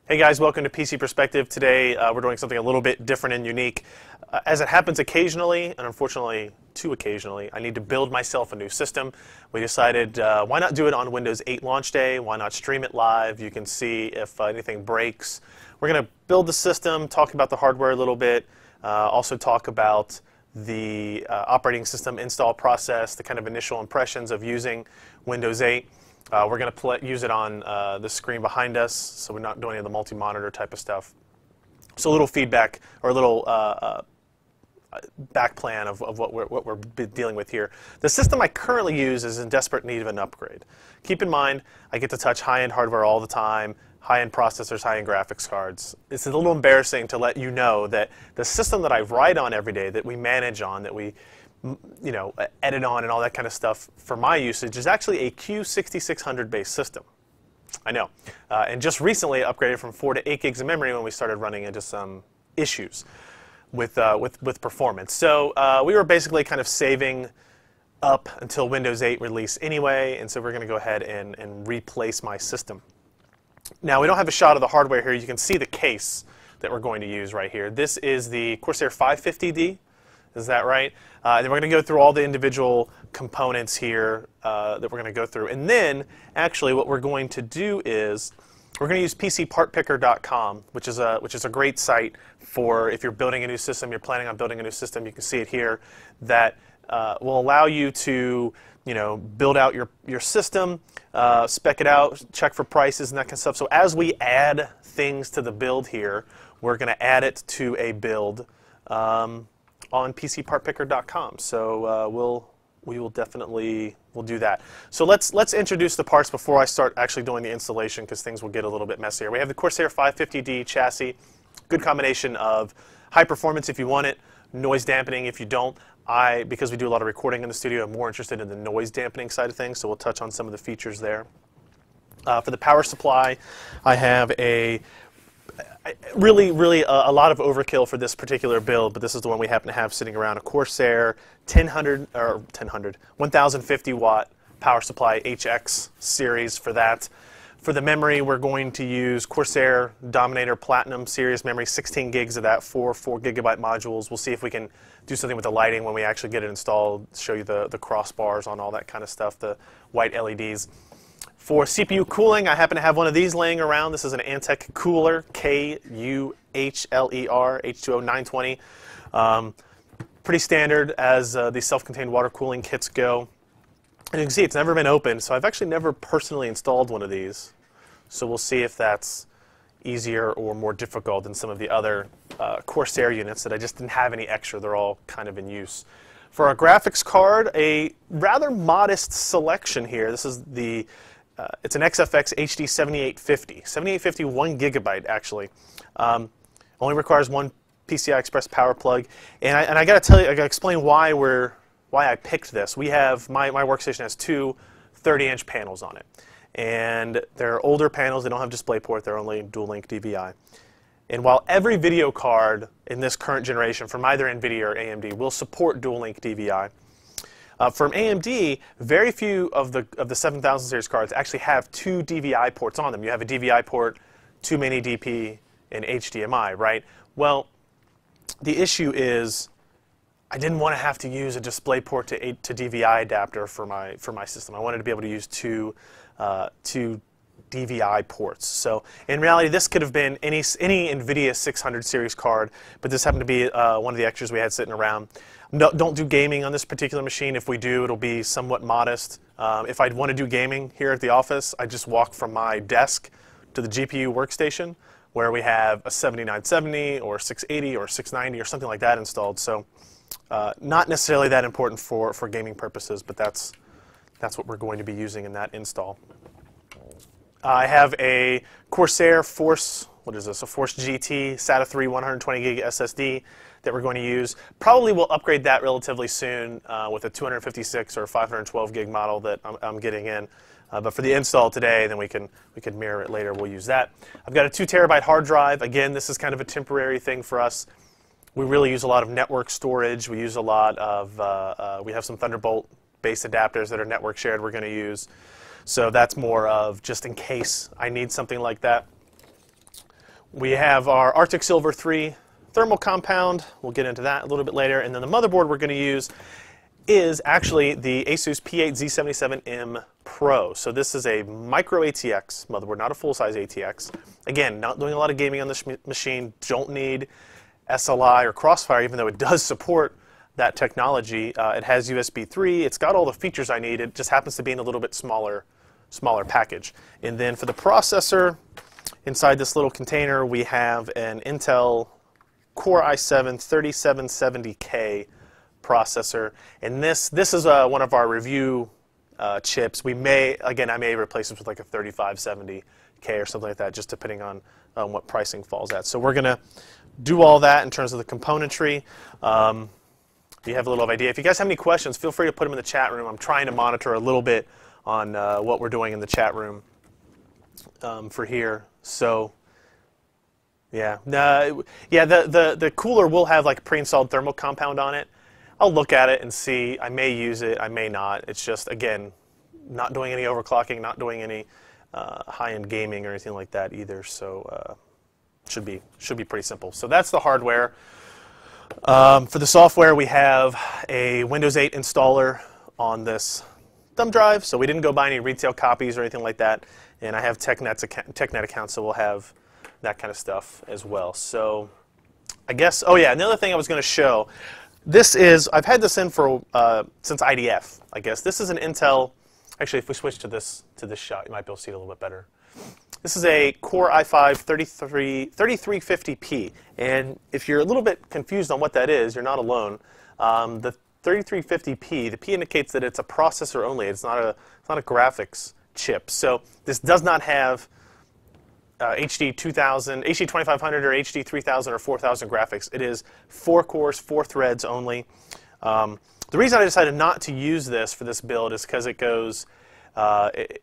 Hey guys, welcome to PC Perspective. Today we're doing something a little bit different and unique. As it happens occasionally, and unfortunately too occasionally, I need to build myself a new system. We decided why not do it on Windows 8 launch day, why not stream it live? You can see if anything breaks. We're going to build the system, talk about the hardware a little bit, also talk about the operating system install process, the kind of initial impressions of using Windows 8. We're going to use it on the screen behind us, so we're not doing any of the multi-monitor type of stuff. So a little feedback, or a little back plan of what we're dealing with here. The system I currently use is in desperate need of an upgrade. Keep in mind, I get to touch high-end hardware all the time, high-end processors, high-end graphics cards. It's a little embarrassing to let you know that the system that I write on every day, that we manage on, that we edit on and all that kind of stuff for my usage is actually a Q6600 based system. I know. And just recently upgraded from 4 to 8 gigs of memory when we started running into some issues with performance. So we were basically kind of saving up until Windows 8 release anyway, and so we're going to go ahead and replace my system. Now, we don't have a shot of the hardware here. You can see the case that we're going to use right here. This is the Corsair 550D. Is that right? Then we're going to go through all the individual components here that we're going to go through. And then, actually, what we're going to do is we're going to use PCPartPicker.com, which is a great site for if you're building a new system, you're planning on building a new system. You can see it here that will allow you to build out your system, spec it out, check for prices and that kind of stuff. So as we add things to the build here, we're going to add it to a build on PCPartPicker.com. So we'll do that. So let's introduce the parts before I start actually doing the installation, because things will get a little bit messier. We have the Corsair 550D chassis, good combination of high performance if you want it, noise dampening if you don't. Because we do a lot of recording in the studio, I'm more interested in the noise dampening side of things, so we'll touch on some of the features there. For the power supply, I have really a lot of overkill for this particular build, but this is the one we happen to have sitting around, a Corsair 1050 watt power supply HX series for that. For the memory, we're going to use Corsair Dominator Platinum series memory, 16 gigs of that, 4 gigabyte modules. We'll see if we can do something with the lighting when we actually get it installed, show you the crossbars on all that kind of stuff, the white LEDs. For CPU cooling, I happen to have one of these laying around. This is an Antec Kuhler, Kuhler, H2O 920. Pretty standard as these self-contained water cooling kits go. And you can see it's never been opened, so I've actually never personally installed one of these. So we'll see if that's easier or more difficult than some of the other Corsair units that I just didn't have any extra. They're all kind of in use. For our graphics card, a rather modest selection here. This is it's an XFX HD 7850. 7850, 1 gigabyte actually. Only requires one PCI Express power plug. And I got to tell you, I got to explain why I picked this. We have my workstation has two 30-inch panels on it, and they're older panels. They don't have DisplayPort. They're only dual-link DVI. And while every video card in this current generation from either NVIDIA or AMD will support dual-link DVI, from AMD, very few of the 7000 series cards actually have two DVI ports on them. You have a DVI port, two mini DP, and HDMI, right? Well, the issue is I didn't want to have to use a DisplayPort to DVI adapter for my system. I wanted to be able to use two DVI ports. So in reality, this could have been any NVIDIA 600 series card, but this happened to be one of the extras we had sitting around. No, don't do gaming on this particular machine. If we do, it'll be somewhat modest. If I'd want to do gaming here at the office, I just walk from my desk to the GPU workstation, where we have a 7970 or 680 or 690 or something like that installed. So not necessarily that important for gaming purposes, but that's what we're going to be using in that install. I have a Corsair Force, what is this, a Force GT SATA 3 120 gig SSD that we're going to use. Probably will upgrade that relatively soon with a 256 or 512 gig model that I'm getting in. But for the install today, then we can mirror it later. We'll use that. I've got a 2 terabyte hard drive. Again, this is kind of a temporary thing for us. We really use a lot of network storage. We use a lot of, we have some Thunderbolt based adapters that are network shared we're going to use. So that's more of just in case I need something like that. We have our Arctic Silver 3 thermal compound. We'll get into that a little bit later. And then the motherboard we're going to use is actually the Asus P8Z77M Pro. So this is a micro ATX motherboard, not a full-size ATX. Again, not doing a lot of gaming on this machine. Don't need SLI or Crossfire, even though it does support that technology. It has USB 3. It's got all the features I need. It just happens to be in a little bit smaller package. And then for the processor, inside this little container, we have an Intel Core i7-3770K processor. And this is one of our review chips. I may replace this with like a 3570K or something like that, just depending on what pricing falls at. So we're going to do all that in terms of the componentry. You have a little idea. If you guys have any questions, feel free to put them in the chat room. I'm trying to monitor a little bit on what we're doing in the chat room for here. So yeah, the cooler will have like a pre-installed thermal compound on it. I'll look at it and see. I may use it, I may not. It's just, again, not doing any overclocking, not doing any high-end gaming or anything like that either. So should be pretty simple. So that's the hardware. For the software, we have a Windows 8 installer on this thumb drive. So we didn't go buy any retail copies or anything like that. And I have TechNet accounts, so we'll have that kind of stuff as well. So I guess, oh yeah, another thing I was going to show. This is, I've had this in for since IDF, I guess. This is an Intel, actually if we switch to this shot, you might be able to see it a little bit better. This is a Core i5 3350P, and if you're a little bit confused on what that is, you're not alone. The 3350P, the P indicates that it's a processor only. It's not a graphics chip. So this does not have HD 2000, HD 2500 or HD 3000 or 4000 graphics. It is 4 cores, 4 threads only. The reason I decided not to use this for this build is because it goes, the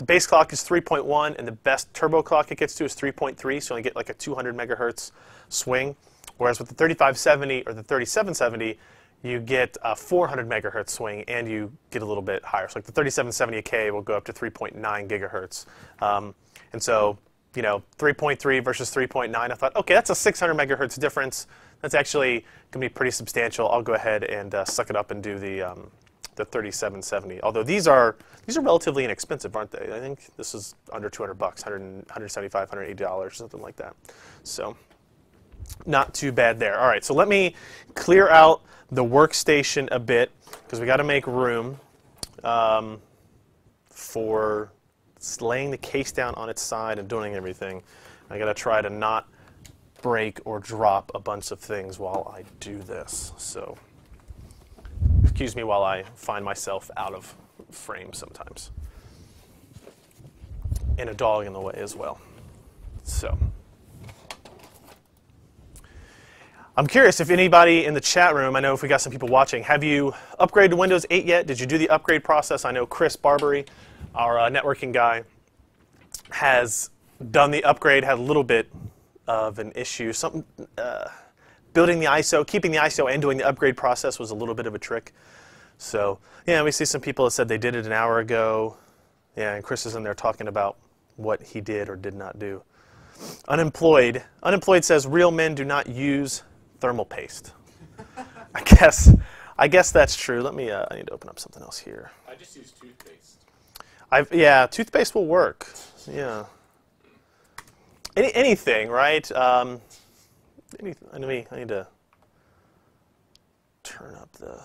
base clock is 3.1 and the best turbo clock it gets to is 3.3, so you only get like a 200 megahertz swing. Whereas with the 3570 or the 3770, you get a 400 megahertz swing and you get a little bit higher. So like the 3770K will go up to 3.9 gigahertz. And so, you know, 3.3 versus 3.9, I thought, okay, that's a 600 megahertz difference. That's actually going to be pretty substantial. I'll go ahead and suck it up and do the 3770. Although these are relatively inexpensive, aren't they? I think this is under 200 bucks, 175, $180, something like that. So not too bad there. All right, so let me clear out the workstation a bit because we got to make room for laying the case down on its side and doing everything. I got to try to not break or drop a bunch of things while I do this. So excuse me while I find myself out of frame sometimes. And a dog in the way as well. So I'm curious if anybody in the chat room, I know if we got some people watching, have you upgraded to Windows 8 yet? Did you do the upgrade process? I know Chris Barbary, our networking guy, has done the upgrade, had a little bit of an issue. Building the ISO, keeping the ISO and doing the upgrade process was a little bit of a trick. So yeah, we see some people that said they did it an hour ago. Yeah, and Chris is in there talking about what he did or did not do. Unemployed says real men do not use thermal paste. I guess that's true. Let me. I need to open up something else here. I just use toothpaste. Yeah, toothpaste will work. Yeah. Anything, right? I need to turn up the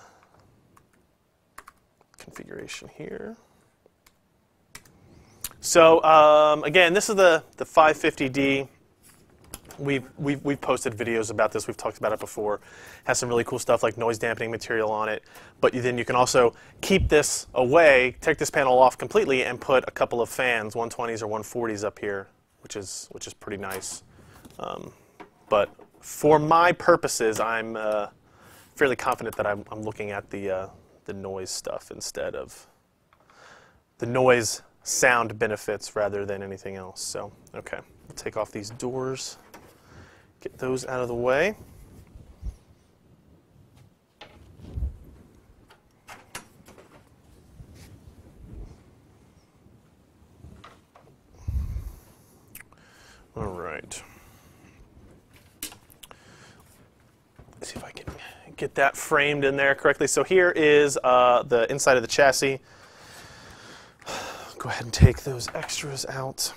configuration here. So again, this is the 550D. We've posted videos about this. We've talked about it before. Has some really cool stuff like noise dampening material on it. But then you can also keep this away, take this panel off completely, and put a couple of fans, 120s or 140s up here, which is pretty nice. But for my purposes, I'm fairly confident that I'm looking at the noise stuff instead of the noise sound benefits rather than anything else. So, okay, we'll take off these doors, get those out of the way. All right. right. Let's see if I can get that framed in there correctly. So here is the inside of the chassis. Go ahead and take those extras out.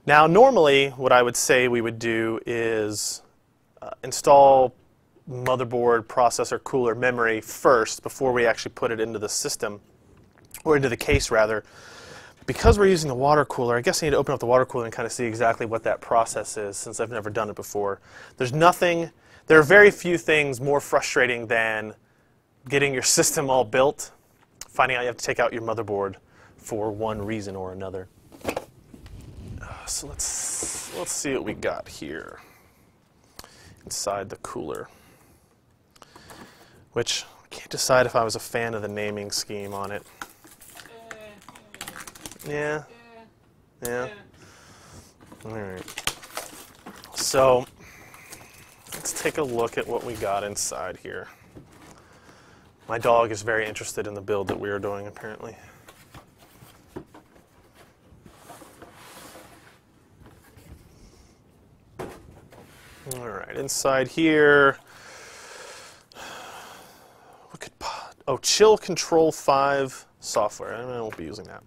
Now, normally, what I would say we would do is install motherboard, processor, cooler, memory first before we actually put it into the system, or into the case rather. Because we're using the water cooler, I guess I need to open up the water cooler and kind of see exactly what that process is, since I've never done it before. There are very few things more frustrating than getting your system all built, finding out you have to take out your motherboard for one reason or another. So let's see what we got here inside the cooler, which I can't decide if I was a fan of the naming scheme on it. Yeah. All right. So let's take a look at what we got inside here. My dog is very interested in the build that we are doing, apparently. All right, inside here, Chill Control 5 software. I won't be using that.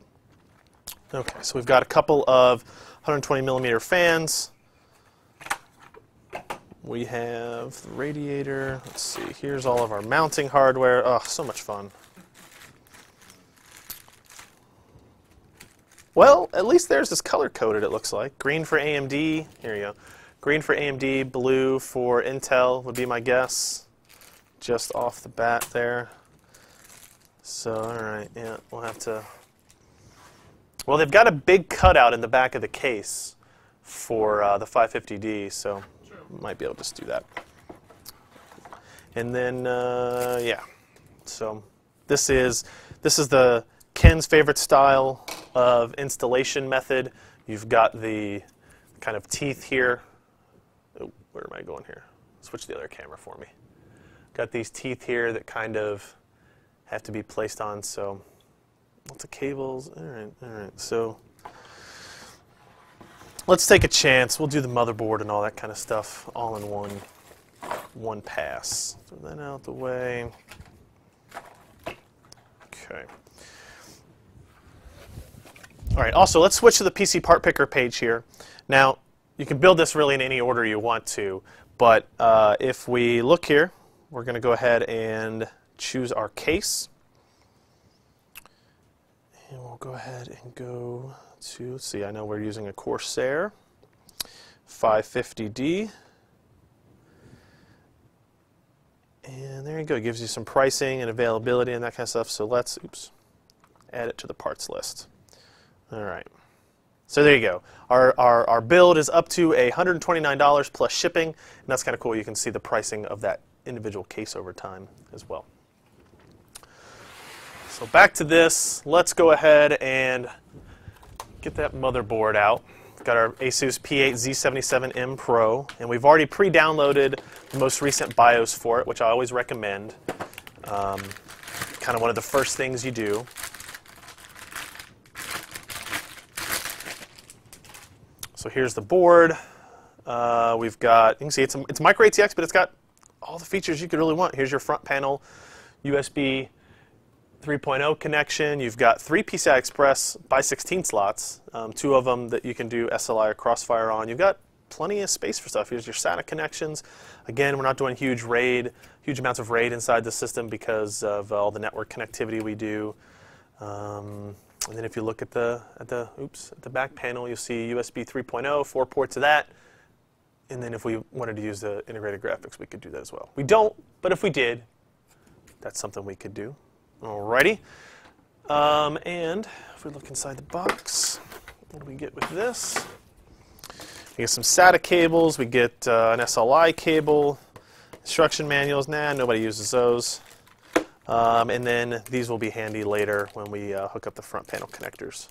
Okay, so we've got a couple of 120 millimeter fans. We have the radiator. Let's see, here's all of our mounting hardware. Oh, so much fun. Well, at least theirs is color-coded, it looks like. Green for AMD. Here you go. Green for AMD, blue for Intel would be my guess, just off the bat there. So, all right, yeah, we'll have to... Well, they've got a big cutout in the back of the case for the 550D, so might be able to just do that. And then, yeah, so this is the Ken's favorite style of installation method. You've got the kind of teeth here. Oh, where am I going here? Switch the other camera for me. Got these teeth here that kind of have to be placed on, so lots of cables. All right. So let's take a chance. We'll do the motherboard and all that kind of stuff all in one pass. Throw that out the way. Okay. All right, also let's switch to the PC part picker page here. Now, you can build this really in any order you want to, but if we look here, we're going to go ahead and choose our case. And we'll go ahead and go to, let's see, I know we're using a Corsair 550D. And there you go, it gives you some pricing and availability and that kind of stuff. So let's, add it to the parts list. All right. So there you go. Our build is up to $129 plus shipping, and that's kind of cool. You can see the pricing of that individual case over time as well. So back to this. Let's go ahead and get that motherboard out. We've got our Asus P8Z77M Pro, and we've already pre-downloaded the most recent BIOS for it, which I always recommend. Kind of one of the first things you do. So here's the board. We've got, you can see it's micro ATX, but it's got all the features you could really want. Here's your front panel, USB 3.0 connection. You've got 3 PCI Express by 16 slots, 2 of them that you can do SLI or Crossfire on. You've got plenty of space for stuff. Here's your SATA connections. Again, we're not doing huge amounts of RAID inside the system because of all the network connectivity we do. And then if you look at the back panel, you'll see USB 3.0, 4 ports of that. And then if we wanted to use the integrated graphics, we could do that as well. We don't, but if we did, that's something we could do. Alrighty. And if we look inside the box, what do we get with this? We get some SATA cables. We get an SLI cable, instruction manuals. Nah, nobody uses those. And then these will be handy later when we hook up the front panel connectors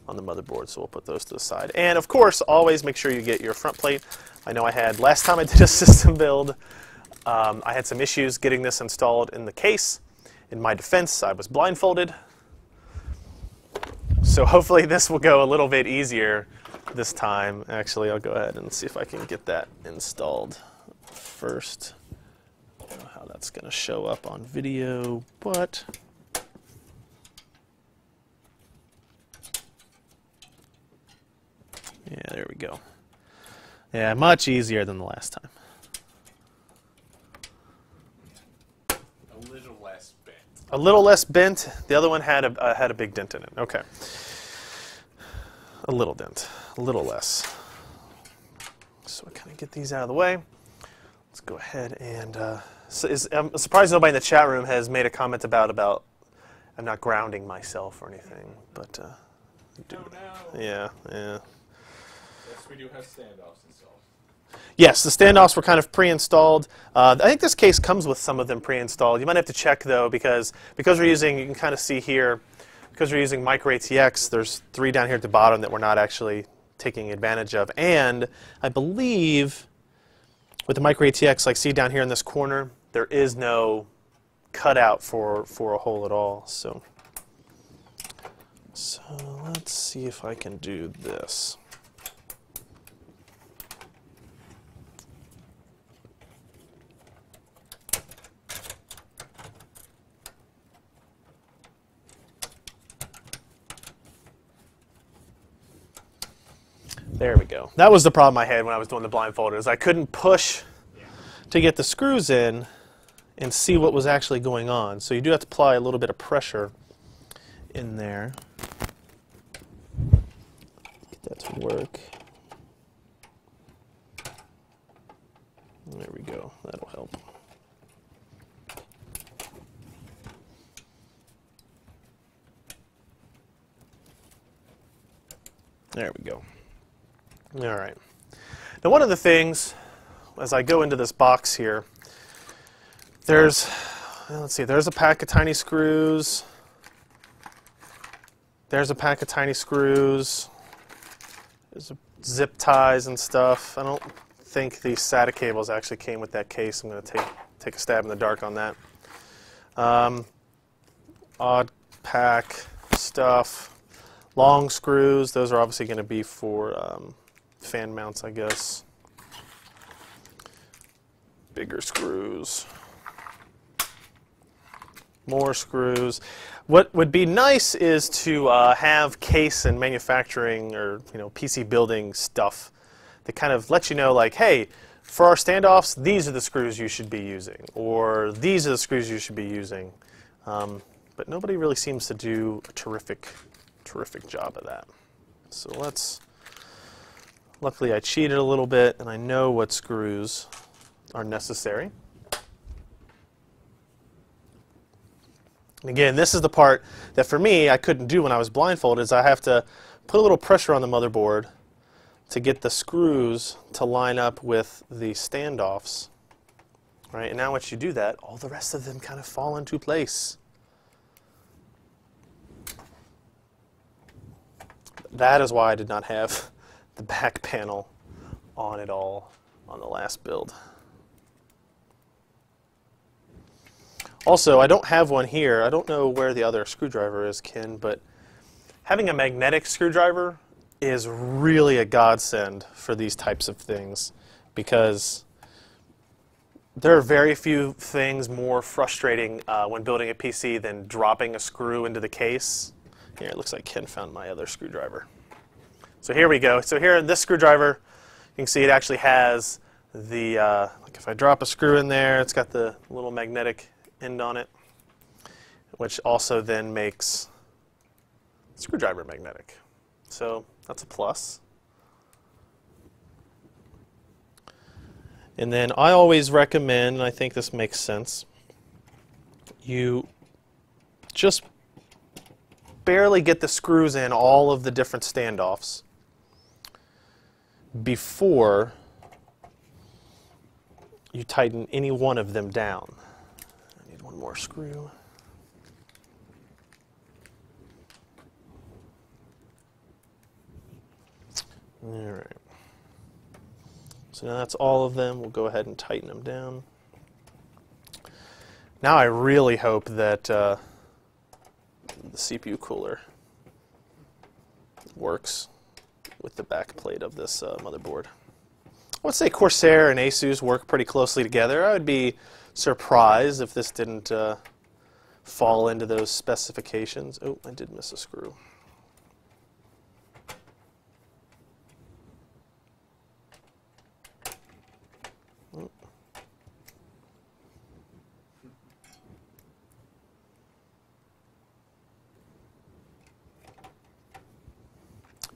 on the motherboard, so we'll put those to the side. And of course, always make sure you get your front plate. I know last time I did a system build, I had some issues getting this installed in the case. In my defense, I was blindfolded. So hopefully this will go a little bit easier this time. Actually, I'll go ahead and see if I can get that installed first. I don't know how that's going to show up on video, but yeah, there we go. Yeah, much easier than the last time. A little less bent. A little less bent. The other one had a big dent in it. Okay. A little dent. A little less. So I kind of get these out of the way. Let's go ahead and... I'm surprised nobody in the chat room has made a comment about I'm not grounding myself or anything, but... Oh no. Yeah. Yes, we do have standoffs installed. Yes, the standoffs were kind of pre-installed. I think this case comes with some of them pre-installed. You might have to check though, because we're using, you can kind of see here, because we're using Micro ATX, there's 3 down here at the bottom that we're not actually taking advantage of. And I believe with the Micro ATX, like see down here in this corner, there is no cutout for a hole at all. So let's see if I can do this. There we go. That was the problem I had when I was doing the blindfolded, is I couldn't push to get the screws in and see what was actually going on. So you do have to apply a little bit of pressure in there. Get that to work. There we go. That'll help. There we go. All right. Now, one of the things, as I go into this box here, there's, let's see, there's a pack of tiny screws. There's a pack of tiny screws. There's zip ties and stuff. I don't think these SATA cables actually came with that case. I'm going to take a stab in the dark on that. Odd pack stuff. Long screws. Those are obviously going to be for fan mounts, I guess. Bigger screws. More screws. What would be nice is to have case and manufacturing or PC building stuff that kind of lets you know, like, hey, for our standoffs, these are the screws you should be using, or these are the screws you should be using. But nobody really seems to do a terrific job of that. So luckily I cheated a little bit and I know what screws are necessary. And again, this is the part that for me I couldn't do when I was blindfolded, is I have to put a little pressure on the motherboard to get the screws to line up with the standoffs. Right? And now once you do that, all the rest of them kind of fall into place. That is why I did not have the back panel on at all on the last build. Also, I don't have one here. I don't know where the other screwdriver is, Ken, but having a magnetic screwdriver is really a godsend for these types of things, because there are very few things more frustrating when building a PC than dropping a screw into the case. Here, it looks like Ken found my other screwdriver. So here we go. So here, this screwdriver, you can see it actually has the, like if I drop a screw in there, it's got the little magnetic end on it, which also then makes the screwdriver magnetic. So that's a plus. And then I always recommend, and I think this makes sense, you just barely get the screws in all of the different standoffs before you tighten any one of them down. I need one more screw. All right. So now that's all of them. We'll go ahead and tighten them down. Now I really hope that the CPU cooler works with the back plate of this motherboard. I would say Corsair and Asus work pretty closely together. I would be surprised if this didn't fall into those specifications. Oh, I did miss a screw.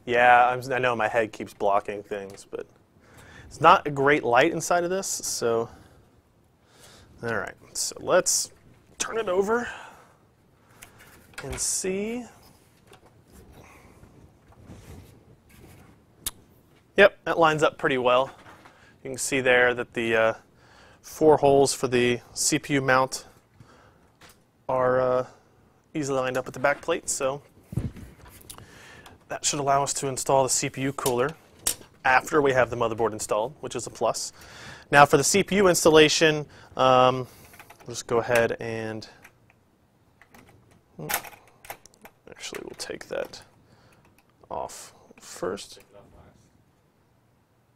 Yeah, I know my head keeps blocking things, but it's not a great light inside of this, so all right. So let's turn it over and see. Yep, that lines up pretty well. You can see there that the 4 holes for the CPU mount are easily lined up with the back plate, so that should allow us to install the CPU cooler after we have the motherboard installed, which is a plus. Now for the CPU installation, we'll just go ahead and actually we'll take that off first.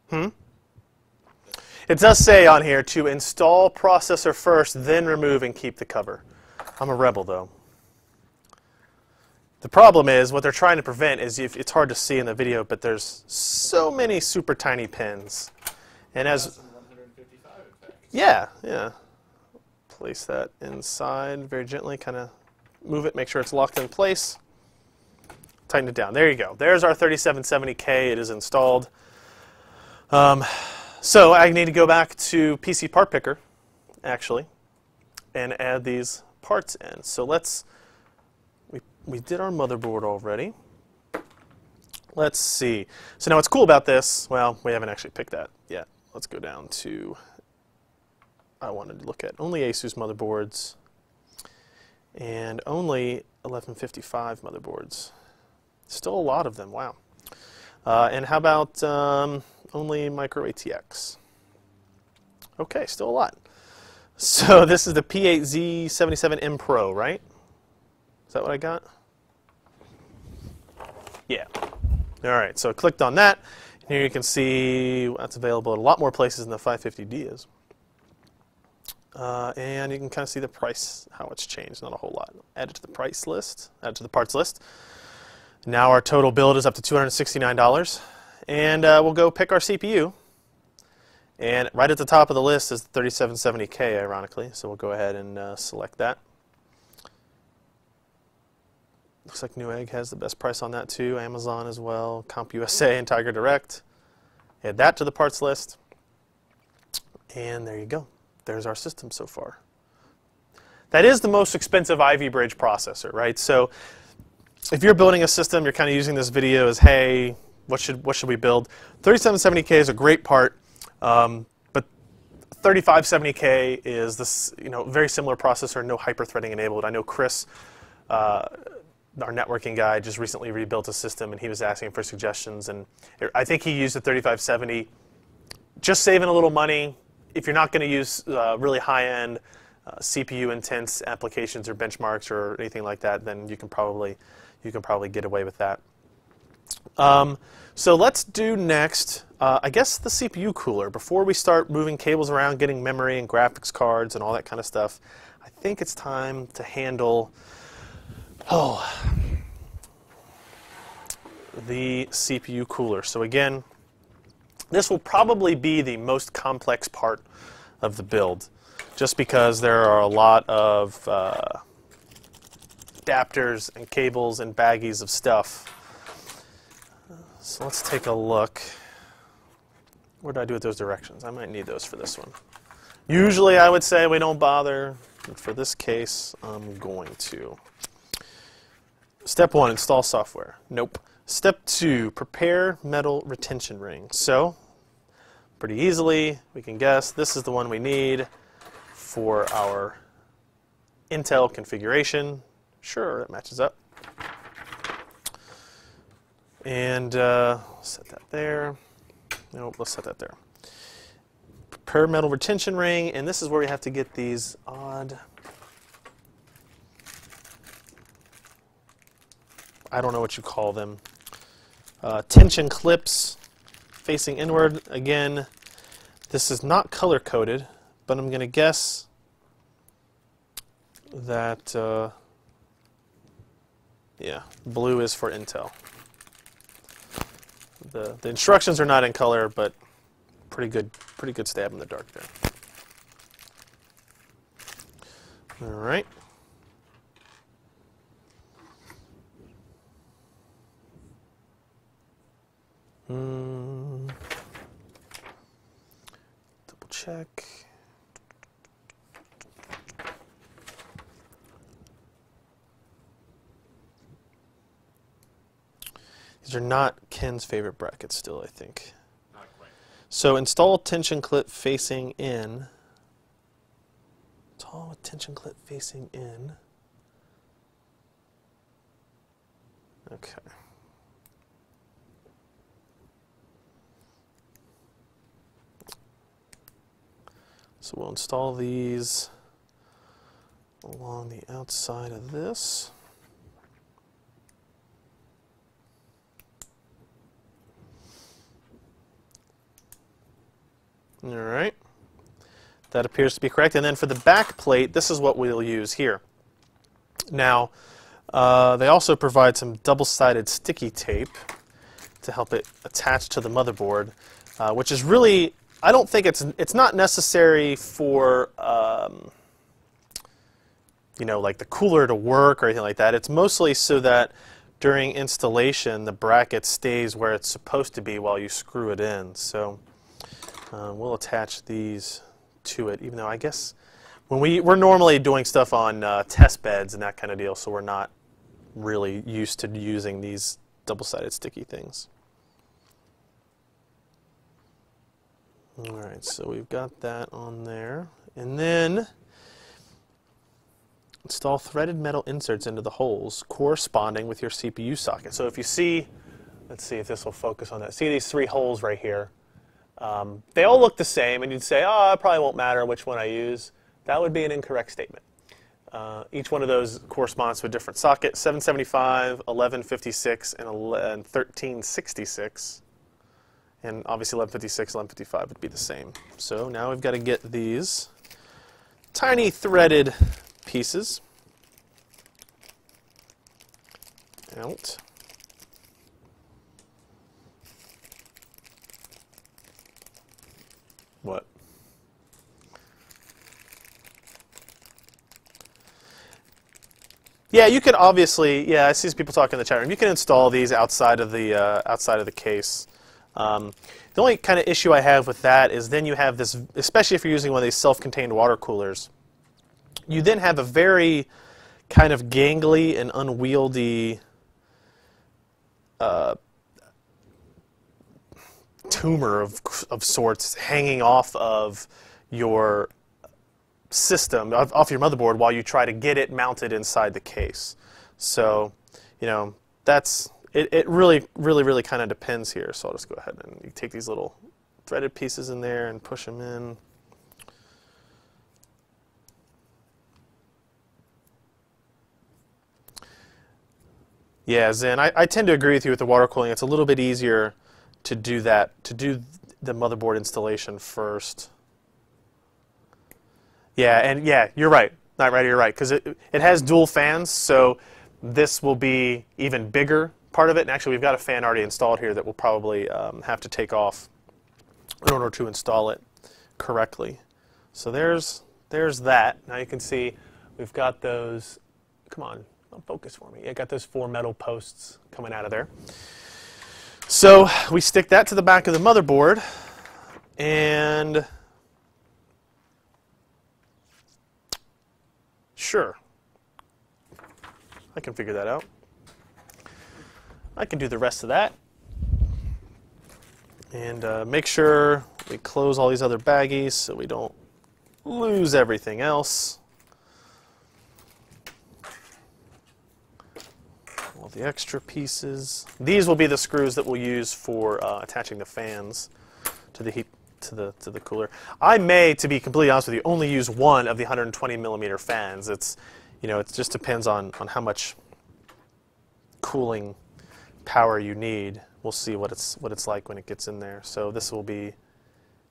It does say on here to install processor first, then remove and keep the cover. I'm a rebel though. The problem is, what they're trying to prevent is, it's hard to see in the video, but there's so many super tiny pins. And as, yeah. Place that inside very gently, kind of move it, make sure it's locked in place. Tighten it down. There you go. There's our 3770K. It is installed. So I need to go back to PC Part Picker, actually, and add these parts in. So let's. We did our motherboard already. Let's see. So now what's cool about this, well, we haven't actually picked that yet. Let's go down to, I wanted to look at only Asus motherboards and only 1155 motherboards. Still a lot of them, wow. And how about only Micro ATX? Okay, still a lot. So this is the P8Z77M Pro, right? Is that what I got? Yeah. All right, so I clicked on that. Here you can see that's available at a lot more places than the 550D is. And you can kind of see the price, how it's changed, not a whole lot. Add it to the price list, add it to the parts list. Now our total build is up to $269. And we'll go pick our CPU. And right at the top of the list is the 3770K, ironically. So we'll go ahead and select that. Looks like Newegg has the best price on that too. Amazon as well, CompUSA and Tiger Direct. Add that to the parts list. And there you go. There's our system so far. That is the most expensive Ivy Bridge processor, right? So if you're building a system, you're kind of using this video as, hey, what should we build? 3770K is a great part, but 3570K is this, very similar processor, no hyper-threading enabled. I know Chris, our networking guy, just recently rebuilt a system, and he was asking for suggestions, and I think he used the 3570. Just saving a little money. If you're not going to use really high-end CPU-intense applications or benchmarks or anything like that, then you can probably get away with that. So let's do next, I guess, the CPU cooler. Before we start moving cables around, getting memory and graphics cards and all that kind of stuff, I think it's time to handle the CPU cooler. So again, this will probably be the most complex part of the build, just because there are a lot of adapters and cables and baggies of stuff. So let's take a look. What do I do with those directions? I might need those for this one. Usually I would say we don't bother, but for this case, I'm going to. Step 1, install software. Nope. Step 2, prepare metal retention ring. So, pretty easily, we can guess this is the one we need for our Intel configuration. Sure, that matches up. And set that there. Nope, let's set that there. Prepare metal retention ring, and this is where we have to get these odd, I don't know what you call them. Tension clips facing inward. Again, this is not color coded, but I'm going to guess that yeah, blue is for Intel. The instructions are not in color, but pretty good stab in the dark there. All right. Double check. These are not Ken's favorite brackets still, I think. Not quite. So install tension clip facing in. Install tension clip facing in. Okay. So we'll install these along the outside of this. All right. That appears to be correct. And then for the back plate, this is what we'll use here. Now, they also provide some double-sided sticky tape to help it attach to the motherboard, which is really, I don't think it's not necessary for you know, like the cooler to work or anything like that. It's mostly so that during installation the bracket stays where it's supposed to be while you screw it in. So we'll attach these to it, even though I guess when we're normally doing stuff on test beds and that kind of deal, so we're not really used to using these double-sided sticky things. All right, so we've got that on there. And then install threaded metal inserts into the holes corresponding with your CPU socket. So if you see, let's see if this will focus on that. See these three holes right here? They all look the same, and you'd say, oh, it probably won't matter which one I use. That would be an incorrect statement. Each one of those corresponds to a different socket, 775, 1156, and 1366. And obviously 1156, 1155 would be the same. So now we've got to get these tiny threaded pieces out. What? Yeah, you could obviously. Yeah, I see people talking in the chat room. You can install these outside of the case. The only kind of issue I have with that is then you have this, especially if you're using one of these self-contained water coolers. You then have a very kind of gangly and unwieldy tumor of sorts hanging off of your system, off your motherboard, while you try to get it mounted inside the case. So, you know, that's it. Really kind of depends here. So I'll just go ahead and you take these little threaded pieces in there and push them in. Yeah, Zen, I tend to agree with you with the water cooling. It's a little bit easier to do that, to do the motherboard installation first. Yeah, and yeah, you're right. Not right, you're right, because it has dual fans, so this will be even bigger part of it. And actually, we've got a fan already installed here that we'll probably have to take off in order to install it correctly. So there's that. Now you can see we've got those. Come on, focus for me. I got those 4 metal posts coming out of there. So we stick that to the back of the motherboard, and sure, I can figure that out. I can do the rest of that. And make sure we close all these other baggies so we don't lose everything else. All the extra pieces. These will be the screws that we'll use for attaching the fans to the heat to the cooler. I may, to be completely honest with you, only use one of the 120 millimeter fans. It's, you know, it just depends on how much cooling power you need. we'll see what it's like when it gets in there. So this will be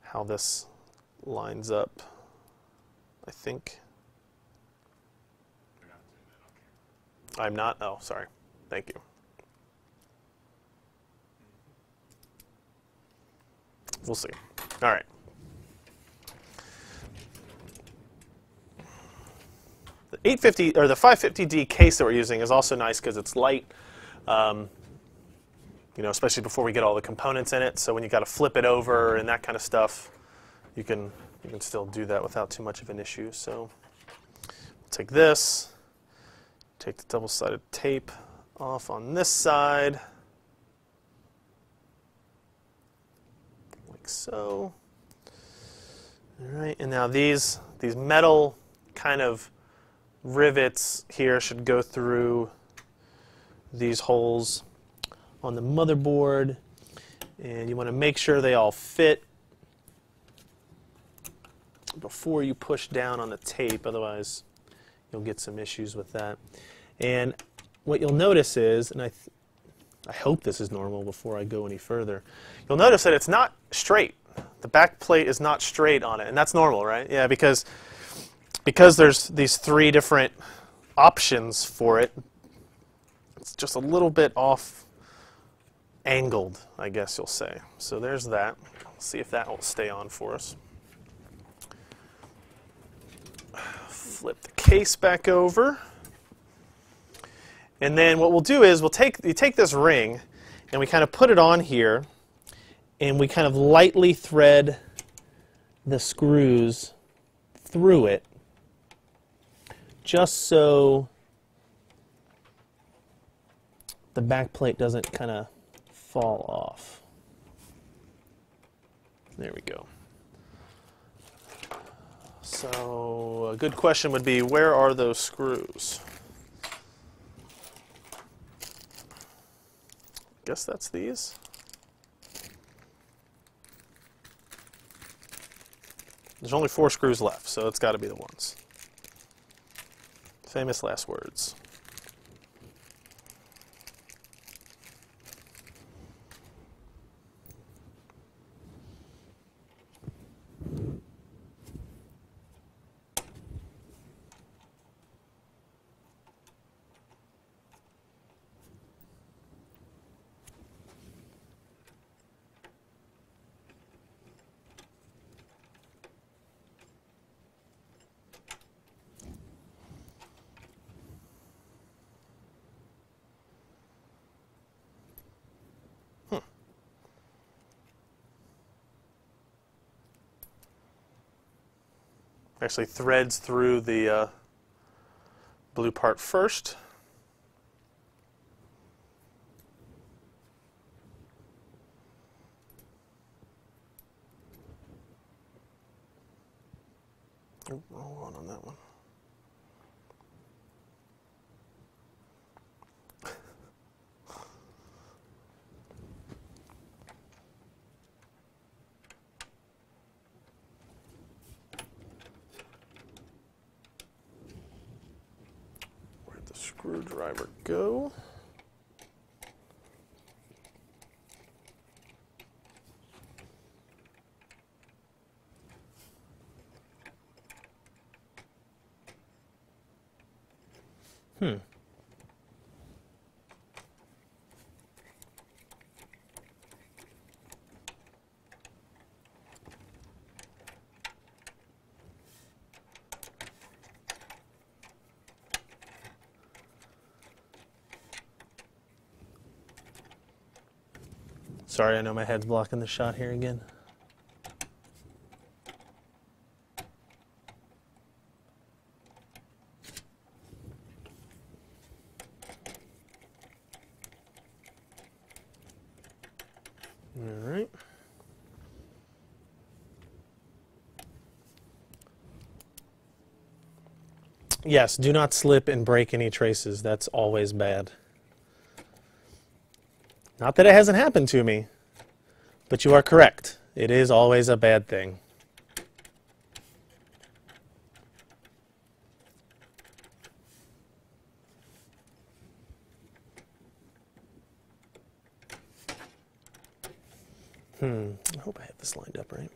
how this lines up, I think. You're not doing that, okay. I'm not? Oh, sorry. Thank you. We'll see. All right. The 850 or the 550D case that we're using is also nice because it's light. You know, especially before we get all the components in it. So when you got to flip it over and that kind of stuff, you can still do that without too much of an issue. So we'll take this, take the double-sided tape off on this side, like so. All right, and now these metal kind of rivets here should go through these holes on the motherboard, and you want to make sure they all fit before you push down on the tape, otherwise you'll get some issues with that. And what you'll notice is, and I hope this is normal before I go any further, you'll notice that it's not straight. The back plate is not straight on it, and that's normal, right? Yeah, because there's these three different options for it, it's just a little bit off angled, I guess you'll say. So there's that. Let's see if that will stay on for us. Flip the case back over. And then what we'll do is you take this ring and we kind of put it on here and we kind of lightly thread the screws through it just so the back plate doesn't kind of fall off. There we go. So a good question would be, where are those screws? Guess that's these. There's only 4 screws left, so it's got to be the ones. Famous last words. Actually threads through the blue part first. Oh, hold on that one. Where'd the screwdriver go? Sorry, I know my head's blocking the shot here again. All right. Yes, do not slip and break any traces. That's always bad. Not that it hasn't happened to me, but you are correct. It is always a bad thing. I hope I have this lined up right.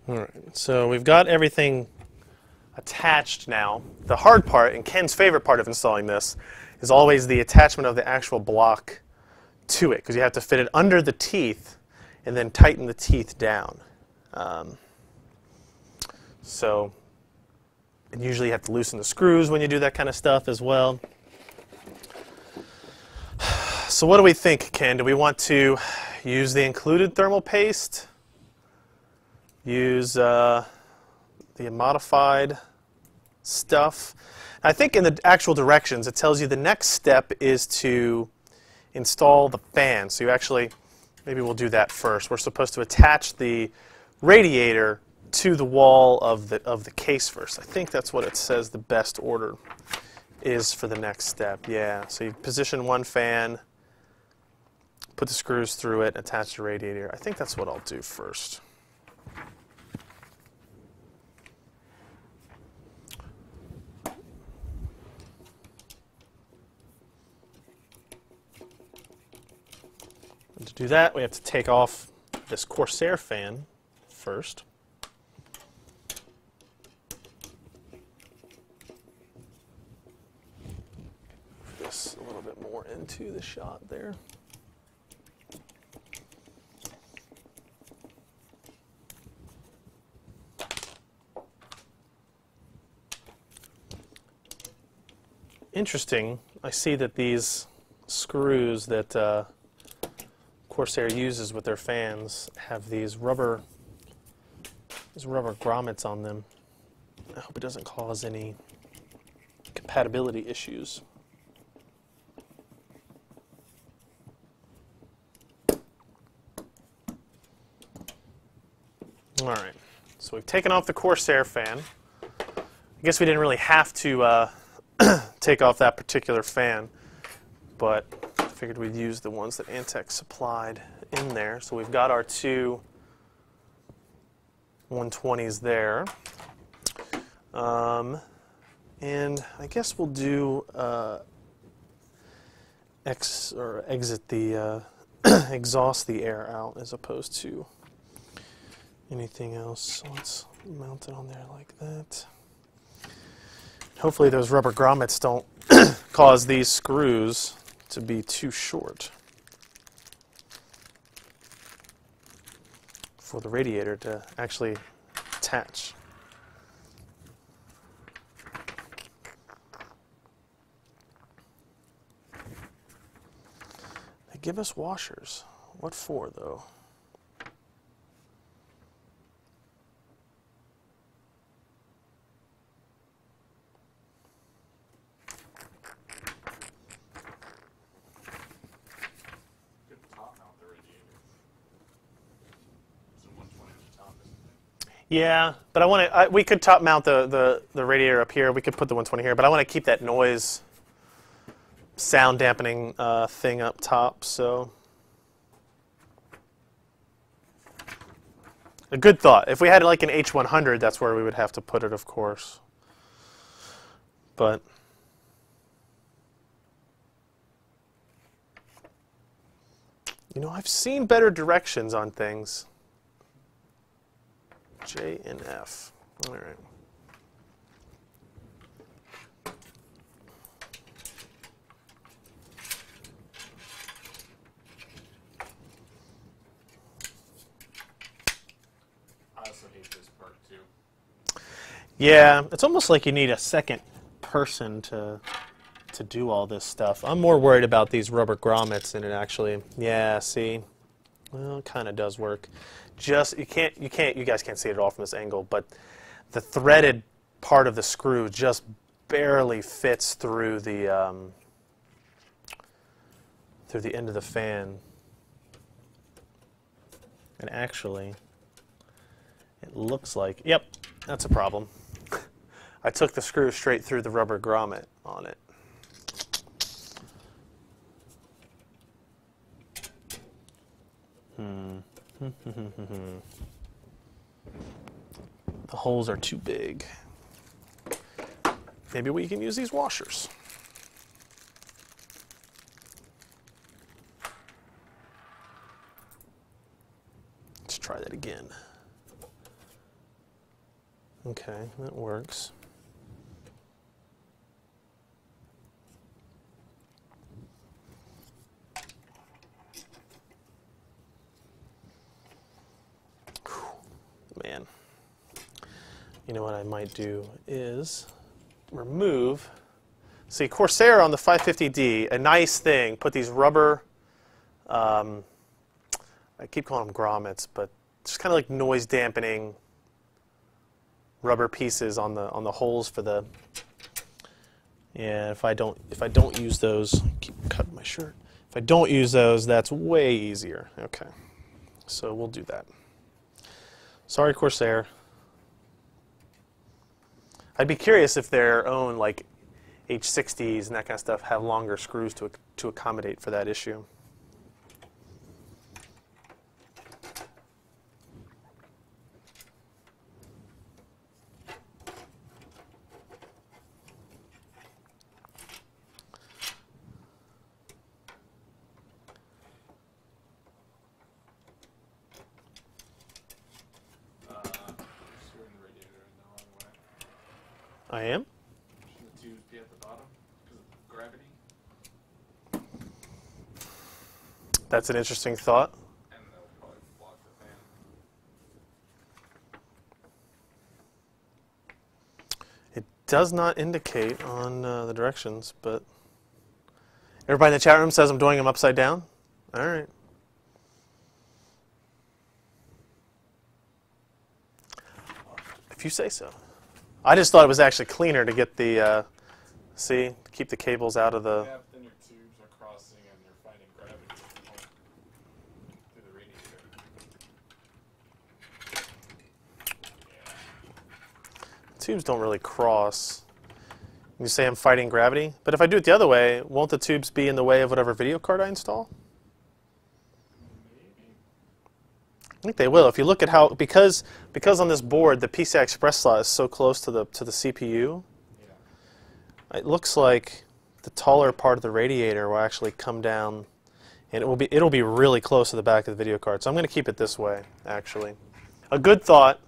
All right, so we've got everything attached now. The hard part, and Ken's favorite part of installing this, is always the attachment of the actual block to it, because you have to fit it under the teeth and then tighten the teeth down. So, and usually you have to loosen the screws when you do that kind of stuff as well. So what do we think, Ken? Do we want to use the included thermal paste? Use the modified stuff? I think in the actual directions it tells you the next step is to install the fan. So you actually, maybe we'll do that first. We're supposed to attach the radiator to the wall of the case first. I think that's what it says the best order is for the next step. Yeah, so you position one fan, put the screws through it, attach the radiator. I think that's what I'll do first. And to do that, we have to take off this Corsair fan first. Move this a little bit more into the shot there. Interesting, I see that these screws that Corsair uses with their fans have these rubber grommets on them. I hope it doesn't cause any compatibility issues. All right, so we've taken off the Corsair fan. I guess we didn't really have to take off that particular fan, but I figured we'd use the ones that Antec supplied in there. So we've got our two 120s there. And I guess we'll do exit the exhaust the air out as opposed to anything else. So let's mount it on there like that. Hopefully those rubber grommets don't cause these screws to be too short for the radiator to actually attach. They give us washers. What for, though? Yeah, but I want to. We could top mount the radiator up here. We could put the 120 here, but I want to keep that noise, sound dampening thing up top. So, a good thought. If we had like an H100, that's where we would have to put it, of course. But you know, I've seen better directions on things. J and F. All right. I also hate this part too. Yeah, it's almost like you need a second person to do all this stuff. I'm more worried about these rubber grommets than it actually. Yeah, see. Well, it kind of does work. Just you guys can't see it at all from this angle, but the threaded part of the screw just barely fits through the end of the fan. And actually, it looks like, yep, That's a problem. I took the screw straight through the rubber grommet on it. The holes are too big. Maybe we can use these washers. Let's try that again. Okay, that works. Man, you know what I might do is remove, see Corsair on the 550D, a nice thing, put these rubber, I keep calling them grommets, but just kind of like noise dampening rubber pieces on the holes for the, yeah, if I don't use those, I keep cutting my shirt, if I don't use those, that's way easier. Okay, so we'll do that. Sorry, Corsair. I'd be curious if their own like H60s and that kind of stuff have longer screws to accommodate for that issue. I am? Shouldn't the tubes be at the bottom because of gravity? That's an interesting thought. And they'll probably block the fan. It does not indicate on the directions, but everybody in the chat room says I'm doing them upside down. All right. If you say so. I just thought it was actually cleaner to get the, see, keep the cables out of the... Yeah, but then your tubes are crossing and you're fighting gravity through the radiator. Yeah. Tubes don't really cross. You say I'm fighting gravity, but if I do it the other way, won't the tubes be in the way of whatever video card I install? I think they will. If you look at how, because on this board the PCI Express slot is so close to the CPU, Yeah. it looks like the taller part of the radiator will actually come down, and it'll be really close to the back of the video card. So I'm going to keep it this way. Actually, a good thought,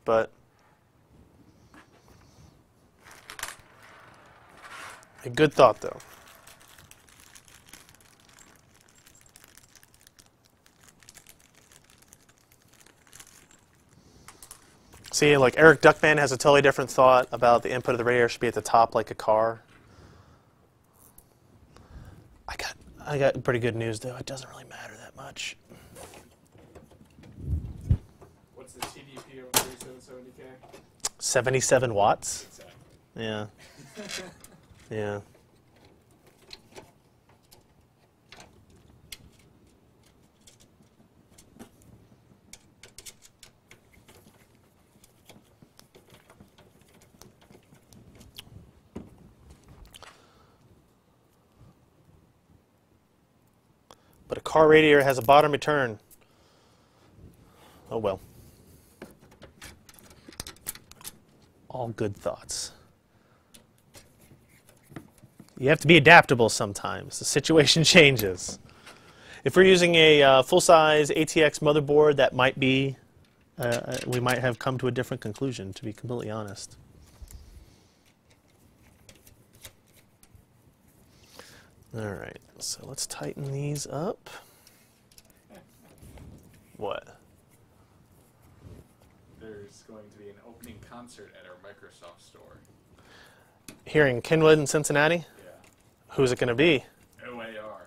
but a good thought though. See, like Eric Duckman has a totally different thought about the input of the radiator should be at the top like a car. I got pretty good news though. It doesn't really matter that much. What's the TDP of 3770K? 77 watts? Exactly. Yeah. Yeah. But a car radiator has a bottom return. Oh well. All good thoughts. You have to be adaptable sometimes. The situation changes. If we're using a full-size ATX motherboard, that might be, we might have come to a different conclusion, to be completely honest. All right, so let's tighten these up. What? There's going to be an opening concert at our Microsoft store. Here in Kenwood in Cincinnati? Yeah. Who's it going to be? OAR.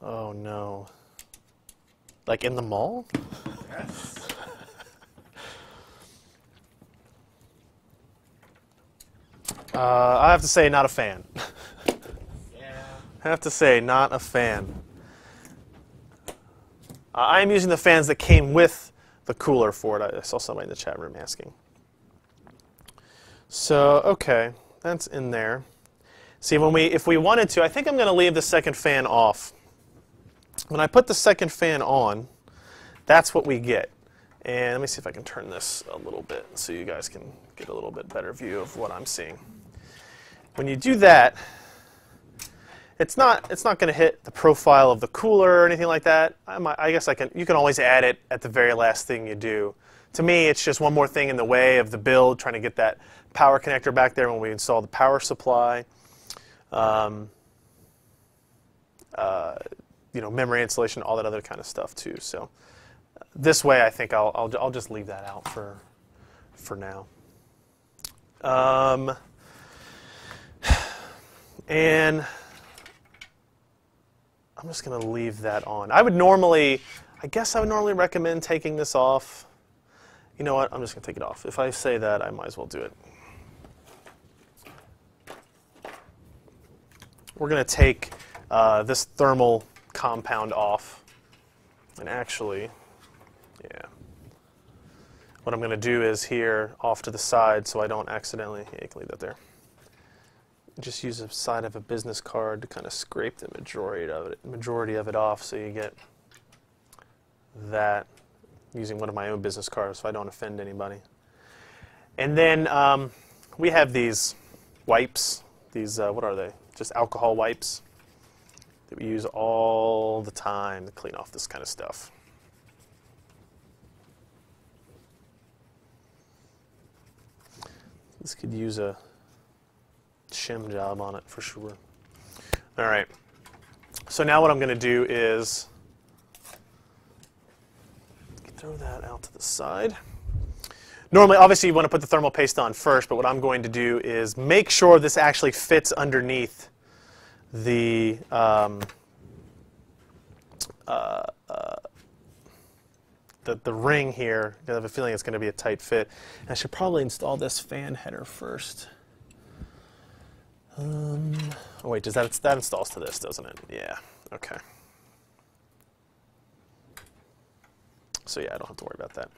Oh no. Like in the mall? Yes. I have to say, not a fan. Yeah. I have to say, not a fan. I am using the fans that came with the cooler for it. I saw somebody in the chat room asking. So, okay, that's in there. See, if we wanted to, I think I'm going to leave the second fan off. When I put the second fan on, that's what we get. And let me see if I can turn this a little bit so you guys can get a little bit better view of what I'm seeing. When you do that, it's not going to hit the profile of the cooler or anything like that. I guess you can always add it at the very last thing you do. To me, it's just one more thing in the way of the build, trying to get that power connector back there when we install the power supply. Memory installation, all that other kind of stuff too. So this way, I think I'll just leave that out for now. And I'm just going to leave that on. I guess I would normally recommend taking this off. You know what? I'm just going to take it off. If I say that, I might as well do it. We're going to take this thermal compound off. And actually, yeah. What I'm going to do is here off to the side so I don't accidentally, yeah, you can leave that there. Just use the side of a business card to kind of scrape the majority of it off so you get that using one of my own business cards so I don't offend anybody. And then we have these wipes. These, what are they? Just alcohol wipes that we use all the time to clean off this kind of stuff. This could use a shim job on it for sure. All right. So now what I'm going to do is throw that out to the side. Normally, obviously, you want to put the thermal paste on first, but what I'm going to do is make sure this actually fits underneath the the ring here. I have a feeling it's going to be a tight fit. And I should probably install this fan header first. Oh wait, that installs to this, doesn't it? Yeah. Okay. So yeah, I don't have to worry about that.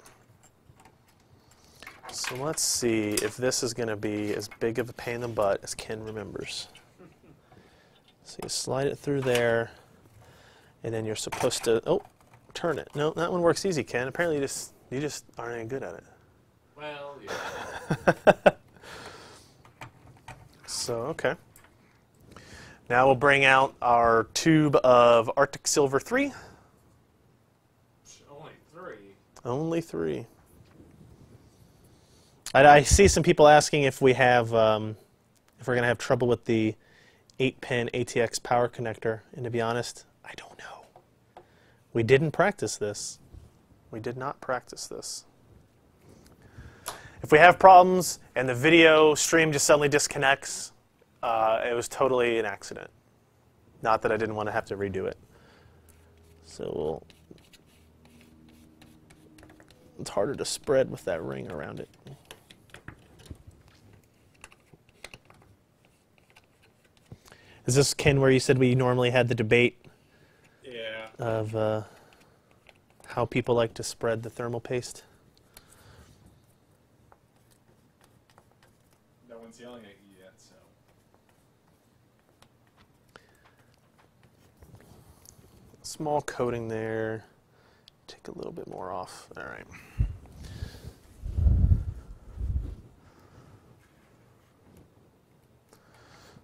So let's see if this is going to be as big of a pain in the butt as Ken remembers. So you slide it through there, and then you're supposed to turn it. No, that one works easy, Ken. Apparently you just aren't any good at it. Well, yeah. So, okay. Now we'll bring out our tube of Arctic Silver 3. Only 3. Only 3. I see some people asking if we have, if we're going to have trouble with the 8-pin ATX power connector. And to be honest, I don't know. We didn't practice this. We did not practice this. If we have problems and the video stream just suddenly disconnects, it was totally an accident. Not that I didn't want to have to redo it. So it's harder to spread with that ring around it. Is this, Ken, where you said we normally had the debate of how people like to spread the thermal paste? No one's yelling at you yet, so. Small coating there. Take a little bit more off. All right.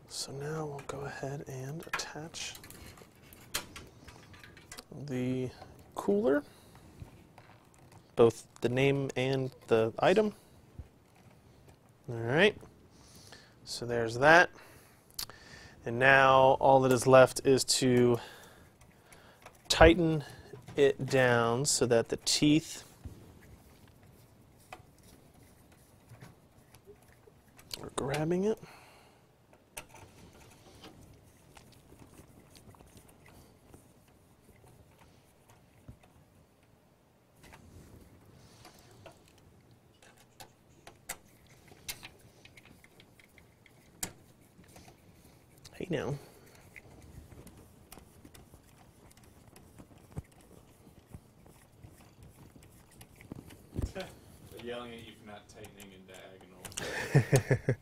So now we'll go ahead and attach the cooler, both the name and the item. All right. So there's that. And now all that is left is to tighten it down so that the teeth are grabbing it. Hey now. yelling at you for not tightening in diagonal.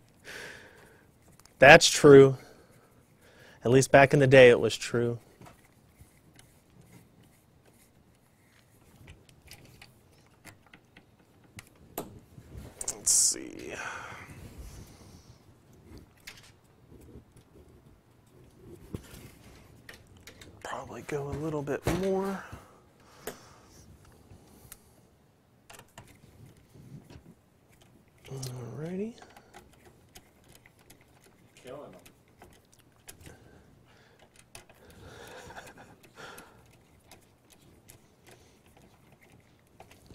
That's true. At least back in the day it was true. Let's see. Probably go a little bit more. Alrighty. Killing them.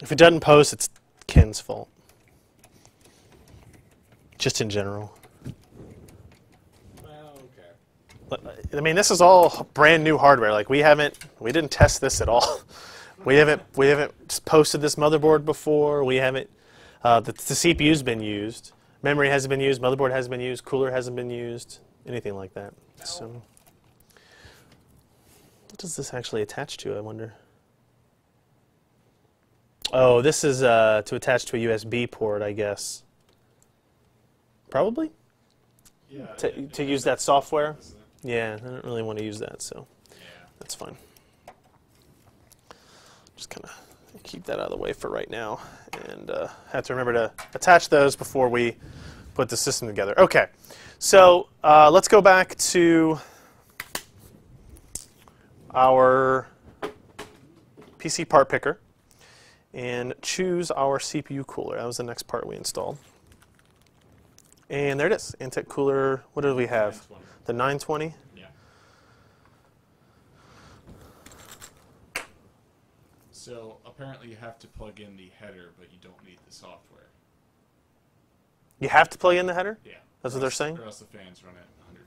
If it doesn't post, it's Ken's fault. Just in general. Well, okay. I mean, this is all brand new hardware. Like we didn't test this at all. We haven't posted this motherboard before. We haven't. The CPU's been used. Memory hasn't been used. Motherboard hasn't been used. Cooler hasn't been used. Anything like that. So, what does this actually attach to? I wonder. Oh, this is to attach to a USB port, I guess. Probably? Yeah. To use that software? Yeah, I don't really want to use that, so Yeah. that's fine. Just kind of keep that out of the way for right now. And have to remember to attach those before we put the system together. Okay, so let's go back to our PC part picker and choose our CPU cooler. That was the next part we installed. And there it is, Antec cooler. What do we have? 920. The 920? Yeah. So apparently you have to plug in the header, but you don't need the software. You have to plug in the header? Yeah. That's what they're saying? Or else the fans run at 100%.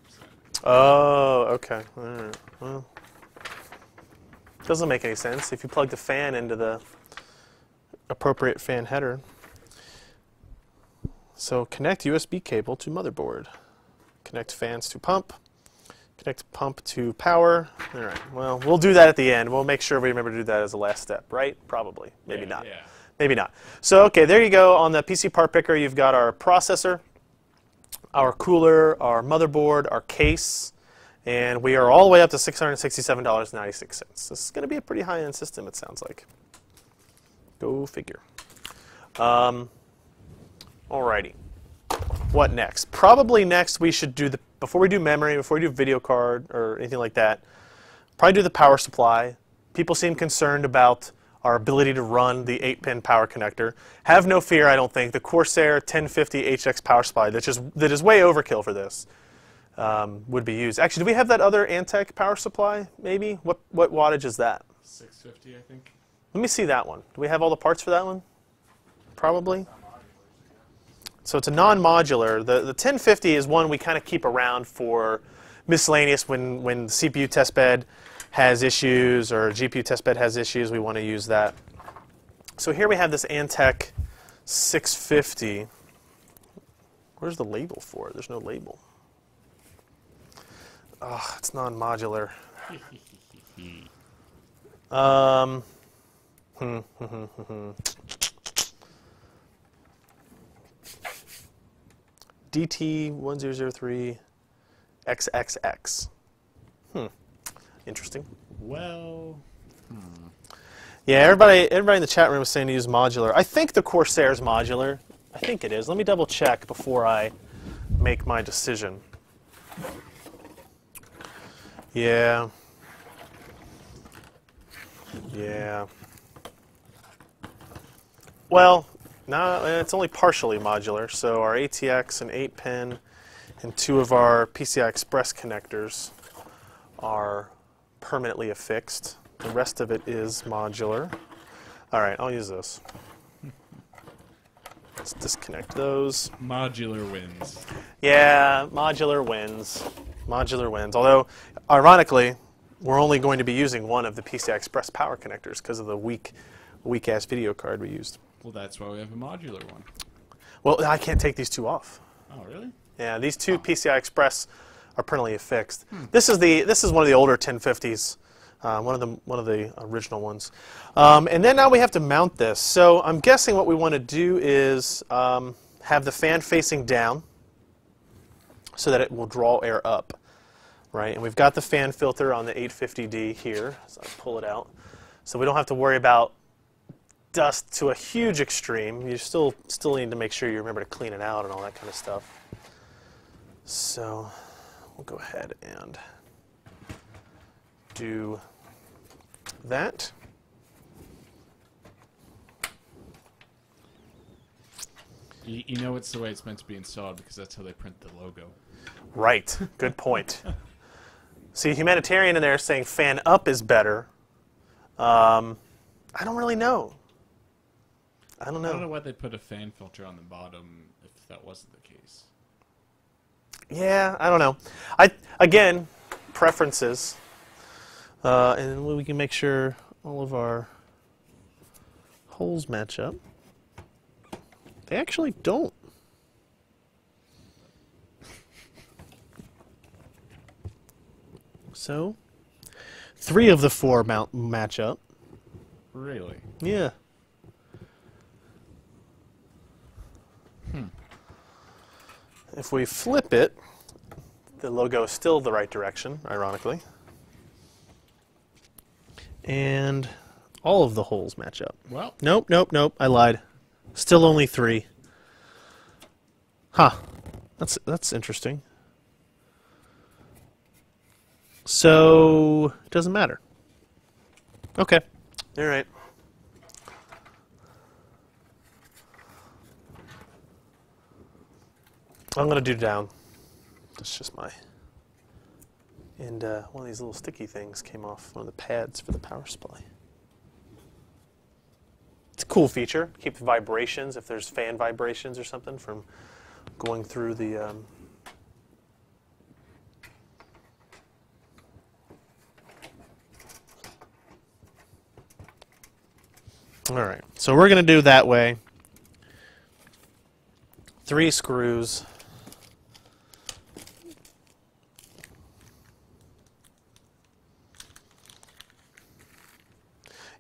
Oh, okay. All right. Well, doesn't make any sense. If you plug the fan into the appropriate fan header. So connect USB cable to motherboard. Connect fans to pump. Connect pump to power. All right. Well, we'll do that at the end. We'll make sure we remember to do that as the last step, right? Probably. Maybe Yeah, not. Yeah. Maybe not. So, okay, there you go. On the PC part picker, you've got our processor, our cooler, our motherboard, our case, and we are all the way up to $667.96. This is going to be a pretty high-end system, it sounds like. Go figure. Alrighty. What next? Probably next we should do before we do memory, before we do video card or anything like that, probably do the power supply. People seem concerned about our ability to run the 8-pin power connector. Have no fear, I don't think. The Corsair 1050 HX power supply that is way overkill for this would be used. Actually, do we have that other Antec power supply, maybe? What wattage is that? 650, I think. Let me see that one. Do we have all the parts for that one? Probably. So it's a non-modular. The 1050 is one we kind of keep around for miscellaneous when the CPU test bed has issues or GPU test bed has issues. We want to use that. So here we have this Antec 650. Where's the label for it? There's no label. Oh, it's non-modular. DT1003 XXX. Interesting. Well, Yeah, everybody in the chat room was saying to use modular. I think the Corsair's modular. I think it is. Let me double check before I make my decision. Yeah. Yeah. Well, no, it's only partially modular. So our ATX and 8-pin and 2 of our PCI Express connectors are permanently affixed. The rest of it is modular. All right, I'll use this. Let's disconnect those. modular wins. Yeah, modular wins. Modular wins. Although, ironically, we're only going to be using one of the PCI Express power connectors because of the weak-ass video card we used. Well, that's why we have a modular one. Well, I can't take these 2 off. Oh, really? Yeah, these 2 PCI Express are permanently affixed. This is one of the older 1050s one of the original ones. And then now we have to mount this. So I'm guessing what we want to do is have the fan facing down so that it will draw air up, right? And we've got the fan filter on the 850D here. So I'll pull it out. So we don't have to worry about dust to a huge extreme. You still need to make sure you remember to clean it out and all that kind of stuff. So we'll go ahead and do that. You know it's the way it's meant to be installed because that's how they print the logo. Right. Good point. See, humanitarian in there saying fan up is better. I don't really know. I don't know. I don't know why they put a fan filter on the bottom if that wasn't the case. Yeah, I don't know. Again, preferences. And we can make sure all of our holes match up. They actually don't. So, 3 of the 4 match up. Really? Yeah. If we flip it, the logo is still the right direction, ironically. And all of the holes match up. Well, Nope, I lied. Still only 3. Huh. That's interesting. So, it doesn't matter. Okay. All right. I'm going to do down. That's just my... And one of these little sticky things came off one of the pads for the power supply. It's a cool feature. Keep the vibrations, if there's fan vibrations or something, from going through the... All right, so we're going to do that way. 3 screws.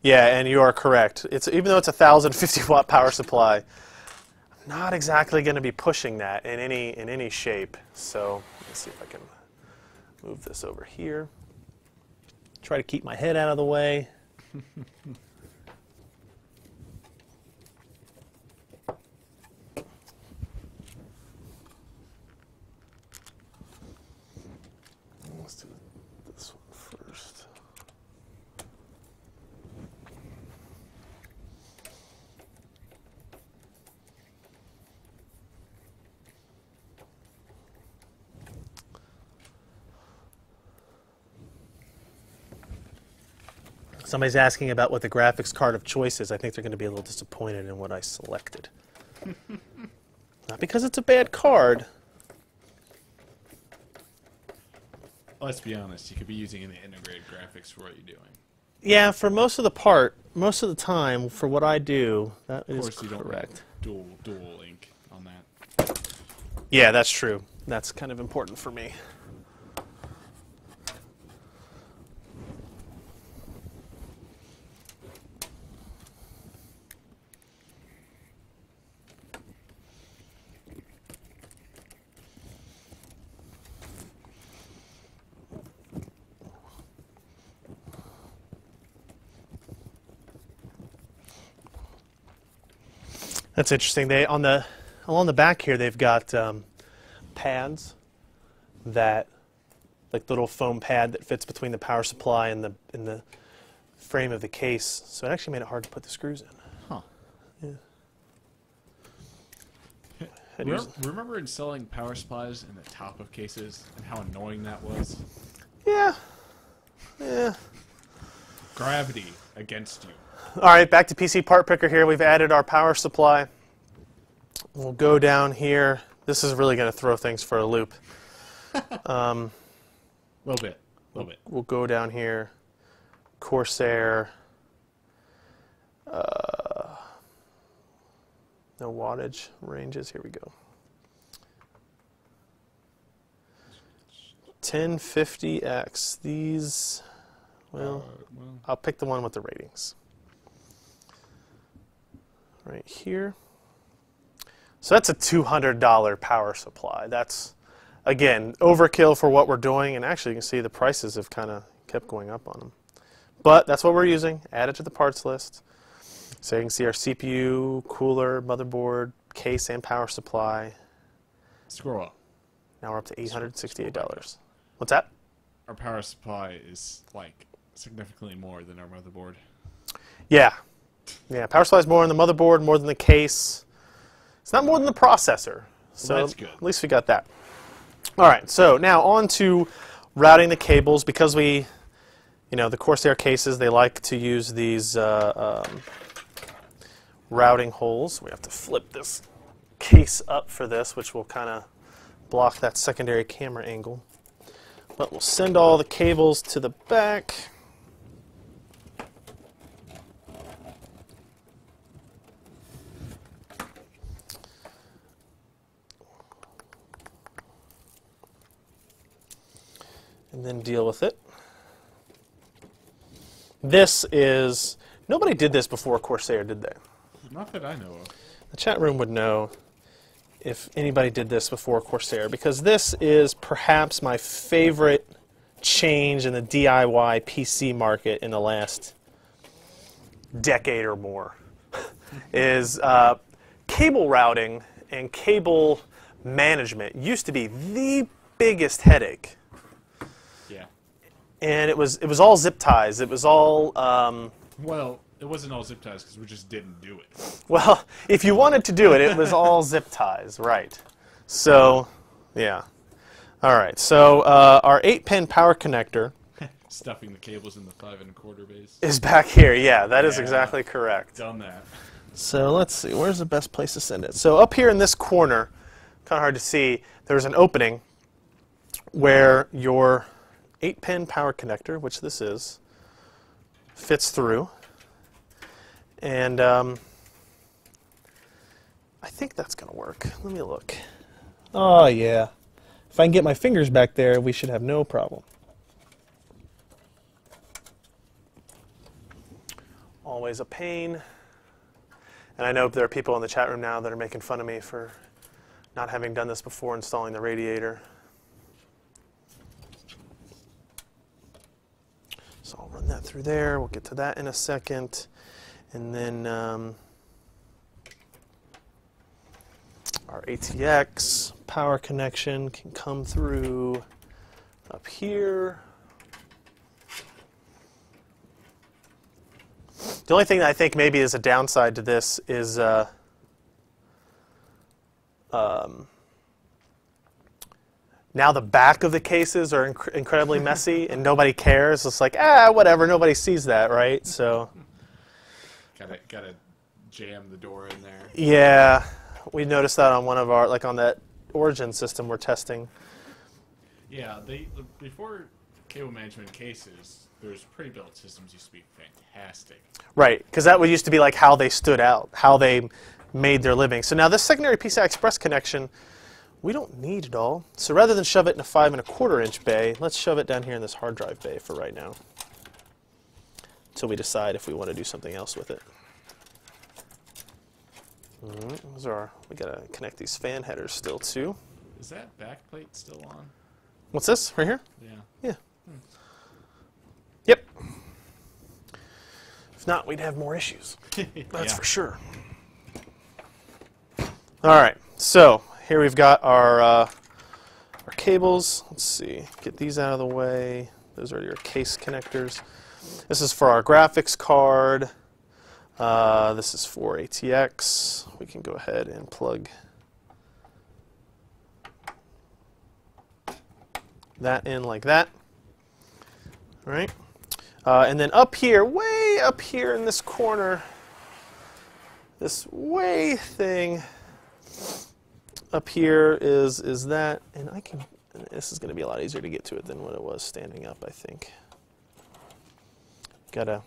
Yeah, and you are correct. Even though it's a 1,050-watt power supply, I'm not exactly going to be pushing that in any shape. So let's see if I can move this over here. Try to keep my head out of the way. Let's do this one first. Somebody's asking about what the graphics card of choice is. I think they're going to be a little disappointed in what I selected. Not because it's a bad card. let's be honest. You could be using the integrated graphics for what you're doing. Yeah, for most of the time, for what I do, that is correct. Of course, you don't want dual ink on that. Yeah, that's true. That's kind of important for me. That's interesting. They along the back here they've got pads that, like little foam pad that fits between the power supply and the frame of the case. So it actually made it hard to put the screws in. Huh. Yeah. Remember installing power supplies in the top of cases and how annoying that was? Yeah. Yeah. Gravity against you. All right, back to PC Part Picker here. We've added our power supply. We'll go down here. This is really going to throw things for a loop. A little bit. We'll go down here. Corsair. No wattage ranges. Here we go. 1050X. These Well, Well, I'll pick the one with the ratings. Right here. So that's a $200 power supply. That's, again, overkill for what we're doing. And actually, you can see the prices have kind of kept going up on them. But that's what we're using. Add it to the parts list. So you can see our CPU, cooler, motherboard, case, and power supply. scroll up. Now we're up to $868. What's that? Our power supply is like significantly more than our motherboard. Yeah. Yeah, power supply is more than the motherboard, more than the case. It's not more than the processor. So Well, that's good. At least we got that. All right, so now on to routing the cables. Because we, the Corsair cases, they like to use these routing holes. We have to flip this case up for this, which will kind of block that secondary camera angle. But we'll send all the cables to the back. And then deal with it. This is, nobody did this before Corsair, did they? Not that I know of. The chat room would know if anybody did this before Corsair, because this is perhaps my favorite change in the DIY PC market in the last decade or more, is cable routing and cable management used to be the biggest headache. Yeah. And it was all zip ties. It was all Well, it wasn't all zip ties because we just didn't do it. well, if you wanted to do it, it was all zip ties, right? So, yeah. All right. So our 8-pin power connector Stuffing the cables in the 5 1/4 base. is back here. Yeah, that is Yeah. exactly correct. Done that. So let's see. Where's the best place to send it? So up here in this corner, kind of hard to see. There's an opening where your 8-pin power connector, which this is, fits through. And I think that's going to work. Let me look. Oh, yeah. If I can get my fingers back there, we should have no problem. Always a pain. And I know there are people in the chat room now that are making fun of me for not having done this before installing the radiator. So I'll run that through there. We'll get to that in a second. And then our ATX power connection can come through up here. The only thing that I think maybe is a downside to this is now the back of the cases are incredibly messy and nobody cares. It's like, whatever, nobody sees that, right? So Gotta jam the door in there. yeah, we noticed that on one of our, like on that Origin system we're testing. Yeah, before cable management cases, those pre-built systems used to be fantastic. Right, because that used to be like how they stood out, how they made their living. So now this secondary PCI Express connection, we don't need it all. So rather than shove it in a 5 1/4 inch bay, let's shove it down here in this hard drive bay for right now, until we decide if we want to do something else with it. We gotta connect these fan headers still too. Is that backplate still on? What's this right here? Yeah. Yeah. Yep. If not, we'd have more issues. That's for sure. All right. So here we've got our cables. Let's see. Get these out of the way. Those are your case connectors. This is for our graphics card. This is for ATX. We can go ahead and plug that in like that. All right. And then up here, way up here in this corner, this way thing up here is that, and this is going to be a lot easier to get to it than what it was standing up, I think. Gotta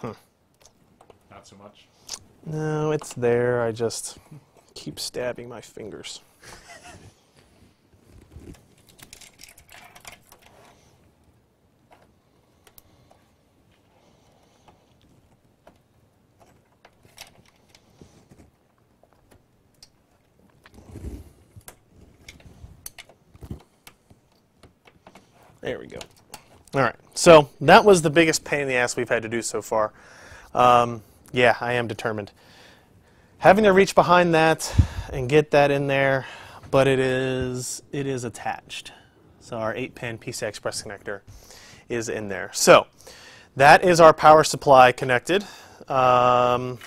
Not so much. No, it's there. I just keep stabbing my fingers. There we go. All right, so that was the biggest pain in the ass we've had to do so far. Yeah, I am determined. Having to reach behind that and get that in there, but it is attached. So our 8-pin PCI Express connector is in there. So that is our power supply connected. I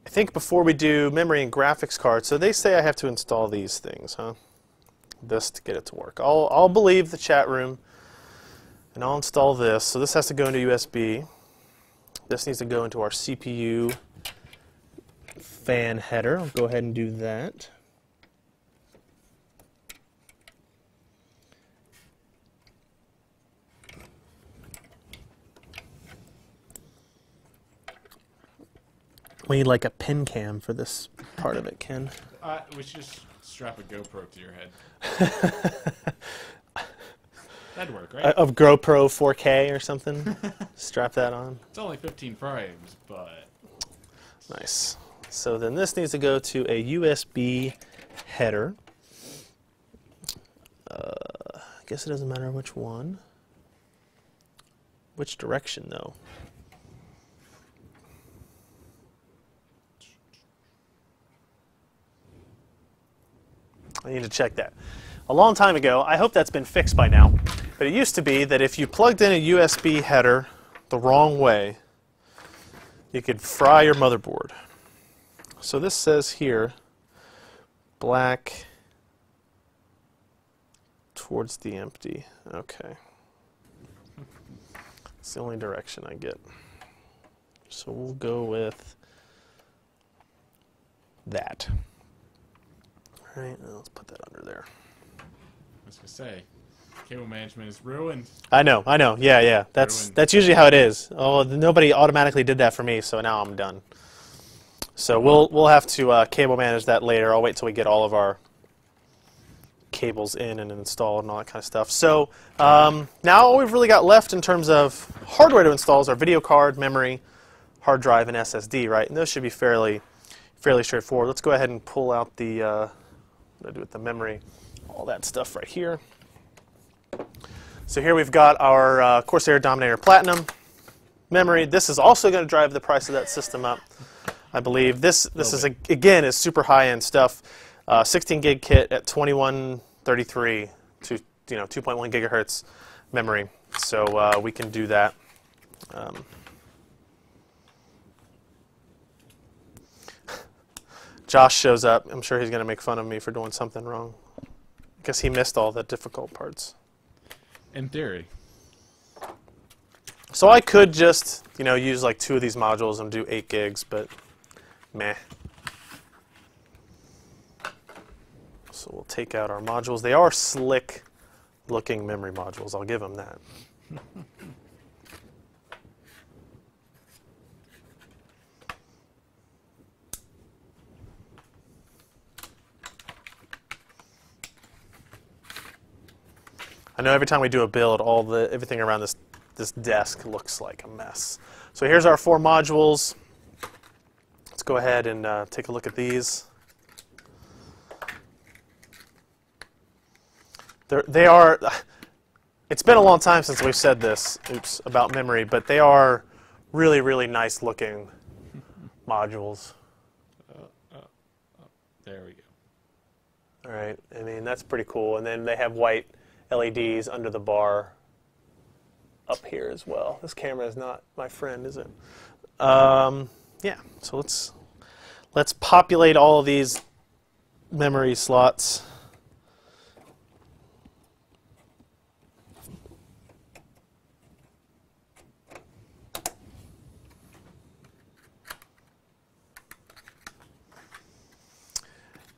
think before we do memory and graphics card, so they say I have to install these things, huh? This to get it to work. I'll believe the chat room, and I'll install this. So this has to go into USB. This needs to go into our CPU fan header. I'll go ahead and do that. We need like a pin cam for this part of it, Ken. We should just strap a GoPro to your head. That'd work, right? Of GoPro 4K or something. Strap that on. It's only 15 frames, but... Nice. So then this needs to go to a USB header. I guess it doesn't matter which one. Which direction, though? I need to check that. A long time ago, I hope that's been fixed by now, but it used to be that if you plugged in a USB header the wrong way, you could fry your motherboard. So this says here, black towards the empty. Okay. It's the only direction I get. So we'll go with that. All right, now let's put that under there. I was going to say, cable management is ruined. I know. Yeah. That's usually how it is. Oh, nobody automatically did that for me, so now I'm done. So we'll have to cable manage that later. I'll wait till we get all of our cables in and installed and all that kind of stuff. So now all we've really got left in terms of hardware to install is our video card, memory, hard drive, and SSD, right? And those should be fairly straightforward. Let's go ahead and pull out the what do I do with the memory, all that stuff right here. So here we've got our Corsair Dominator Platinum memory. This is also going to drive the price of that system up, I believe. This is again is super high-end stuff. 16 gig kit at 2133 to 2.1 gigahertz memory. So we can do that. Josh shows up. I'm sure he's going to make fun of me for doing something wrong. I guess he missed all the difficult parts. In theory. So I could just, use like 2 of these modules and do 8 gigs, but meh. So we'll take out our modules. They are slick looking memory modules. I'll give them that. I know every time we do a build, everything around this desk looks like a mess. So here's our 4 modules. Let's go ahead and take a look at these. They are. It's been a long time since we've said this, about memory, but they are really, really nice looking modules. There we go. All right. I mean, that's pretty cool. And then they have white LEDs under the bar up here as well. This camera is not my friend, is it? Yeah, so let's populate all of these memory slots.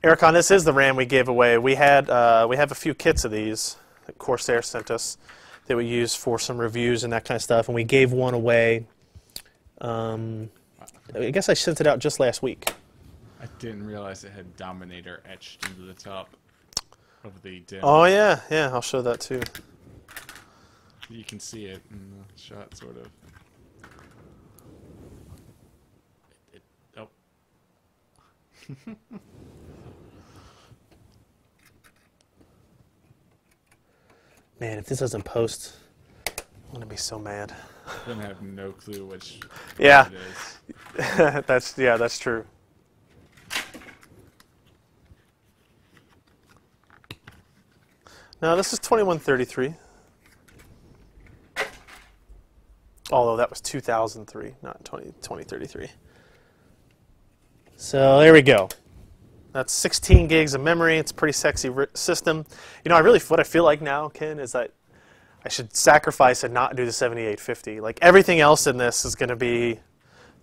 Ericon, this is the RAM we gave away. We have a few kits of these that Corsair sent us. that we use for some reviews and that kind of stuff, and we gave one away. I guess I sent it out just last week. I didn't realize it had Dominator etched into the top of the dim. Oh yeah, yeah, I'll show that too. You can see it in the shot, sort of. Oh. Man, if this doesn't post, I'm gonna be so mad. I'm gonna have no clue which Yeah. it is. that's true. No, this is 2133. Although that was 2003, not 2033. So there we go. That's 16 gigs of memory. It's a pretty sexy system. You know, what I feel like now, Ken, is that I should sacrifice and not do the 7850. Like everything else in this is going to be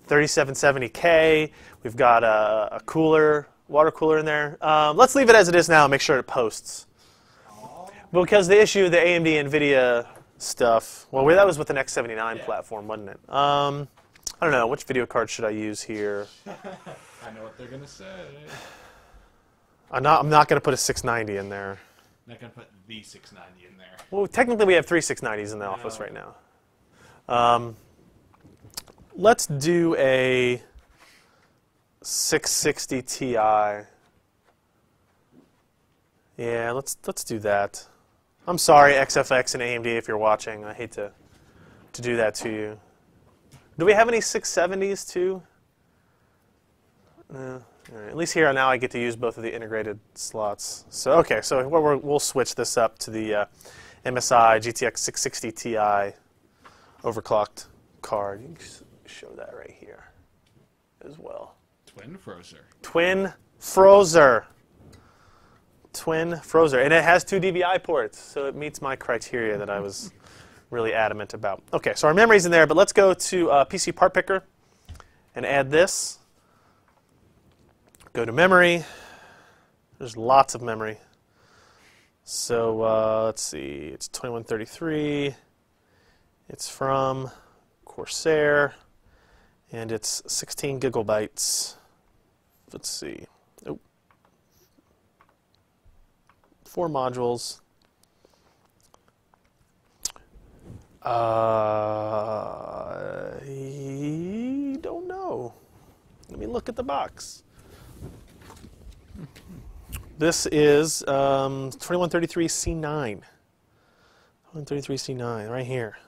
3770K. We've got a cooler, water cooler in there. Let's leave it as it is now and make sure it posts. Because the issue of the AMD NVIDIA stuff, well, that was with the X79 platform, wasn't it? I don't know. Which video card should I use here? I know what they're gonna say. I'm not going to put a 690 in there. Not gonna put the 690 in there. Well, technically we have 3 690s in the office right now. Let's do a 660 Ti. Yeah, let's do that. I'm sorry, XFX and AMD, if you're watching. I hate to do that to you. Do we have any 670s too? All right. At least here now I get to use both of the integrated slots. So okay, so we'll switch this up to the MSI GTX 660 Ti overclocked card. You can show that right here as well. Twin Frozer. Twin Frozer. Twin Frozer. And it has 2 DVI ports, so it meets my criteria that I was really adamant about. Okay, so our memory's in there, but let's go to PC Part Picker and add this. Go to memory. There's lots of memory. So let's see, it's 2133. It's from Corsair, and it's 16 gigabytes. Let's see. Oh. 4 modules. I don't know. Let me look at the box. This is 2133 C9. 2133 C9, right here.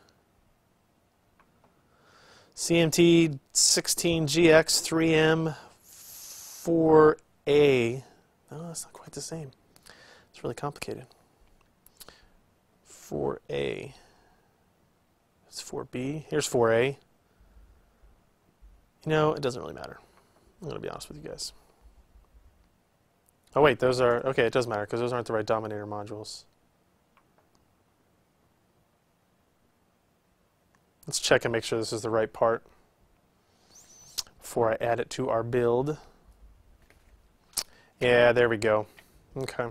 CMT 16GX 3M 4A. No, that's not quite the same. It's really complicated. 4A. It's 4B. Here's 4A. You know, it doesn't really matter. I'm going to be honest with you guys. Oh wait, those are, okay, it does matter because those aren't the right Dominator modules. Let's check and make sure this is the right part before I add it to our build. Yeah, there we go. Okay.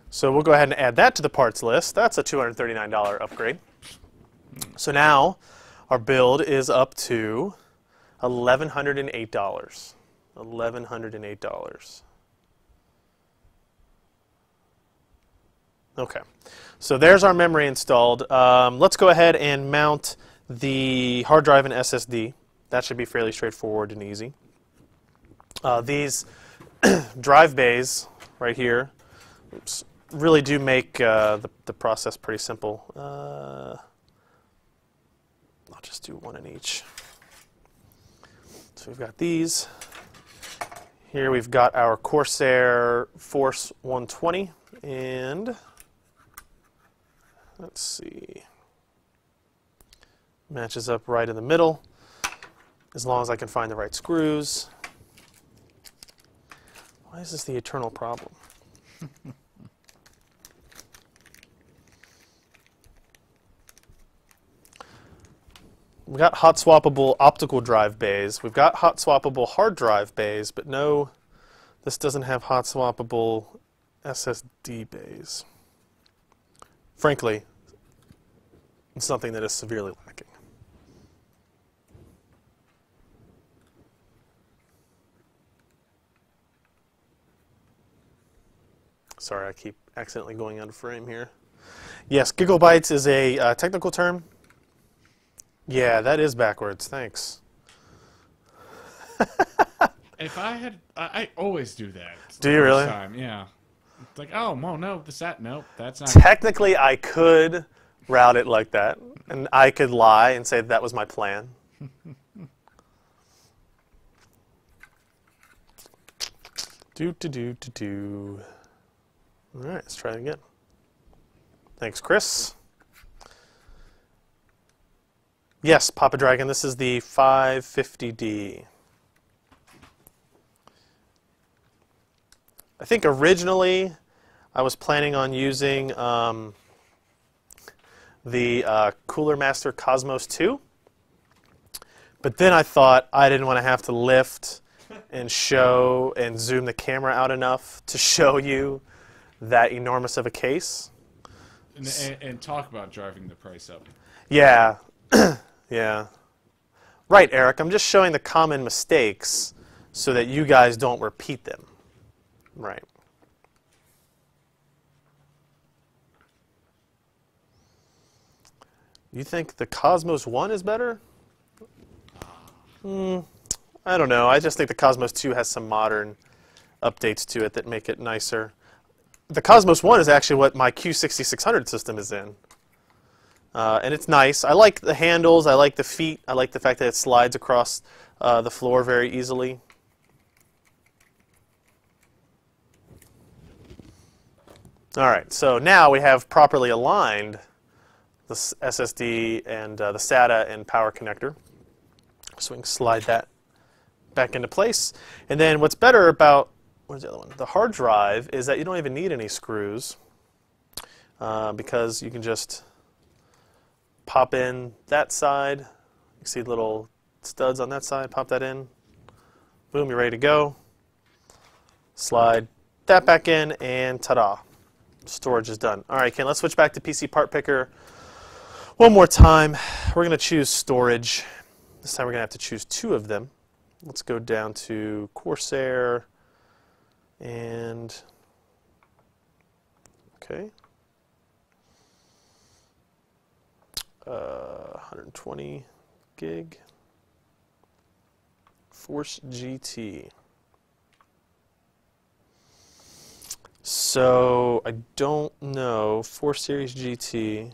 So we'll go ahead and add that to the parts list. That's a $239 upgrade. So now our build is up to $1,108. $1,108. Okay, so there's our memory installed. Let's go ahead and mount the hard drive and SSD. That should be fairly straightforward and easy. These drive bays right here, oops, really do make the process pretty simple. I'll just do one in each. So we've got these. Here we've got our Corsair Force 120, and let's see, matches up right in the middle, as long as I can find the right screws. Why is this the eternal problem? We've got hot swappable optical drive bays. We've got hot swappable hard drive bays, but no, this doesn't have hot swappable SSD bays. frankly, something that is severely lacking. Sorry, I keep accidentally going out of frame here. Yes, gigabytes is a technical term. Yeah, that is backwards. Thanks. If I had, I always do that. Do you really? Time. Yeah. It's like, oh, well, no, nope, that's not. Technically, I could route it like that, and I could lie and say that was my plan. Do. All right, let's try it again. Thanks, Chris. Yes, Papa Dragon, this is the 550D. I think originally I was planning on using the Cooler Master Cosmos 2, but then I thought I didn't want to have to lift and show and zoom the camera out enough to show you that enormous of a case. And talk about driving the price up. Yeah, yeah. Right, Eric, I'm just showing the common mistakes so that you guys don't repeat them. Right. You think the Cosmos 1 is better? I don't know. I just think the Cosmos 2 has some modern updates to it that make it nicer. The Cosmos 1 is actually what my Q6600 system is in. And it's nice. I like the handles. I like the feet. I like the fact that it slides across the floor very easily. All right, so now we have properly aligned the SSD and the SATA and power connector. So we can slide that back into place. And then what's better about, where's the other one? The hard drive is that you don't even need any screws because you can just pop in that side. You see little studs on that side, pop that in. Boom, you're ready to go. Slide that back in and ta-da. Storage is done. All right, Ken, let's switch back to PC Part Picker one more time. We're going to choose storage. This time we're going to have to choose two of them. Let's go down to Corsair and, okay, 120 gig, Force GT. So I don't know, 4 Series GT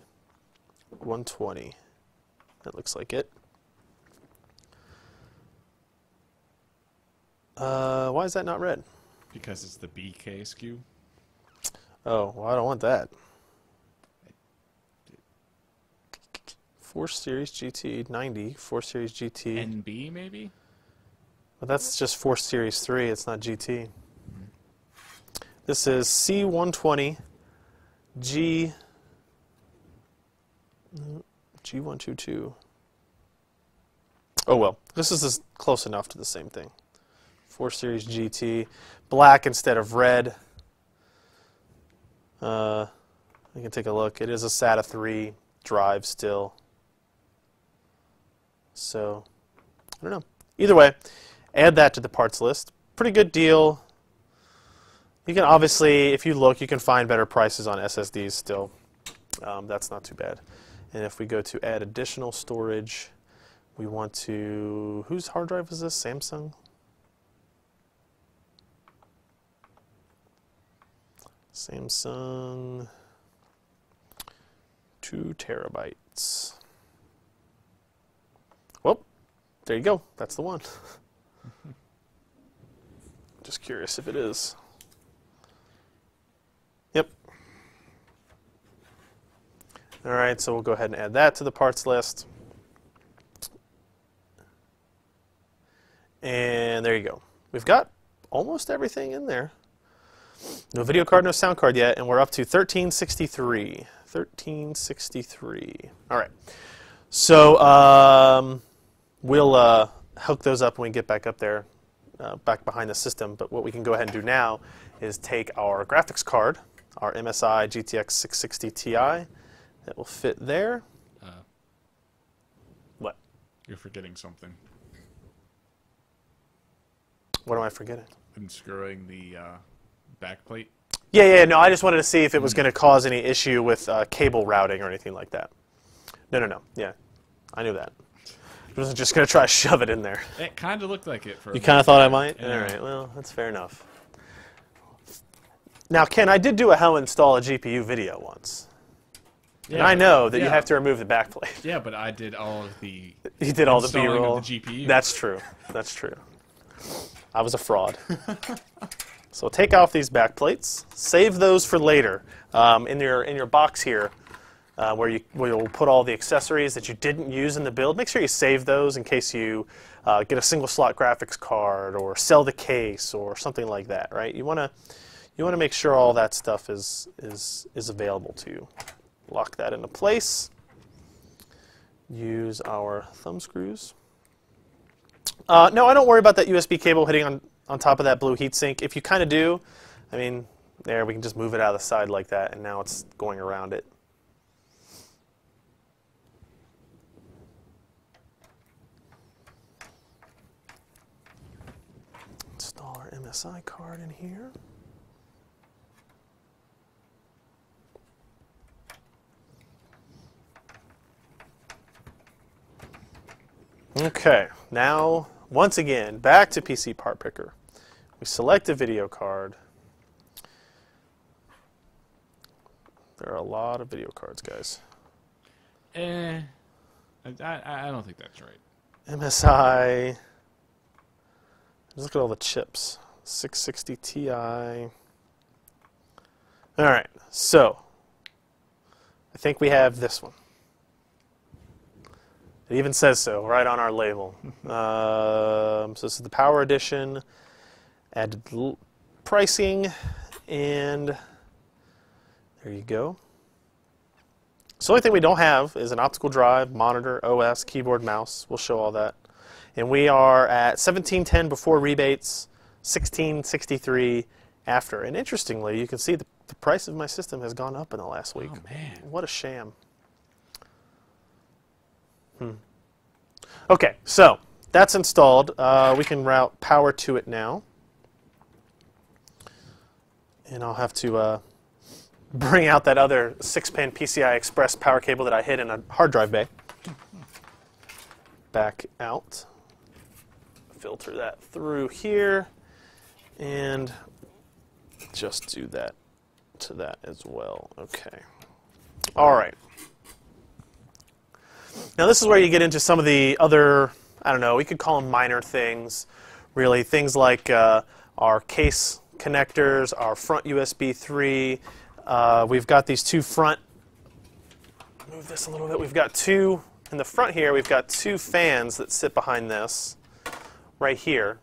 120. That looks like it. Why is that not red? Because it's the BK SKU. Oh, well, I don't want that. 4 Series GT 90, 4 Series GT. NB maybe? But that's just 4 Series 3, it's not GT. This is C120 G122. Oh well, this is close enough to the same thing. 4 Series GT, black instead of red. You can take a look. It is a SATA 3 drive still. So, I don't know. Either way, add that to the parts list. Pretty good deal. You can obviously, if you look, you can find better prices on SSDs still. That's not too bad. And if we go to add additional storage, we want to, whose hard drive is this? Samsung? Samsung 2 terabytes. Well, there you go. That's the one. Just curious if it is. Yep. All right, so we'll go ahead and add that to the parts list. And there you go. We've got almost everything in there. No video card, no sound card yet, and we're up to 1363. 1363. All right. So we'll hook those up when we get back up there, back behind the system. But what we can go ahead and do now is take our graphics card our MSI GTX 660 Ti. That will fit there. What? You're forgetting something. What am I forgetting? Unscrewing the backplate. Yeah, no, I just wanted to see if it was going to cause any issue with cable routing or anything like that. No. Yeah, I knew that. I wasn't just going to try to shove it in there. It kind of looked like it for. You kind of thought I might? Yeah. All right, well, that's fair enough. Now, Ken, I did do a how install a GPU video once. Yeah, And I know that you yeah. have to remove the backplate. Yeah, but I did all of the. You did all the installing of B-roll. the GPU. That's true. That's true. I was a fraud. So take off these backplates. Save those for later. In your box here, where you'll put all the accessories that you didn't use in the build. Make sure you save those in case you get a single slot graphics card or sell the case or something like that. Right? You want to make sure all that stuff is available to you. Lock that into place. Use our thumb screws. No, I don't worry about that USB cable hitting on top of that blue heatsink. If you kind of do, I mean, there, we can just move it out of the side like that, and now it's going around it. Install our MSI card in here. Okay, now, once again, back to PC Part Picker. We select a video card. There are a lot of video cards, guys. I don't think that's right. MSI. Just look at all the chips. 660 Ti. All right, so I think we have this one. It even says so right on our label. So this is the Power Edition. Added pricing, and there you go. So the only thing we don't have is an optical drive, monitor, OS, keyboard, mouse. We'll show all that. And we are at 1710 before rebates, 1663 after. And interestingly, you can see the price of my system has gone up in the last week. Oh man, What a sham. Okay, so that's installed. We can route power to it now. And I'll have to bring out that other 6-pin PCI Express power cable that I hid in a hard drive bay. Back out. Filter that through here. And just do that to that as well. Okay. All right. Now this is where you get into some of the other, I don't know, we could call them minor things, really. Things like our case connectors, our front USB 3. We've got these two front, move this a little bit, we've got two, in the front here, we've got two fans that sit behind this, right here.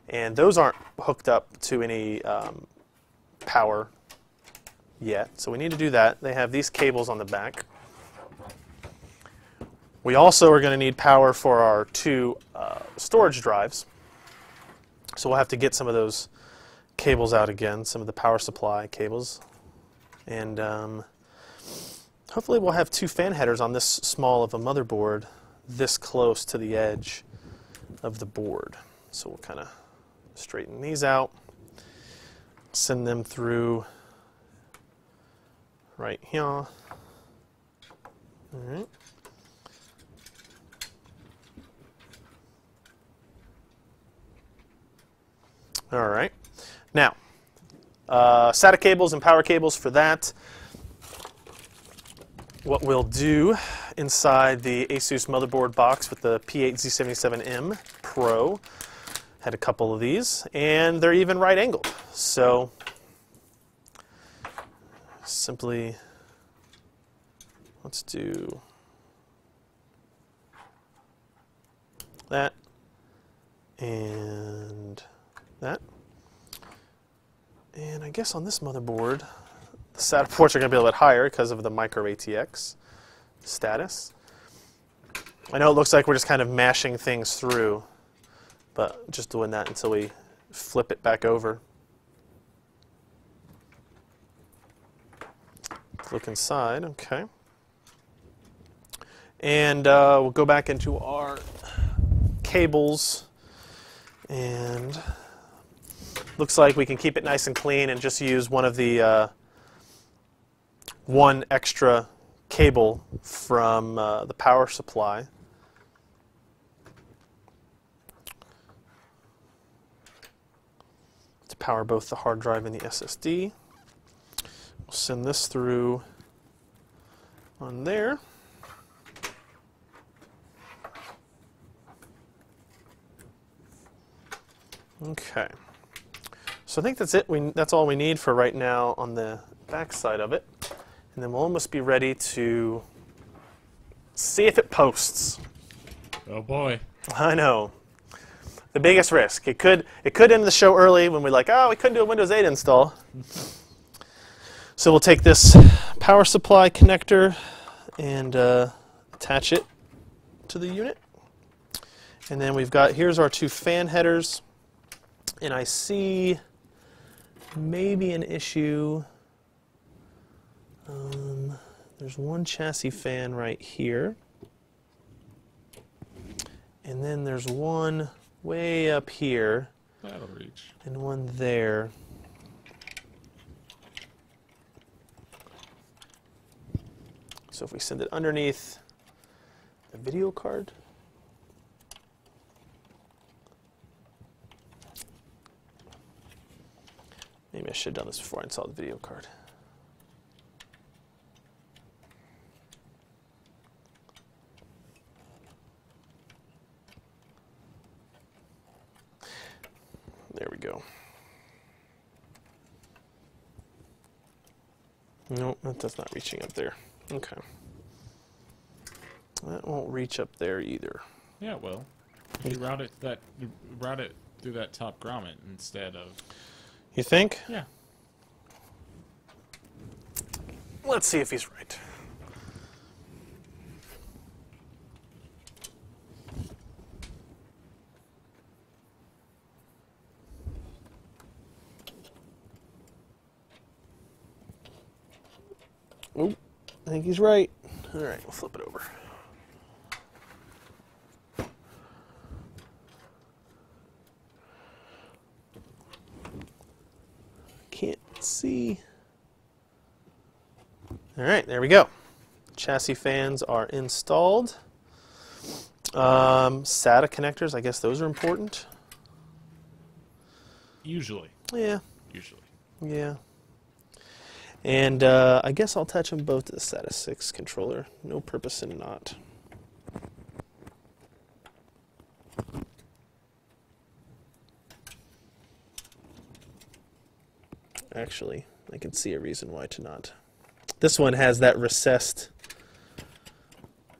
And those aren't hooked up to any power yet, so we need to do that. They have these cables on the back. We also are going to need power for our two storage drives. So we'll have to get some of those cables out again, some of the power supply cables. And hopefully we'll have two fan headers on this small of a motherboard this close to the edge of the board. So we'll kind of straighten these out, send them through right here. All right. All right. Now, SATA cables and power cables for that. What we'll do inside the ASUS motherboard box with the P8Z77M Pro, had a couple of these, and they're even right angled. So simply, let's do that and that. And I guess on this motherboard, the SATA ports are going to be a little bit higher because of the micro ATX status. I know it looks like we're just kind of mashing things through, but just doing that until we flip it back over. Look inside, okay. And we'll go back into our cables, and looks like we can keep it nice and clean and just use one of the one extra cable from the power supply. To power both the hard drive and the SSD. We'll send this through on there. Okay, so I think that's it. That's all we need for right now on the back side of it, and then we'll almost be ready to see if it posts. Oh boy! I know, the biggest risk. It could end the show early when we're like, oh, we couldn't do a Windows 8 install. So we'll take this power supply connector and attach it to the unit, and then here's our two fan headers. And I see maybe an issue. There's one chassis fan right here. And then there's one way up here. That'll reach. And one there. So if we send it underneath the video card. Maybe I should have done this before I installed the video card. There we go. No, that's not reaching up there. Okay. That won't reach up there either. Yeah, well, you route it through that top grommet instead of. You think? Yeah. Let's see if he's right. Oh, I think he's right. All right, we'll flip it over. Can't see. All right, there we go. Chassis fans are installed. SATA connectors, I guess those are important. Usually. Yeah. Usually. Yeah. And I guess I'll attach them both to the SATA 6 controller. No purpose in not. Actually, I can see a reason why to not. This one has that recessed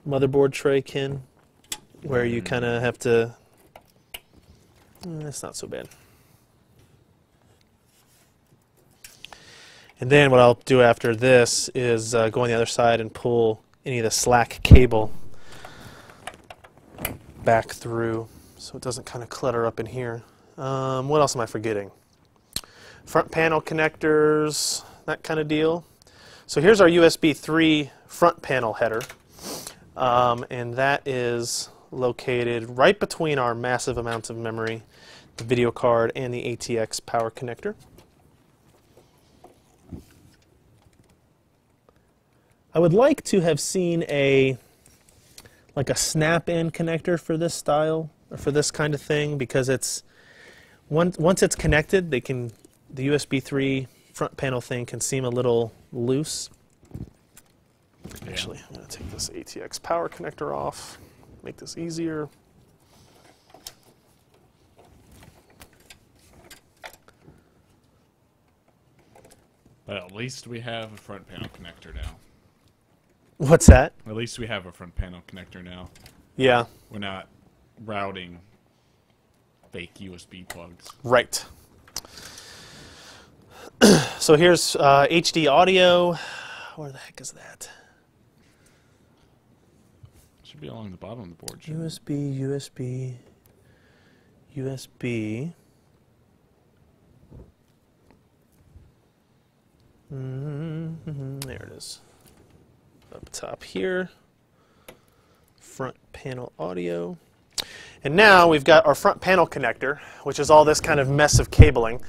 motherboard tray, Ken, where you kind of have to... That's not so bad. And then what I'll do after this is go on the other side and pull any of the slack cable back through so it doesn't kind of clutter up in here. What else am I forgetting? Front panel connectors, that kind of deal. So here's our USB 3 front panel header, and that is located right between our massive amounts of memory, the video card, and the ATX power connector. I would like to have seen like a snap-in connector for this style or for this kind of thing, because it's once it's connected, the USB 3 front panel thing can seem a little loose. Yeah. Actually, I'm going to take this ATX power connector off, make this easier. But at least we have a front panel connector now. What's that? At least we have a front panel connector now. Yeah. We're not routing fake USB plugs. Right. So here's HD audio. Where the heck is that? Should be along the bottom of the board. USB, USB, USB. There it is. Up top here. Front panel audio. And now we've got our front panel connector, which is all this kind of mess of cabling.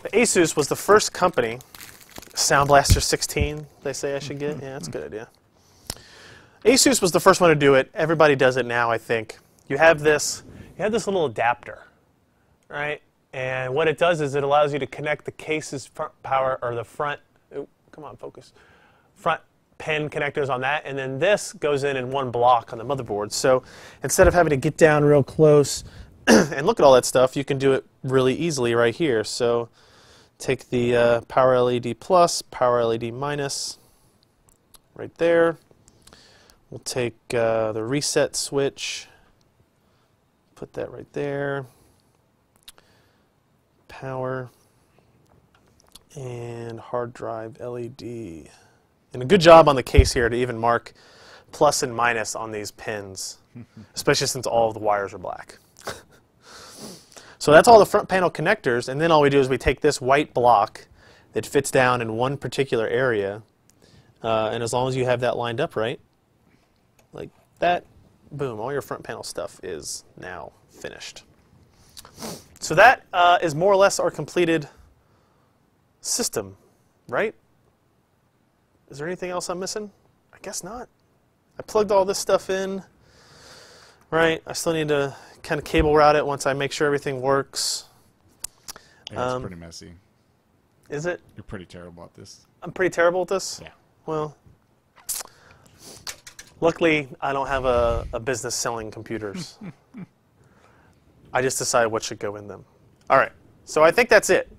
The Asus was the first company. Sound Blaster 16, they say I should get. Yeah, that's a good idea. Asus was the first one to do it. Everybody does it now, I think. You have this little adapter, right? And what it does is it allows you to connect the case's front power, or the front, come on, focus, front pen connectors on that, and then this goes in one block on the motherboard. So instead of having to get down real close and look at all that stuff, you can do it really easily right here. So take the power LED plus, power LED minus, right there. We'll take the reset switch, put that right there, power, and hard drive LED. And a good job on the case here to even mark plus and minus on these pins, especially since all of the wires are black. So that's all the front panel connectors, and then all we do is we take this white block that fits down in one particular area, and as long as you have that lined up right, like that, boom, all your front panel stuff is now finished. So that is more or less our completed system, right? Is there anything else I'm missing? I guess not. I plugged all this stuff in, right? I still need to kind of cable route it once I make sure everything works. Yeah, it's pretty messy. Is it? You're pretty terrible at this. I'm pretty terrible at this? Yeah. Well, luckily I don't have a business selling computers. I just decide what should go in them. All right, so I think that's it.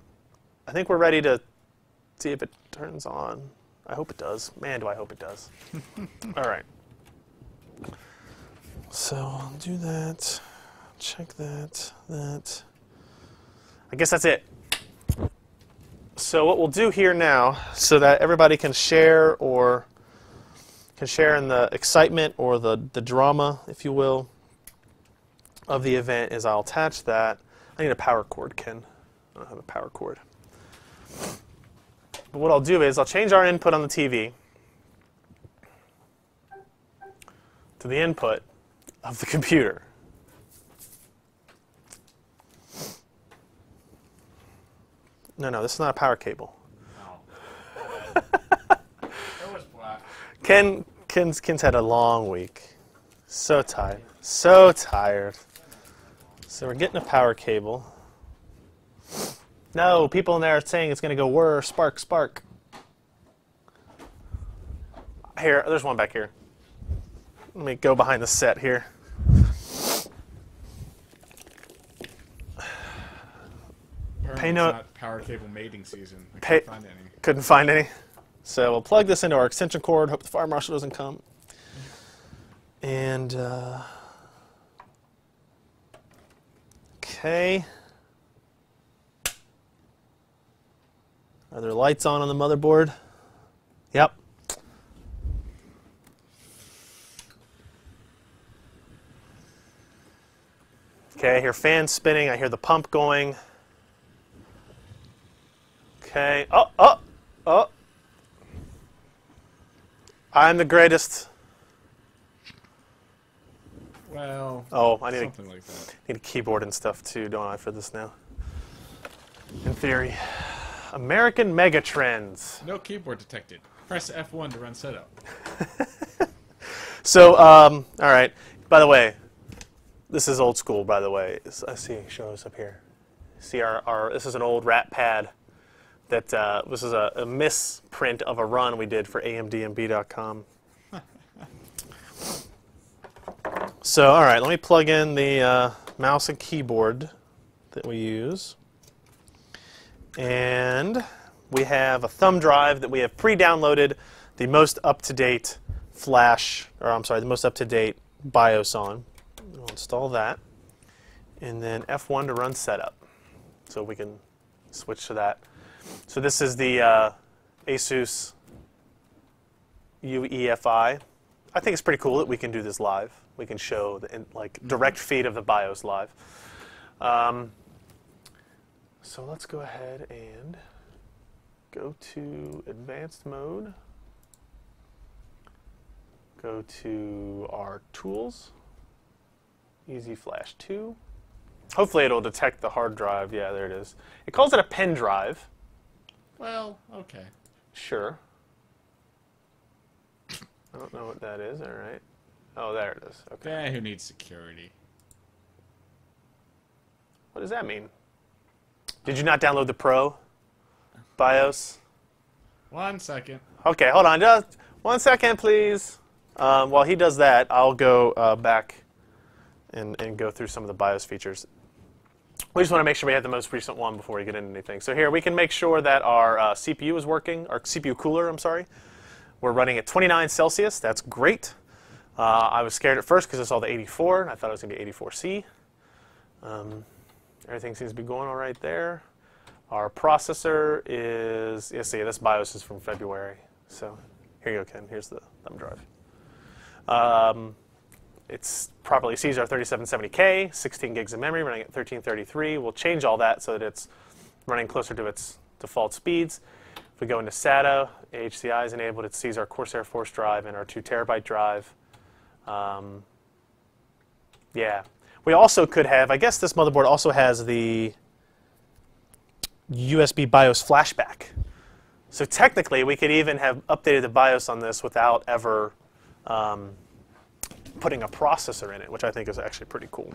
I think we're ready to see if it turns on. I hope it does. Man, do I hope it does. All right. So I'll do that. Check that. I guess that's it. So what we'll do here now, so that everybody can share in the excitement or the drama, if you will, of the event, is I'll attach that. I need a power cord, Ken. I don't have a power cord. But what I'll do is I'll change our input on the TV to the input of the computer. No, this is not a power cable. Oh. It was black. Ken's had a long week. So tired. So tired. So we're getting a power cable. No, people in there are saying it's going to go whir, spark, spark. Here, there's one back here. Let me go behind the set here. It's not power cable mating season. I couldn't find any. Couldn't find any. So we'll plug this into our extension cord. Hope the fire marshal doesn't come. And okay. Are there lights on the motherboard? Yep. Okay, I hear fans spinning. I hear the pump going. Okay. Oh. I'm the greatest. Well, I need something like that. Need a keyboard and stuff too, don't I, for this now? In theory. American Megatrends. No keyboard detected. Press F1 to run setup. So, all right. By the way, this is old school, by the way. I see, show us up here. See, this is an old rat pad. This is a misprint of a run we did for AMDMB.com. So, all right, let me plug in the mouse and keyboard that we use. And we have a thumb drive that we have pre-downloaded the most up-to-date the most up-to-date BIOS on. We'll install that. And then F1 to run setup. So we can switch to that. So this is the Asus UEFI. I think it's pretty cool that we can do this live. We can show the direct feed of the BIOS live. So let's go ahead and go to advanced mode, go to our tools, Easy Flash 2. Hopefully it'll detect the hard drive. Yeah, there it is. It calls it a pen drive. Well, okay. Sure. I don't know what that is. All right. Oh, there it is. Okay. Yeah, who needs security? What does that mean? Did you not download the Pro BIOS? 1 second. Okay, hold on. Just 1 second, please. While he does that, I'll go back and go through some of the BIOS features. We just want to make sure we have the most recent one before we get into anything. So here we can make sure that our CPU is working, our CPU cooler, I'm sorry. We're running at 29 Celsius. That's great. I was scared at first because I saw the 84, and I thought it was going to be 84C. Everything seems to be going all right there. Our processor is, yeah, see, this BIOS is from February. So here you go, Ken. Here's the thumb drive. It's properly sees our 3770K, 16 gigs of memory, running at 1333. We'll change all that so that it's running closer to its default speeds. If we go into SATA, AHCI is enabled. It sees our Corsair Force drive and our 2 terabyte drive. Yeah. We also could have, I guess this motherboard also has the USB BIOS flashback. So technically, we could even have updated the BIOS on this without ever putting a processor in it, which I think is actually pretty cool.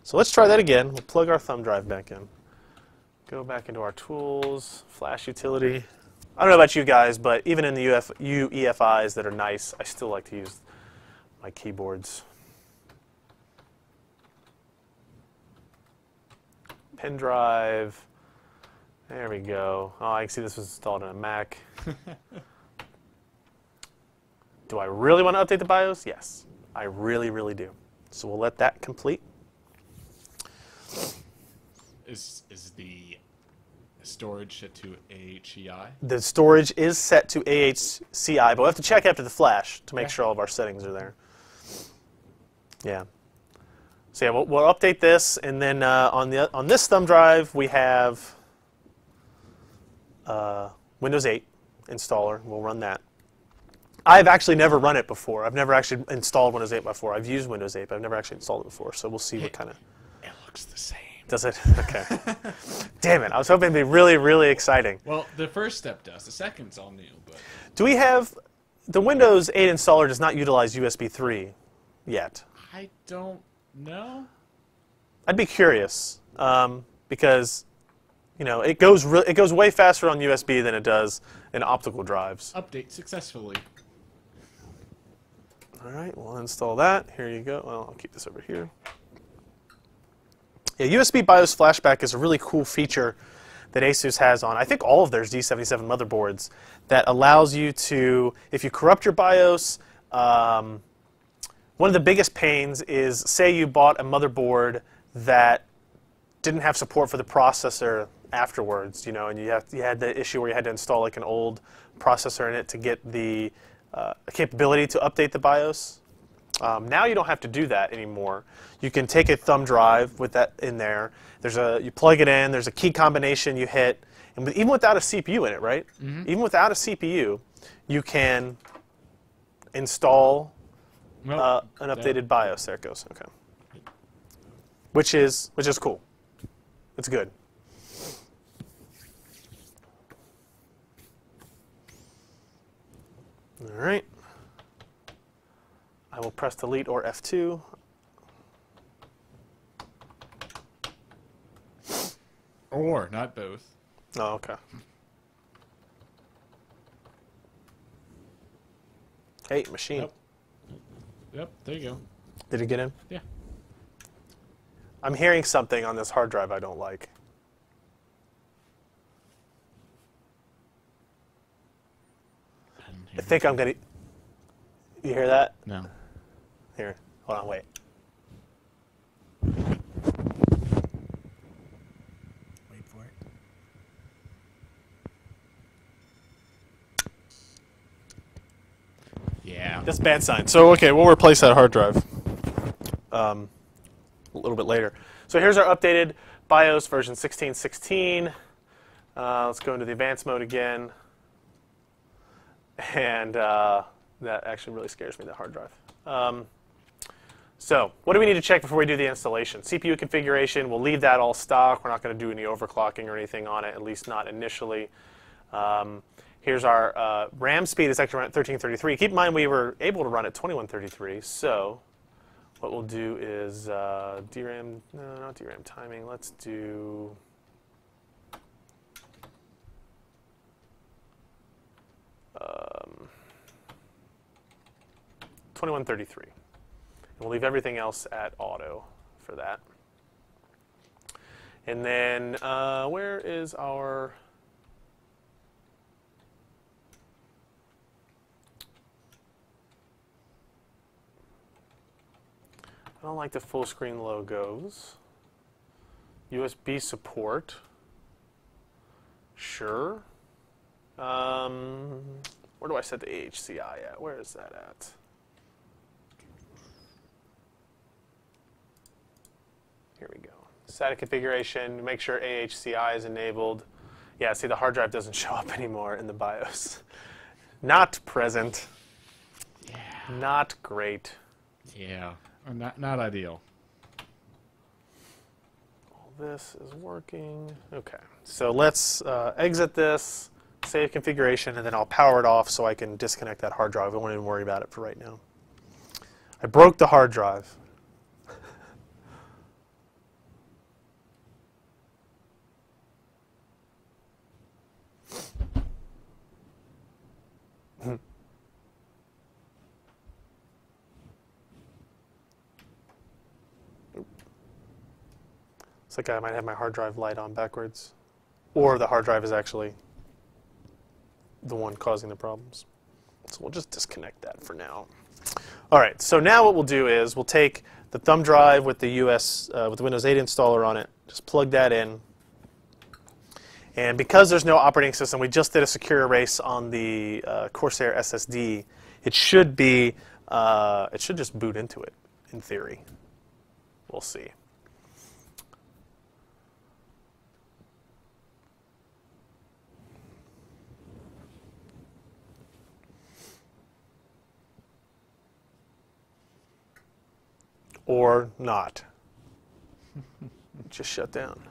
So let's try that again. We'll plug our thumb drive back in. Go back into our tools, flash utility. I don't know about you guys, but even in the UEFIs that are nice, I still like to use my keyboards. Pen drive. There we go. Oh, I can see this was installed on a Mac. Do I really want to update the BIOS? Yes, I really, really do. So we'll let that complete. Is the storage set to AHCI? The storage is set to AHCI, but we'll have to check after the flash to make Okay. sure all of our settings are there. Yeah. So yeah, we'll update this, and then on this thumb drive we have Windows 8 installer. We'll run that. I've actually never run it before. I've never actually installed Windows 8 before. I've used Windows 8, but I've never actually installed it before. So we'll see what kind of. It looks the same. Does it? Okay. Damn it! I was hoping it'd be really, really exciting. Well, the first step does. The second's all new, but Do we have the Windows 8 installer does not utilize USB 3 yet? I don't know. I'd be curious because you know it goes way faster on USB than it does in optical drives. Update successfully. All right, we'll install that. Here you go. Well, I'll keep this over here. Yeah, USB BIOS flashback is a really cool feature that ASUS has on, I think, all of their Z77 motherboards that allows you to, if you corrupt your BIOS, one of the biggest pains is, say you bought a motherboard that didn't have support for the processor afterwards, you know, and you had the issue where you had to install like an old processor in it to get the capability to update the BIOS. Now you don't have to do that anymore. You can take a thumb drive with that in there. You plug it in. There's a key combination you hit, and even without a CPU in it, right? Mm-hmm. Even without a CPU, you can install Well, an updated BIOS. There it goes. Okay. Which is cool. It's good. All right. I will press delete or F2. or not both. Oh, okay. Hey, machine. Yep. Yep, there you go. Did it get in? Yeah. I'm hearing something on this hard drive I don't like. I think I'm going to... You hear that? No. Here, hold on, wait. Wait for it. Yeah. That's a bad sign. So, okay, we'll replace that hard drive a little bit later. So here's our updated BIOS version 16.16. Let's go into the advanced mode again. And that actually really scares me, that hard drive. So what do we need to check before we do the installation? CPU configuration, we'll leave that all stock. We're not going to do any overclocking or anything on it, at least not initially. Here's our RAM speed is actually around 1333. Keep in mind we were able to run at 2133, so what we'll do is DRAM, no, not DRAM timing. Let's do 2133. And we'll leave everything else at auto for that. And then where is our... I don't like the full screen logos. USB support. Sure. Where do I set the AHCI at? Where is that at? Here we go. Static configuration. Make sure AHCI is enabled. Yeah, see, the hard drive doesn't show up anymore in the BIOS. Not present. Yeah. Not great. Yeah. Not ideal. All this is working. Okay, so let's exit this, save configuration, and then I'll power it off so I can disconnect that hard drive. I won't even worry about it for right now. I broke the hard drive. Looks like I might have my hard drive light on backwards. Or the hard drive is actually the one causing the problems. So we'll just disconnect that for now. All right, so now what we'll do is we'll take the thumb drive with the with the Windows 8 installer on it, just plug that in. And because there's no operating system, we just did a secure erase on the Corsair SSD. It should just boot into it, in theory. We'll see. Or not. Just shut down.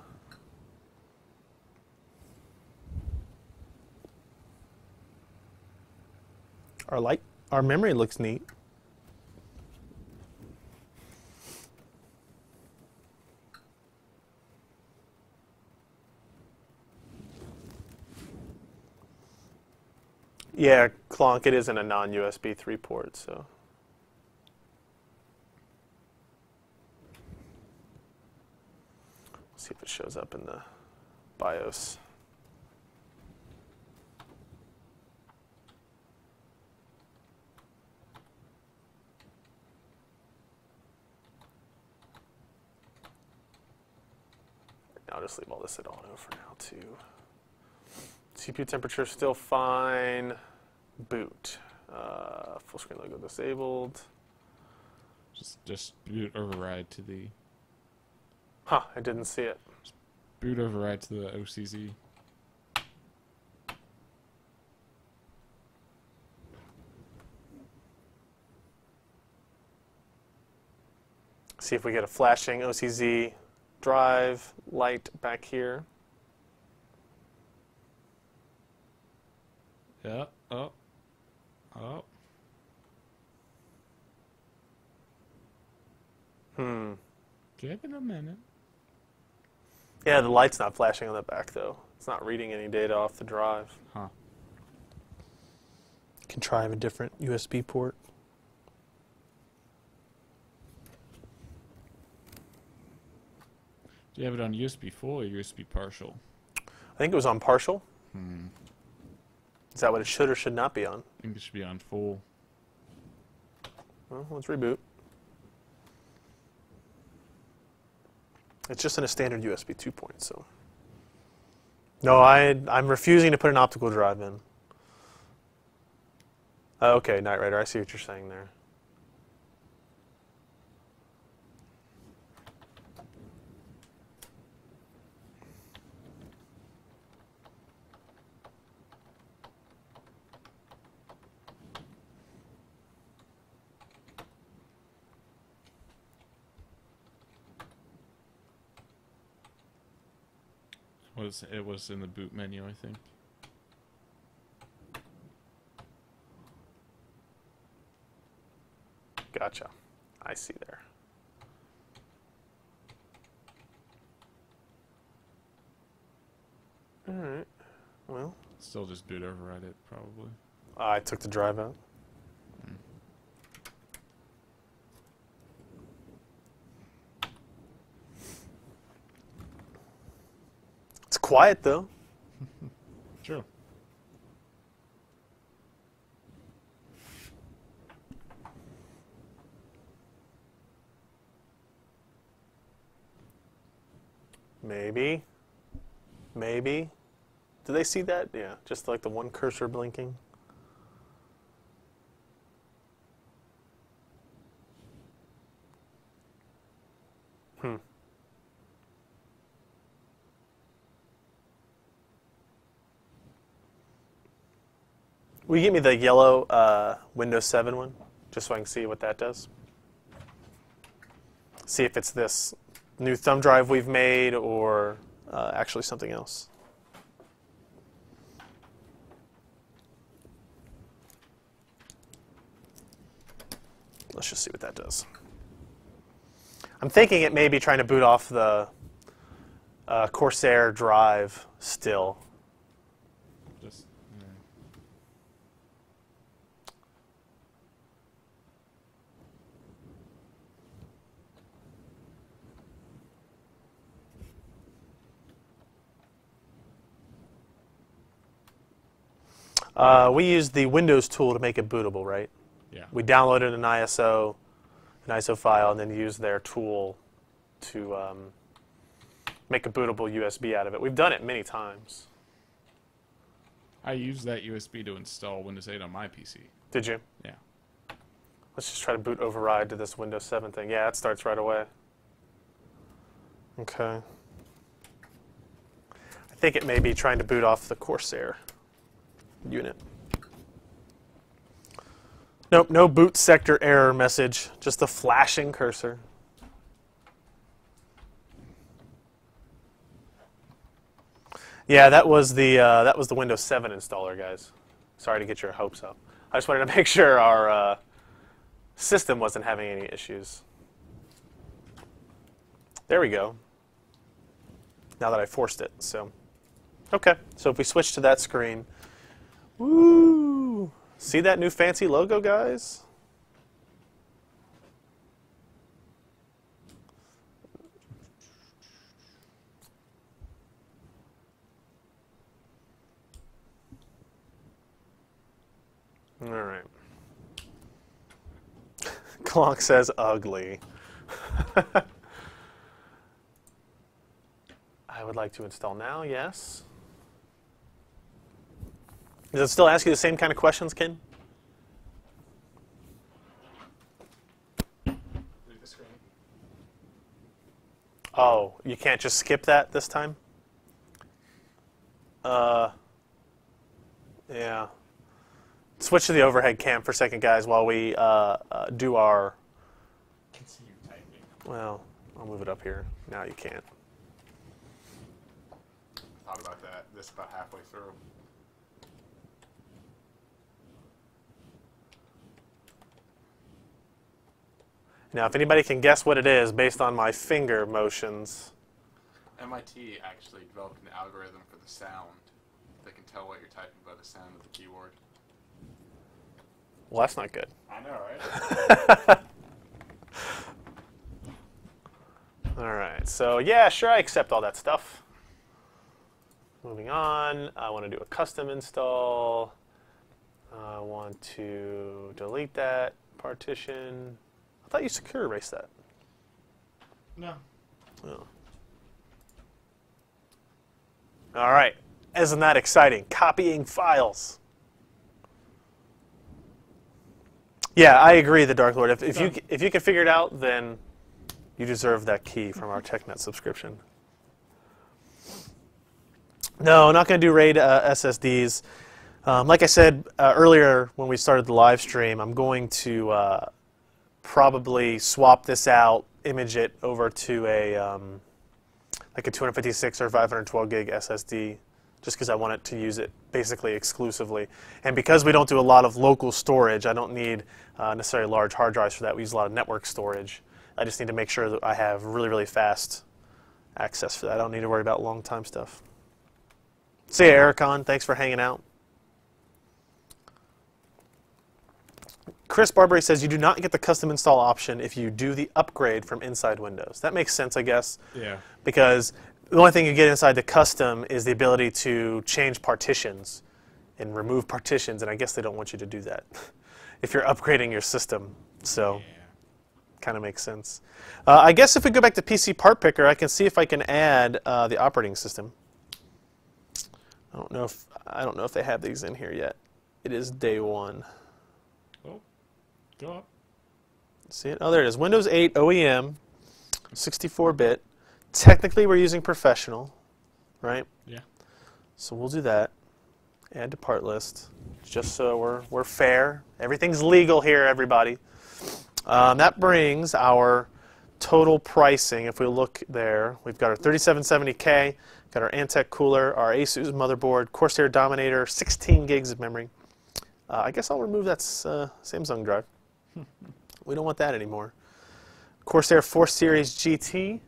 Our memory looks neat. Yeah, Clonk, it isn't a non-USB 3 port, so. See if it shows up in the BIOS. I'll just leave all this at auto for now too. CPU temperature still fine. Boot. Full screen logo disabled. Just boot override to the... Huh, I didn't see it. Boot override to the OCZ. See if we get a flashing OCZ drive light back here. Yeah. Oh. Oh. Give it a minute. Yeah, the light's not flashing on the back though. It's not reading any data off the drive. Huh. Contrive a different USB port. Do you have it on USB full or USB partial? I think it was on partial. Is that what it should or should not be on? I think it should be on full. Well, let's reboot. It's just in a standard USB 2 port, so. No, I'm refusing to put an optical drive in. Oh, okay, Knight Rider, I see what you're saying there. It was in the boot menu, I think. Gotcha. I see there. All right. Well, Still just boot override it, probably. I took the drive out. It's quiet though. True. Maybe. Maybe. Do they see that? Yeah, just like the one cursor blinking. Will you give me the yellow Windows 7 one, just so I can see what that does? See if it's this new thumb drive we've made or actually something else. Let's just see what that does. I'm thinking it may be trying to boot off the Corsair drive still. Just, yeah. We used the Windows tool to make it bootable, right? Yeah. We downloaded an ISO file, and then used their tool to make a bootable USB out of it. We've done it many times. I used that USB to install Windows 8 on my PC. Did you? Yeah. Let's just try to boot override to this Windows 7 thing. Yeah, it starts right away. Okay. I think it may be trying to boot off the Corsair unit. Nope, no boot sector error message, just a flashing cursor. Yeah, that was the Windows 7 installer, guys. Sorry to get your hopes up. I just wanted to make sure our system wasn't having any issues. There we go. Now that I forced it, so. Okay, so if we switch to that screen, woo! See that new fancy logo, guys? All right. Clonk says ugly. I would like to install now, yes. Does it still ask you the same kind of questions, Ken? Leave the screen. Oh, you can't just skip that this time? Yeah. Switch to the overhead cam for a second, guys, while we do our... Continue typing. Well, I'll move it up here. Now you can't. Thought about that. This about halfway through. Now, if anybody can guess what it is based on my finger motions... MIT actually developed an algorithm for the sound. They can tell what you're typing by the sound of the keyboard. Well, that's not good. I know, right? All right, so yeah, sure, I accept all that stuff. Moving on, I want to do a custom install. I want to delete that partition. I thought you secure erased that. No. Oh. All right, isn't that exciting? Copying files. Yeah, I agree, the Dark Lord. If you can figure it out, then you deserve that key from our TechNet subscription. No, not going to do RAID SSDs. Like I said earlier when we started the live stream, I'm going to probably swap this out, image it over to a like a 256 or 512 gig SSD, just because I want it to use it basically exclusively. And because we don't do a lot of local storage, I don't need necessarily large hard drives for that. We use a lot of network storage. I just need to make sure that I have really, really fast access for that. I don't need to worry about long time stuff. See you, Ericon. Thanks for hanging out. Chris Barbary says you do not get the custom install option if you do the upgrade from inside Windows. That makes sense, I guess. Yeah. Because the only thing you get inside the custom is the ability to change partitions and remove partitions, and I guess they don't want you to do that if you're upgrading your system. So, Yeah. kind of makes sense. I guess if we go back to PC Part Picker, I can see if I can add the operating system. I don't know if they have these in here yet. It is day one. Oh, go up. See it? Oh, there it is. Windows 8 OEM, 64-bit. Technically, we're using Professional, right? Yeah. So we'll do that. Add to part list, just so we're fair. Everything's legal here, everybody. That brings our total pricing. If we look there, we've got our 3770K, got our Antec cooler, our Asus motherboard, Corsair Dominator, 16 gigs of memory. I guess I'll remove that Samsung drive. We don't want that anymore. Corsair 4 Series GT.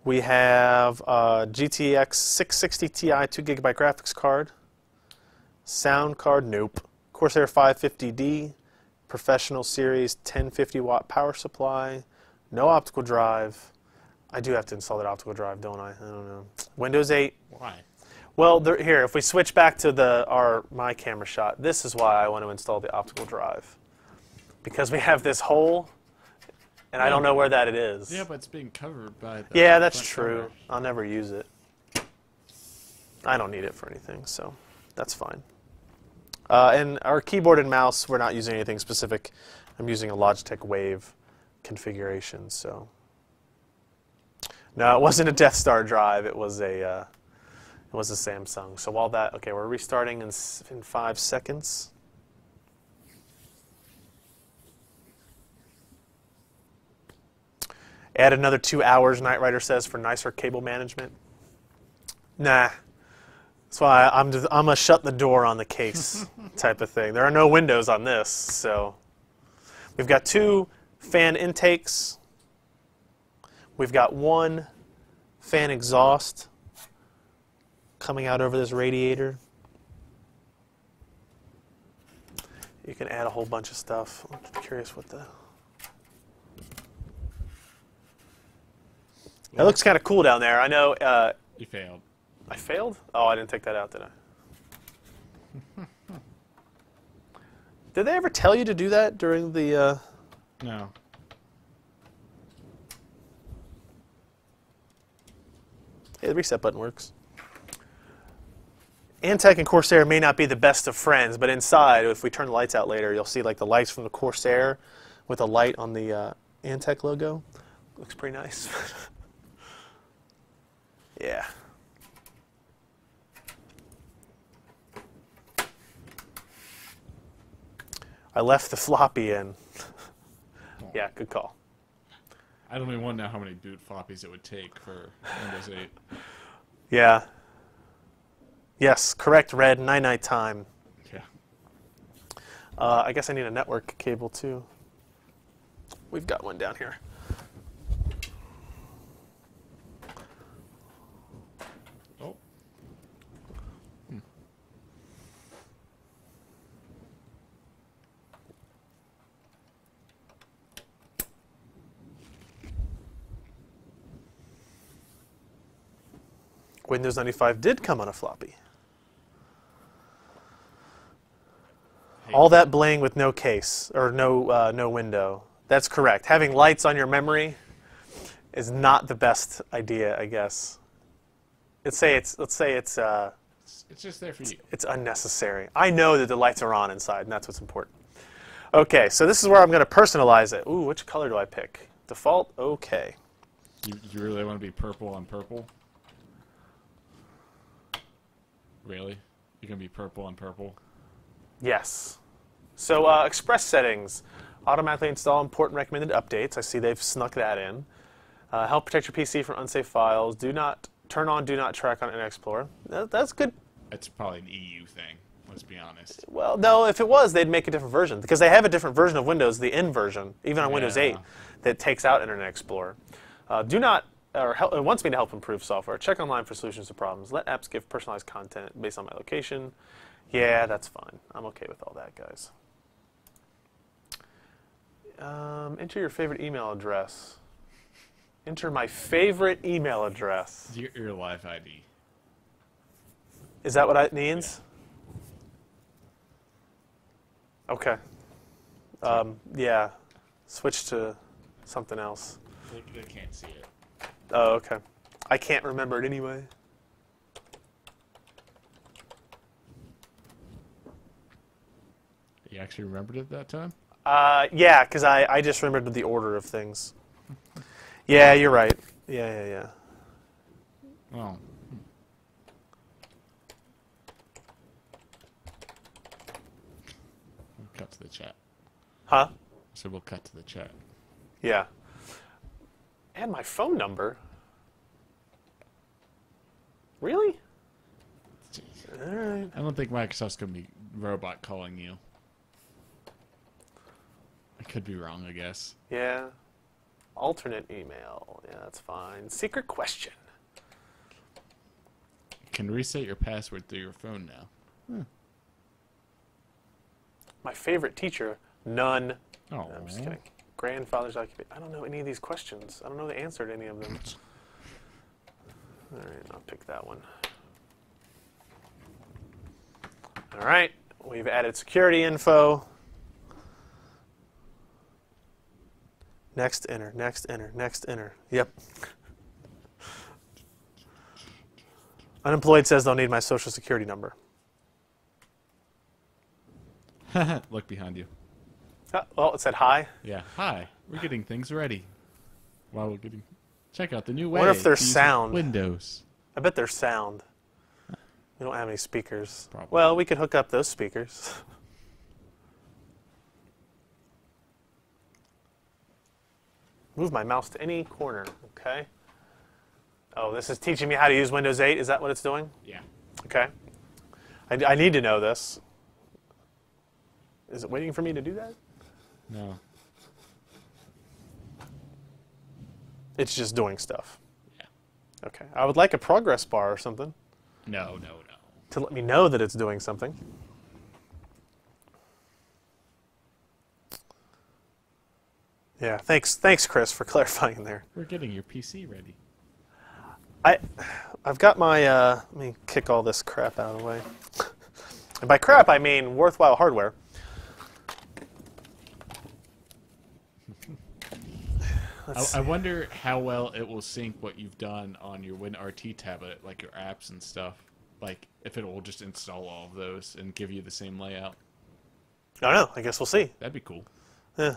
We have GTX 660 Ti 2GB graphics card. Sound card, nope. Corsair 550D. Professional Series 1050 watt power supply. No optical drive. I do have to install that optical drive, don't I? I don't know. Windows 8. Why? Well, here, if we switch back to my camera shot, this is why I want to install the optical drive. Because we have this hole, and I don't know where that it is. Yeah, but it's being covered by the Yeah, that's front true. cover. I'll never use it. I don't need it for anything, so that's fine. And our keyboard and mouse, we're not using anything specific. I'm using a Logitech Wave configuration, so. No, it wasn't a Death Star drive. It was a Samsung. So while that, okay, we're restarting in 5 seconds. Add another 2 hours, Knight Rider says, for nicer cable management. Nah. That's why I'm a shut the door on the case type of thing. There are no windows on this, so. We've got 2 fan intakes. We've got 1 fan exhaust coming out over this radiator. You can add a whole bunch of stuff. I'm curious what the... That looks kind of cool down there. I know... You failed. I failed? Oh, I didn't take that out, did I? Did they ever tell you to do that during the... No. Hey, the reset button works. Antec and Corsair may not be the best of friends, but inside, if we turn the lights out later, you'll see like the lights from the Corsair with a light on the Antec logo. Looks pretty nice. Yeah. I left the floppy in. Yeah, good call. I don't even want to know how many boot floppies it would take for Windows 8. Yeah. Yes, correct, Red. Night-night time. Yeah. I guess I need a network cable, too. We've got one down here. Oh. Windows 95 did come on a floppy. Hey. All that bling with no case, or no window. That's correct. Having lights on your memory is not the best idea, I guess. Let's say it's It's just there for you. it's unnecessary. I know that the lights are on inside, and that's what's important. Okay, so this is where I'm going to personalize it. Ooh, which color do I pick? Default, okay. You really want to be purple on purple? Really? You're going to be purple on purple? Yes. So Express settings, automatically install important recommended updates. I see they've snuck that in. Help protect your PC from unsafe files. Do not turn on Do Not Track on Internet Explorer. That's good. It's probably an EU thing. Let's be honest. Well, no, if it was, they'd make a different version because they have a different version of Windows, the N version, even on Windows 8, that takes out Internet Explorer. It wants me to help improve software. Check online for solutions to problems. Let apps give personalized content based on my location. Yeah, that's fine. I'm okay with all that, guys. Enter your favorite email address. Enter my favorite email address. Your live ID. Is that what it means? Okay. Yeah. Switch to something else. They can't see it. Oh, okay. I can't remember it anyway. You actually remembered it that time? Yeah, because I just remembered the order of things. Yeah, you're right. Yeah. Oh. We'll cut to the chat. Huh? So we'll cut to the chat. Yeah. And my phone number. Really? Jeez. All right. I don't think Microsoft's going to be robot calling you. I could be wrong, I guess. Yeah. Alternate email. Yeah, that's fine. Secret question. You can reset your password through your phone now. My favorite teacher? None. Oh, No, I'm just kidding. Grandfather's occupation. I don't know any of these questions. I don't know the answer to any of them. All right, I'll pick that one. All right, we've added security info. Next, enter, next, enter, next, enter. Yep. Unemployed says they'll need my social security number. Look behind you. Well, it said hi. Yeah. Hi. We're getting things ready. While we're getting... Check out the new way. Wonder if there's to use sound. Windows. I bet there's sound. We don't have any speakers. Probably. Well, we could hook up those speakers. Move my mouse to any corner, okay? Oh, this is teaching me how to use Windows 8. Is that what it's doing? Yeah. Okay. I need to know this. Is it waiting for me to do that? No. It's just doing stuff. Yeah. Okay. I would like a progress bar or something No. to let me know that it's doing something. Yeah, thanks, Chris, for clarifying there. We're getting your PC ready. I've got my, let me kick all this crap out of the way. And by crap, I mean worthwhile hardware. I wonder how well it will sync what you've done on your WinRT tablet, like your apps and stuff. Like, if it will just install all of those and give you the same layout. I don't know. I guess we'll see. That'd be cool. Yeah.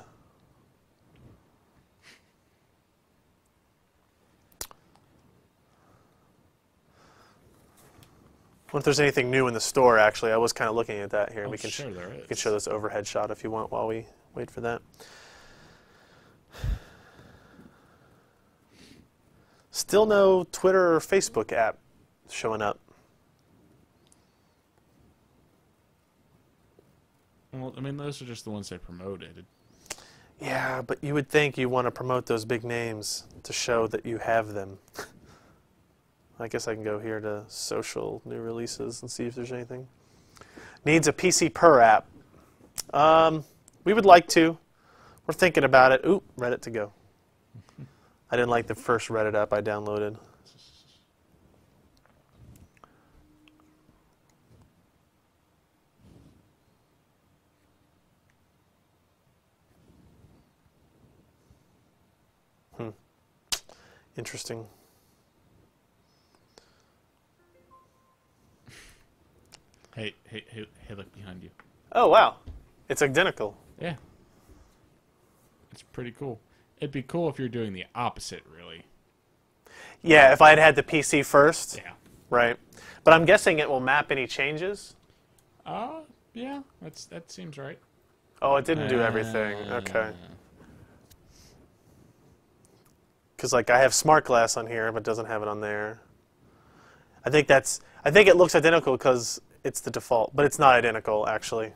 Wonder if there's anything new in the store, actually. I was kind of looking at that here. Oh, We can sure there is. We can show this overhead shot if you want while we wait for that. Still no Twitter or Facebook app showing up. Well, I mean, those are just the ones they promoted. Yeah, but you would think you want to promote those big names to show that you have them. I guess I can go here to social new releases and see if there's anything. Needs a PC per app. We would like to. We're thinking about it. Ooh, Reddit to go. I didn't like the first Reddit app I downloaded. Interesting. Hey, look behind you. Oh, wow. It's identical. Yeah. It's pretty cool. It'd be cool if you're doing the opposite, really. Yeah, if I had had the PC first. Yeah. Right. But I'm guessing it will map any changes. Yeah, that seems right. Oh, it didn't do everything. Okay. because like I have Smart Glass on here, but it doesn't have it on there. I think it looks identical because it's the default, but it's not identical actually.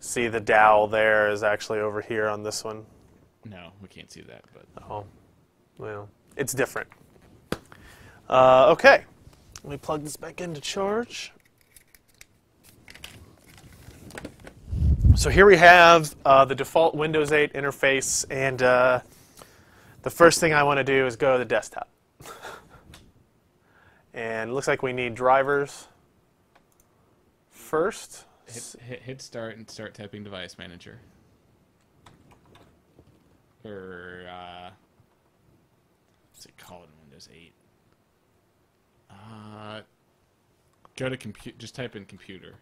See, the dowel there is actually over here on this one. No, we can't see that, but Oh, well, it's different. Okay, let me plug this back into charge. So here we have the default Windows 8 interface, and the first thing I want to do is go to the desktop. And it looks like we need drivers first. hit start and start typing device manager. Or what's it called in Windows 8? Go to compute. Just type in computer.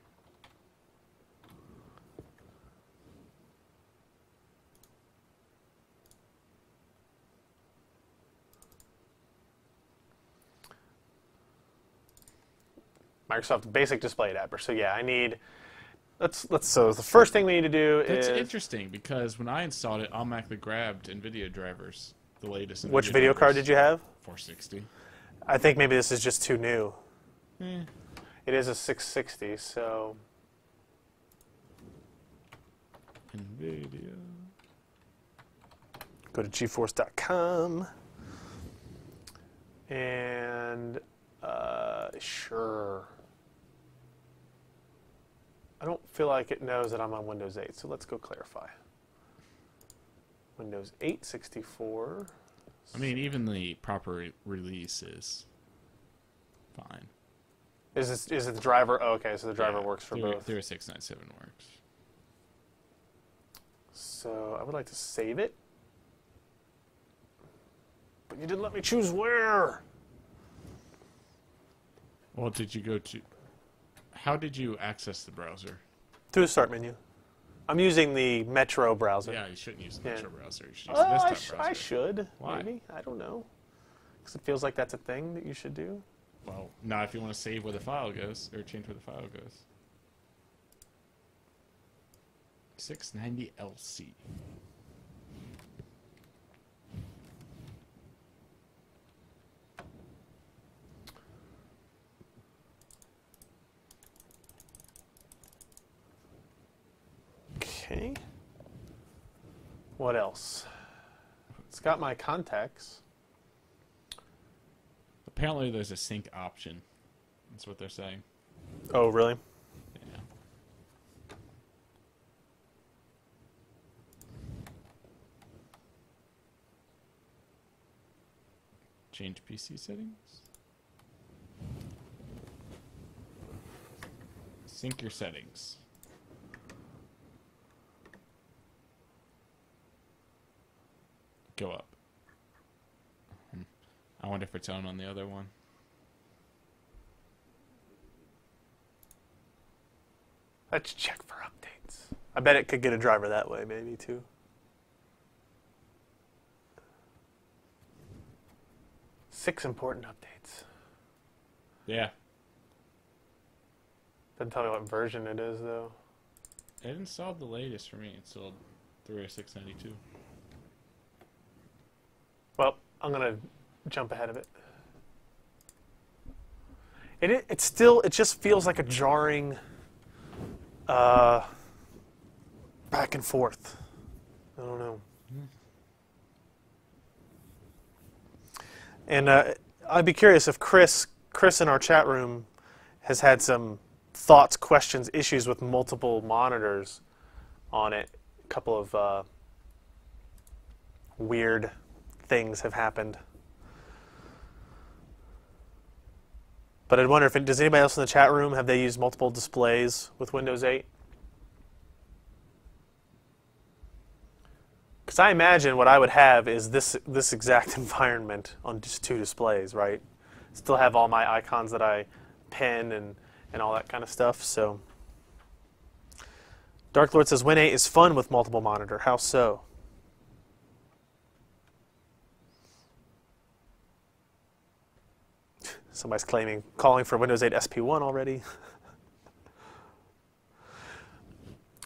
Microsoft Basic Display Adapter. So yeah, I need. So the first thing we need to do That's is. interesting because when I installed it, automatically grabbed NVIDIA drivers, the latest. Which NVIDIA video drivers. card did you have? 460. I think maybe this is just too new. Eh. It is a 660, so. NVIDIA. Go to GeForce.com. And sure. I don't feel like it knows that I'm on Windows 8, so let's go clarify. Windows 8 64. I mean, even the proper release is fine. Is it the driver? Oh, okay, so the driver Yeah, works for Theory- both. Theory 697 works. So I would like to save it. But you didn't let me choose where. Well, did you go to... How did you access the browser? Through the start menu. I'm using the Metro browser. Yeah, you shouldn't use the Yeah. Metro browser. You should use the I desktop browser. should. Why? Maybe. I don't know. Because it feels like that's a thing that you should do. Well, not if you want to save where the file goes, or change where the file goes. 690 LC. Okay. What else? It's got my contacts. Apparently there's a sync option. That's what they're saying. Oh, really? Yeah. Change PC settings. Sync your settings. Go up. I wonder if it's on the other one. Let's check for updates. I bet it could get a driver that way, maybe, too. Six important updates. Yeah. Doesn't tell me what version it is, though. It installed the latest for me. It installed 30692. Well, I'm going to jump ahead of it. It just feels like a jarring back and forth. I don't know. And I'd be curious if Chris in our chat room has had some thoughts, questions, issues with multiple monitors on it. A couple of weird things have happened. But I'd wonder does anybody else in the chat room, have they used multiple displays with Windows 8? Because I imagine what I would have is this exact environment on just two displays, right? Still have all my icons that I pin and all that kind of stuff. So, Dark Lord says Win 8 is fun with multiple monitor. How so? Somebody's calling for Windows 8 SP1 already.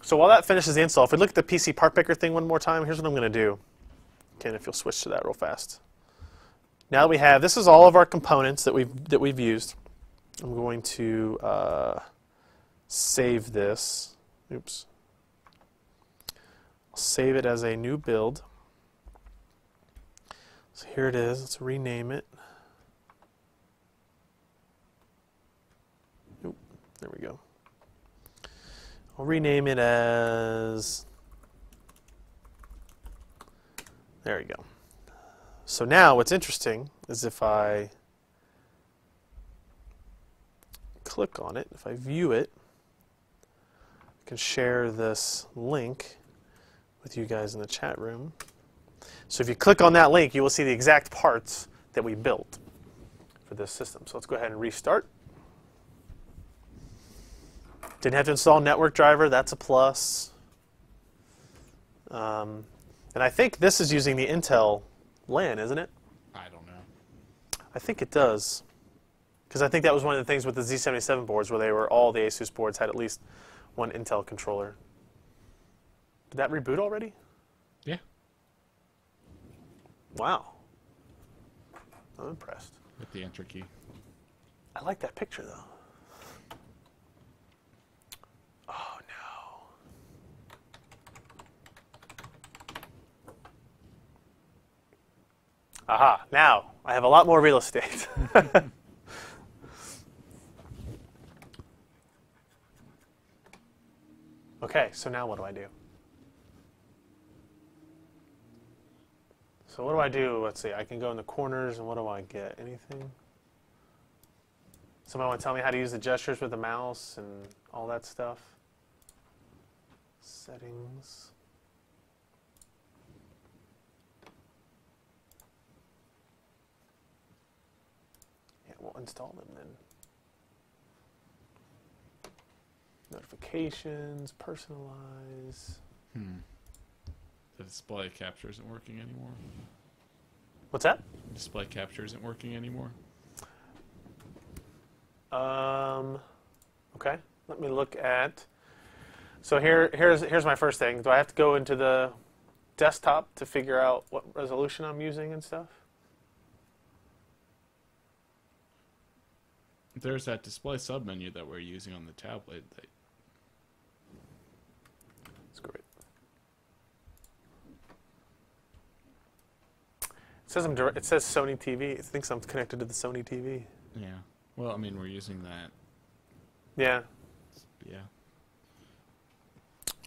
So while that finishes the install, if we look at the PC part picker thing one more time, here's what I'm going to do. Ken, if you'll switch to that real fast. Now that we have, this is all of our components that we've used. I'm going to save this. Oops. I'll save it as a new build. So here it is. Let's rename it. Oop, there we go. I'll rename it as, there we go. So now what's interesting is if I click on it, if I view it, I can share this link with you guys in the chat room. So if you click on that link, you will see the exact parts that we built for this system. So let's go ahead and restart. Didn't have to install network driver, that's a plus. And I think this is using the Intel LAN, isn't it? I don't know. I think it does. Because I think that was one of the things with the Z77 boards where they were, all the ASUS boards had at least one Intel controller. Did that reboot already? Yeah. Wow. I'm impressed. With the enter key. I like that picture though. Oh no. Aha, now I have a lot more real estate. Okay, so now what do I do? So what do I do? Let's see, I can go in the corners and what do I get? Anything? Somebody want to tell me how to use the gestures with the mouse and all that stuff? Settings. Yeah, we'll install them then. Notifications, personalize. The display capture isn't working anymore. What's that? Display capture isn't working anymore. Okay. Let me look at. So here's my first thing. Do I have to go into the desktop to figure out what resolution I'm using and stuff? There's that display submenu that we're using on the tablet. That's great. It says Sony TV. It thinks I'm connected to the Sony TV. Yeah. Well, I mean, we're using that. Yeah. Yeah.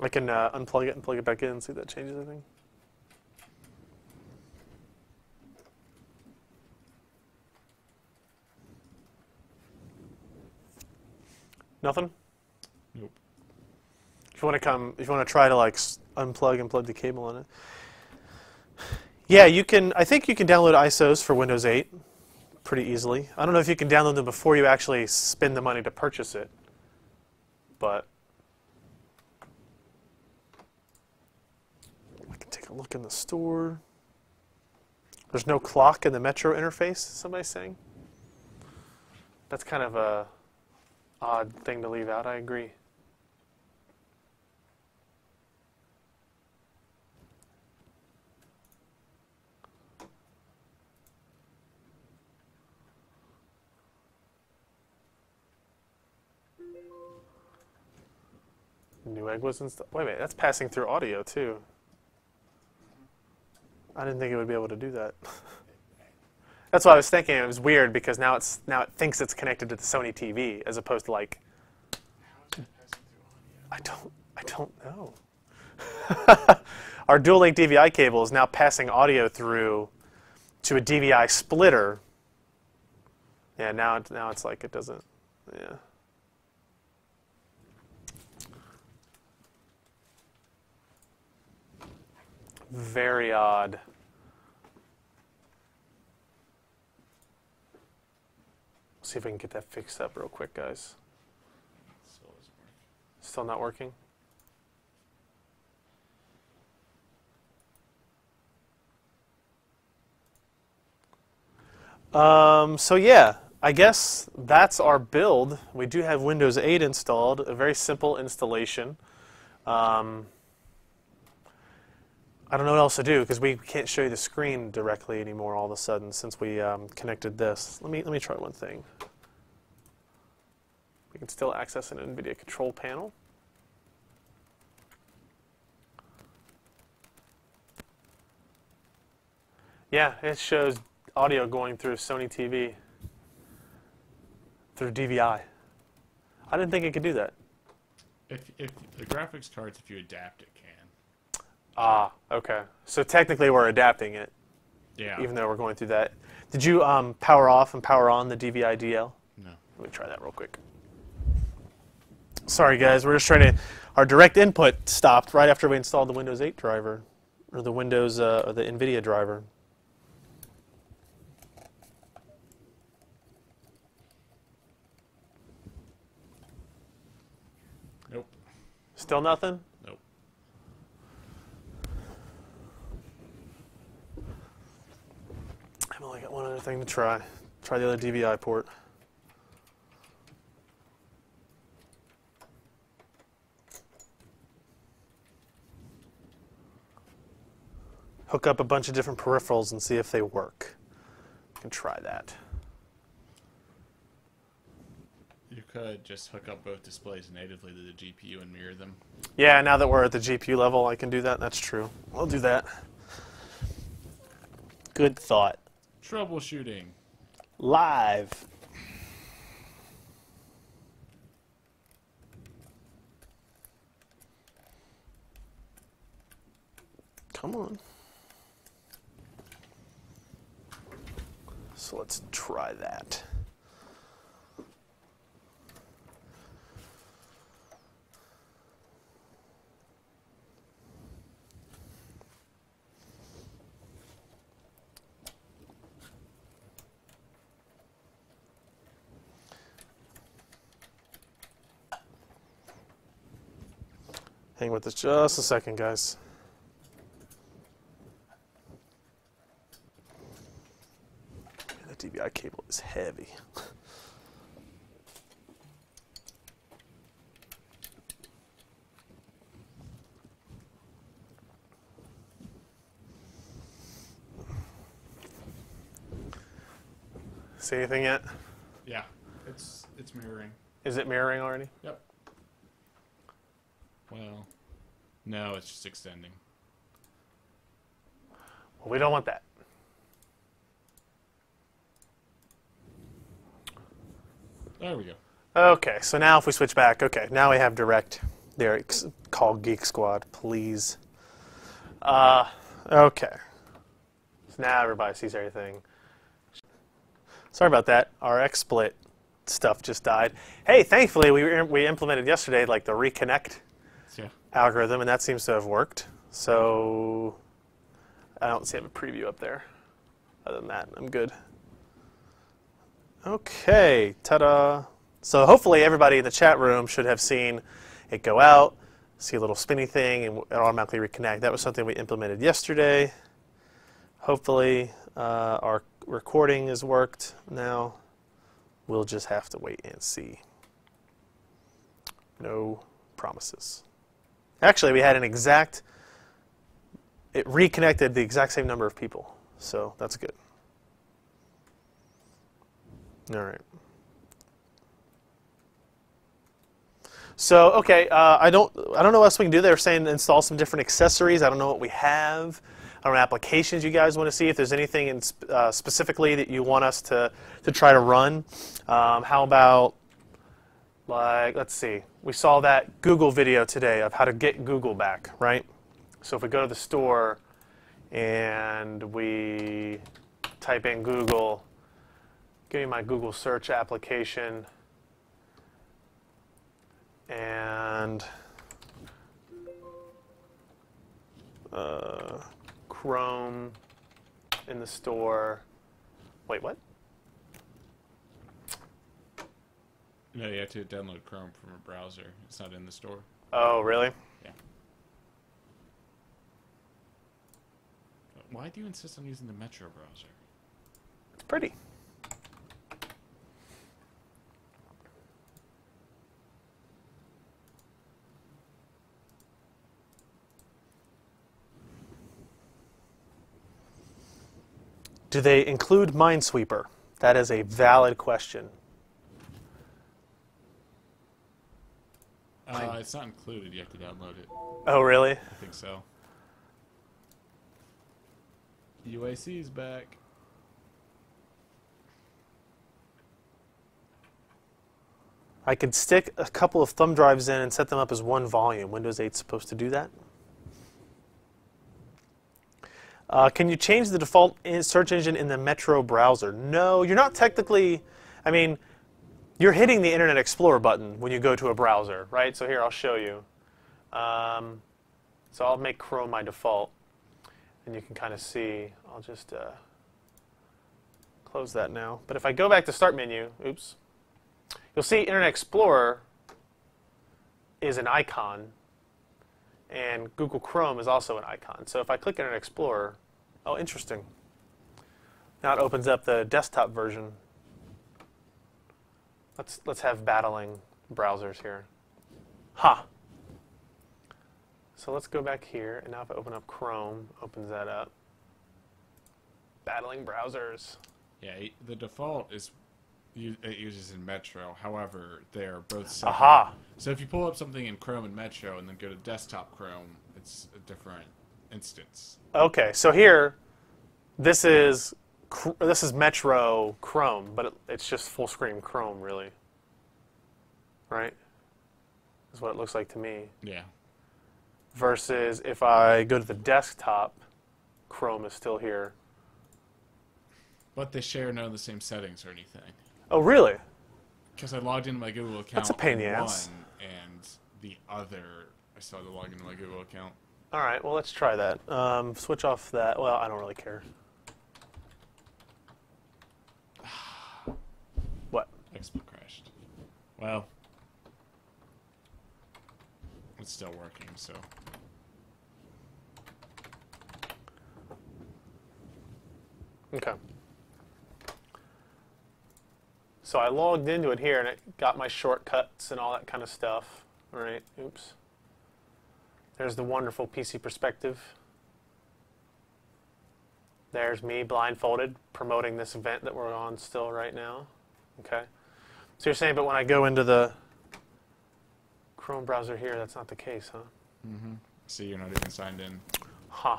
I can unplug it and plug it back in and see if that changes anything. Nothing? Nope. If you want to try to like unplug and plug the cable in it. Yeah, you can. I think you can download ISOs for Windows 8 pretty easily. I don't know if you can download them before you actually spend the money to purchase it, but I can take a look in the store. There's no clock in the Metro interface, somebody's saying. That's kind of a odd thing to leave out, I agree. Newegg was installed. Wait a minute, that's passing through audio too. I didn't think it would be able to do that. That's what I was thinking. It was weird because now it thinks it's connected to the Sony TV as opposed to like. I don't know. Our dual link DVI cable is now passing audio through to a DVI splitter. Yeah, now it's like it doesn't. Yeah. Very odd. See if I can get that fixed up real quick, guys. Still not working? So yeah, I guess that's our build. We do have Windows 8 installed, a very simple installation. I don't know what else to do because we can't show you the screen directly anymore all of a sudden since we connected this. Let me try one thing. We can still access an NVIDIA control panel. Yeah, it shows audio going through Sony TV through DVI. I didn't think it could do that. If the graphics cards, if you adapt it, can. Ah, okay. So technically we're adapting it, Yeah. even though we're going through that. Did you power off and power on the DVI DL? No. Let me try that real quick. Sorry guys, we're just trying to, our direct input stopped right after we installed the Windows 8 driver, or the Windows, or the NVIDIA driver. Nope. Still nothing? Nope. I've only got one other thing to try. Try the other DVI port. Hook up a bunch of different peripherals and see if they work. You can try that. You could just hook up both displays natively to the GPU and mirror them. Yeah, now that we're at the GPU level, I can do that. That's true. I'll do that. Good thought. Troubleshooting. Live. Come on. So let's try that. Hang with us just a second, guys. The DVI cable is heavy. See anything yet? Yeah. It's mirroring. Is it mirroring already? Yep. Well, no, it's just extending. Well, we don't want that. There we go. Okay, so now if we switch back, okay, now we have direct. There, call Geek Squad, please. Okay. So now everybody sees everything. Sorry about that. Our XSplit stuff just died. Hey, thankfully we implemented yesterday like the reconnect Yeah. algorithm, and that seems to have worked. So I don't see a preview up there. Other than that, I'm good. Okay, ta-da. So hopefully everybody in the chat room should have seen it go out, see a little spinny thing, and it automatically reconnect. That was something we implemented yesterday. Hopefully our recording has worked now. We'll just have to wait and see. No promises. Actually, we had an exact, it reconnected the exact same number of people, so that's good. All right. So, okay, I don't know what else we can do. They were saying install some different accessories. I don't know what we have. I don't know applications you guys want to see. If there's anything in specifically that you want us to try to run. How about, like, let's see. We saw that Google video today of how to get Google back, right? So if we go to the store and we type in Google, give me my Google search application, and Chrome in the store. Wait, what? No, you have to download Chrome from a browser. It's not in the store. Oh, really? Yeah. Why do you insist on using the Metro browser? It's pretty. Do they include Minesweeper? That is a valid question. It's not included. You have to download it. Oh, really? I think so. UAC is back. I could stick a couple of thumb drives in and set them up as one volume. Windows 8 is supposed to do that. Can you change the default search engine in the Metro browser? No, you're not technically. I mean, you're hitting the Internet Explorer button when you go to a browser, right? So here, I'll show you. So I'll make Chrome my default, and you can kind of see. I'll just close that now. But if I go back to Start menu, oops, you'll see Internet Explorer is an icon, and Google Chrome is also an icon. So if I click Internet Explorer, oh, interesting. Now it opens up the desktop version. Let's have battling browsers here. Ha! So let's go back here, and now if I open up Chrome, opens that up. Battling browsers. Yeah, the default is it uses in Metro. However, they're both separate. Aha! So if you pull up something in Chrome and Metro and then go to desktop Chrome, it's a different instance. Okay, so here, this is Metro Chrome, but it's just full screen Chrome, really. Right? Is what it looks like to me. Yeah. Versus if I go to the desktop, Chrome is still here. But they share none of the same settings or anything. Oh, really? Because I logged into my Google account. That's a pain in the on ass. one, and the other, I still had to log into my Google account. All right, well, let's try that. Switch off that. Well, I don't really care. What? XSplit crashed. Well, it's still working, so. Okay. So I logged into it here, and it got my shortcuts and all that kind of stuff. All right, oops. There's the wonderful PC perspective. There's me blindfolded promoting this event that we're on still right now. Okay. So you're saying, but when I go into the Chrome browser here, that's not the case, huh? Mm-hmm. See, you're not even signed in. Huh.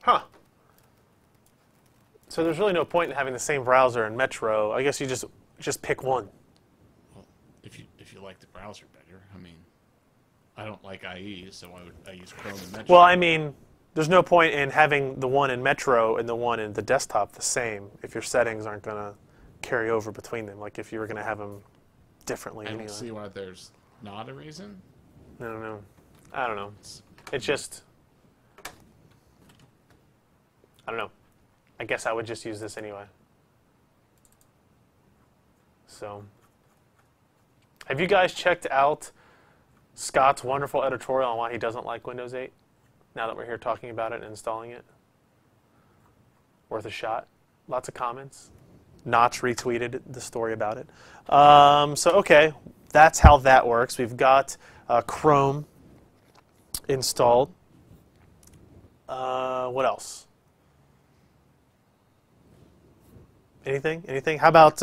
Huh. So there's really no point in having the same browser in Metro. I guess you just pick one. Well, if you like the browser better, I mean, I don't like IE, so I use Chrome and Metro. Well, I mean, there's no point in having the one in Metro and the one in the desktop the same if your settings aren't going to carry over between them. Like if you were going to have them differently I anyway. don't see why there's not a reason. I don't know. I don't know. It's just, I don't know. I guess I would just use this anyway. So, have you guys checked out Scott's wonderful editorial on why he doesn't like Windows 8? Now that we're here talking about it and installing it. Worth a shot. Lots of comments. Notch retweeted the story about it. So, okay, that's how that works. We've got Chrome installed. What else? Anything? Anything? How about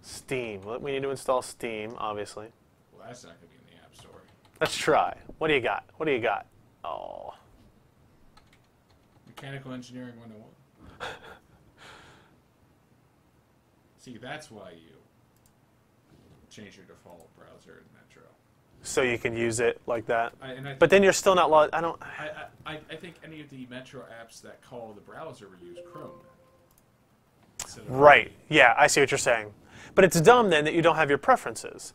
Steam? Well, we need to install Steam, obviously. Well, that's not going to be in the App Store. Let's try. What do you got? What do you got? Oh. Mechanical Engineering 101. See, that's why you change your default browser in Metro. So you can use it like that. But then you're still not logged. I don't. I think any of the Metro apps that call the browser will use Chrome. Right. Yeah, I see what you're saying. But it's dumb then that you don't have your preferences.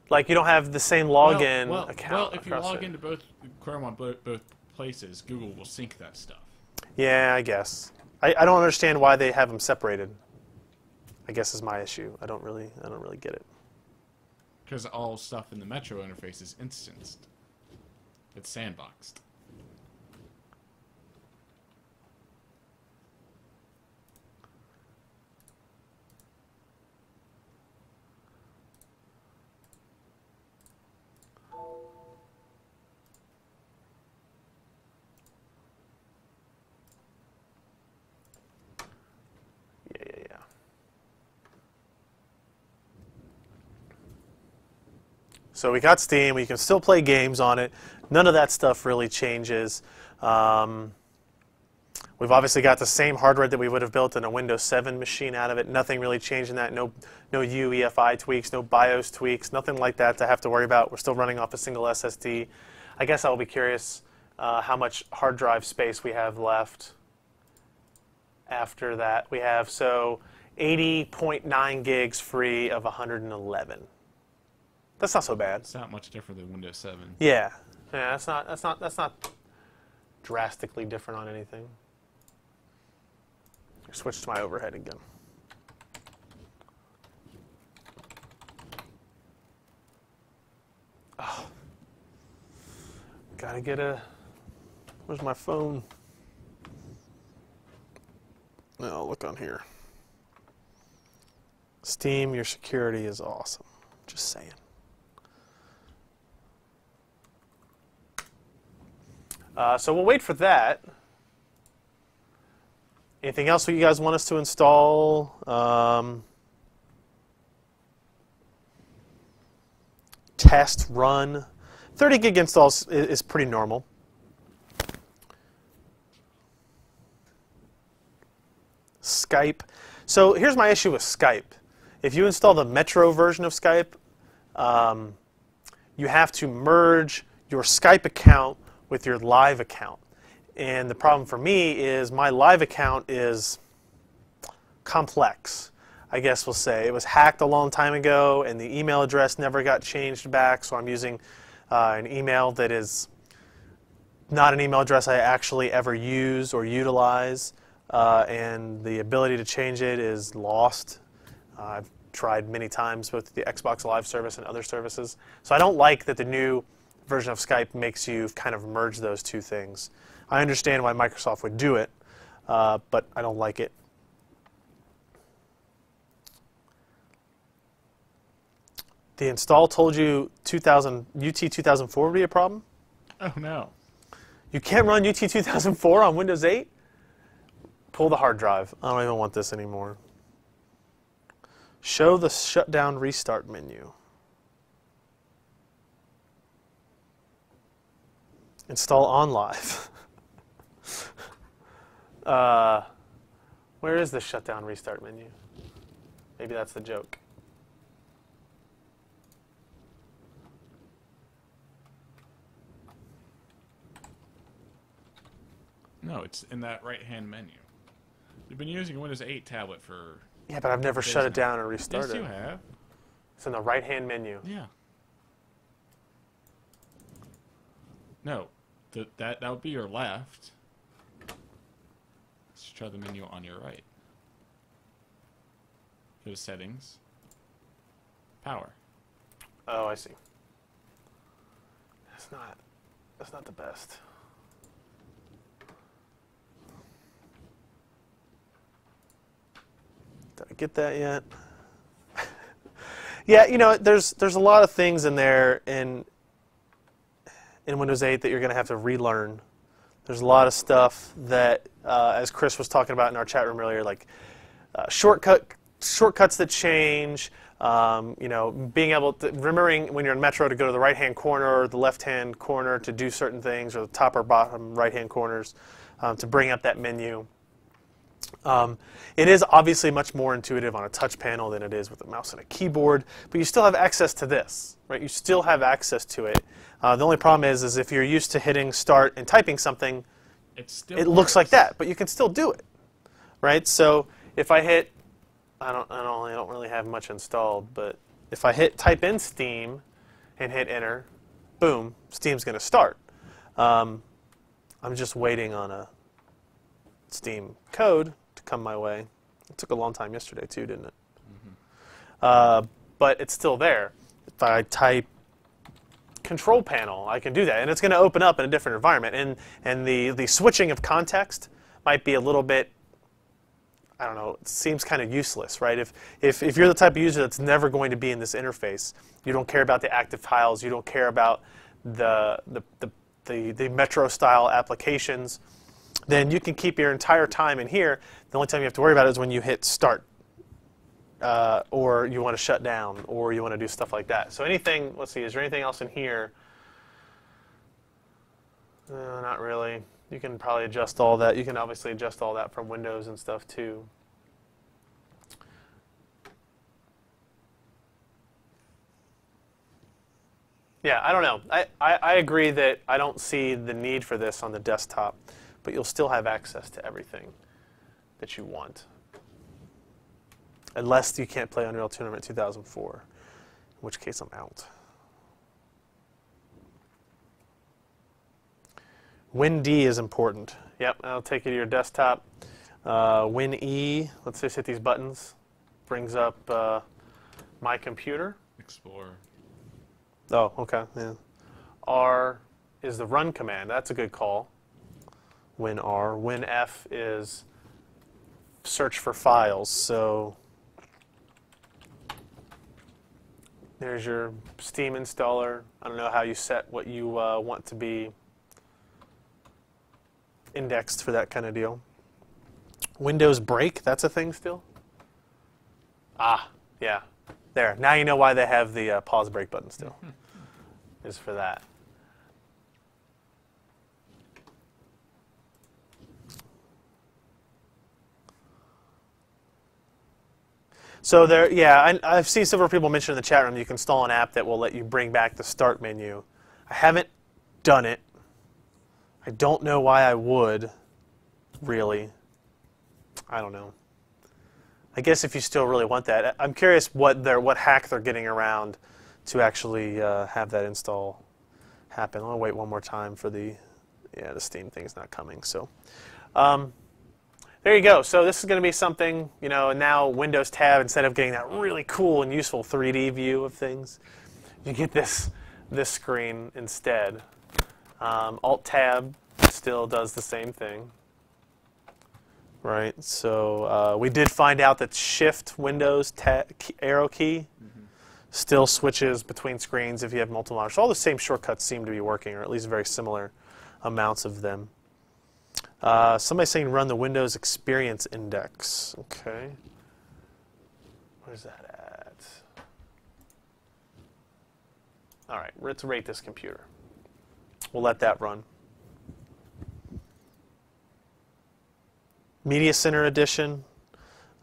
Like you don't have the same login account. Well, if you log into both Chrome on both places, Google will sync that stuff. Yeah, I guess. I don't understand why they have them separated. I guess is my issue. I don't really get it. Because all stuff in the Metro interface is instanced. It's sandboxed. So we got Steam. We can still play games on it. None of that stuff really changes. We've obviously got the same hardware that we would have built in a Windows 7 machine out of it. Nothing really changed in that. No UEFI tweaks, no BIOS tweaks, nothing like that to have to worry about. We're still running off a single SSD. I guess I'll be curious how much hard drive space we have left after that. We have, so 80.9 gigs free of 111. That's not so bad. It's not much different than Windows 7. Yeah, that's not drastically different on anything. Switch to my overhead again. Oh, gotta get a. Where's my phone? No, look on here. Steam, your security is awesome. Just saying. So we'll wait for that. Anything else that you guys want us to install? Test, run. 30 gig installs is pretty normal. Skype. So here's my issue with Skype. If you install the Metro version of Skype, you have to merge your Skype account with your live account. And the problem for me is my live account is complex, I guess we'll say. It was hacked a long time ago, and the email address never got changed back, so I'm using an email that is not an email address I actually ever use or utilize, and the ability to change it is lost. I've tried many times with the Xbox Live service and other services. So I don't like that the new version of Skype makes you kind of merge those two things. I understand why Microsoft would do it, but I don't like it. The install told you UT 2004 would be a problem? Oh, no. You can't run UT 2004 on Windows 8? Pull the hard drive. I don't even want this anymore. Show the shutdown restart menu. Install OnLive. Where is the shutdown restart menu? Maybe that's the joke. No, it's in that right-hand menu. You've been using a Windows 8 tablet for... Yeah, but I've never shut it down or restarted. Yes, you have. It's in the right-hand menu. Yeah. No, that would be your left. Let's try the menu on your right. Go to settings. Power. Oh, I see. That's not the best. Did I get that yet? Yeah, you know, there's a lot of things in there in Windows 8 that you're going to have to relearn. There's a lot of stuff that, as Chris was talking about in our chat room earlier, like shortcuts that change. You know, being able to remembering when you're in Metro to go to the right-hand corner or the left-hand corner to do certain things, or the top or bottom right-hand corners to bring up that menu. It is obviously much more intuitive on a touch panel than it is with a mouse and a keyboard, but you still have access to this, right? You still have access to it. The only problem is if you're used to hitting start and typing something, it looks like that, but you can still do it, right? So if I hit, I don't really have much installed, but if I hit type in Steam and hit enter, boom, Steam's going to start. I'm just waiting on a Steam code to come my way. It took a long time yesterday too, didn't it? Mm-hmm. But it's still there. If I type control panel, I can do that, and it's going to open up in a different environment. And the switching of context might be a little bit, I don't know, it seems kind of useless, right? If you're the type of user that's never going to be in this interface, you don't care about the active tiles, you don't care about the Metro style applications, then you can keep your entire time in here. The only time you have to worry about it is when you hit start, or you want to shut down, or you want to do stuff like that. So anything, let's see, is there anything else in here? Not really. You can probably adjust all that. You can obviously adjust all that from Windows and stuff too. Yeah, I don't know. I agree that I don't see the need for this on the desktop, but you'll still have access to everything that you want. Unless you can't play Unreal Tournament 2004, in which case I'm out. Win D is important. Yep, I'll take you to your desktop. Win E, let's just hit these buttons. Brings up my computer. Explorer. Oh, okay. Yeah. R is the run command. That's a good call. Win R. Win F is search for files. So there's your Steam installer. I don't know how you set what you want to be indexed for that kind of deal. Windows break, that's a thing still? Ah, yeah. There. Now you know why they have the pause break button still. Is for that. So there, yeah, I've seen several people mention in the chat room you can install an app that will let you bring back the start menu. I haven't done it. I don't know why I would, really. I don't know. I guess if you still really want that. I'm curious what hack they're getting around to actually have that install happen. I'll wait one more time for the Steam thing's not coming. So there you go. So this is going to be something, and now Windows Tab, instead of getting that really cool and useful 3D view of things, you get this screen instead. Alt Tab still does the same thing. Right, so we did find out that Shift Windows arrow key still switches between screens if you have multiple monitors. So all the same shortcuts seem to be working, or at least very similar amounts of them. Somebody's saying run the Windows Experience Index. Okay. Where's that at? All right, let's rate this computer. We'll let that run. Media Center Edition.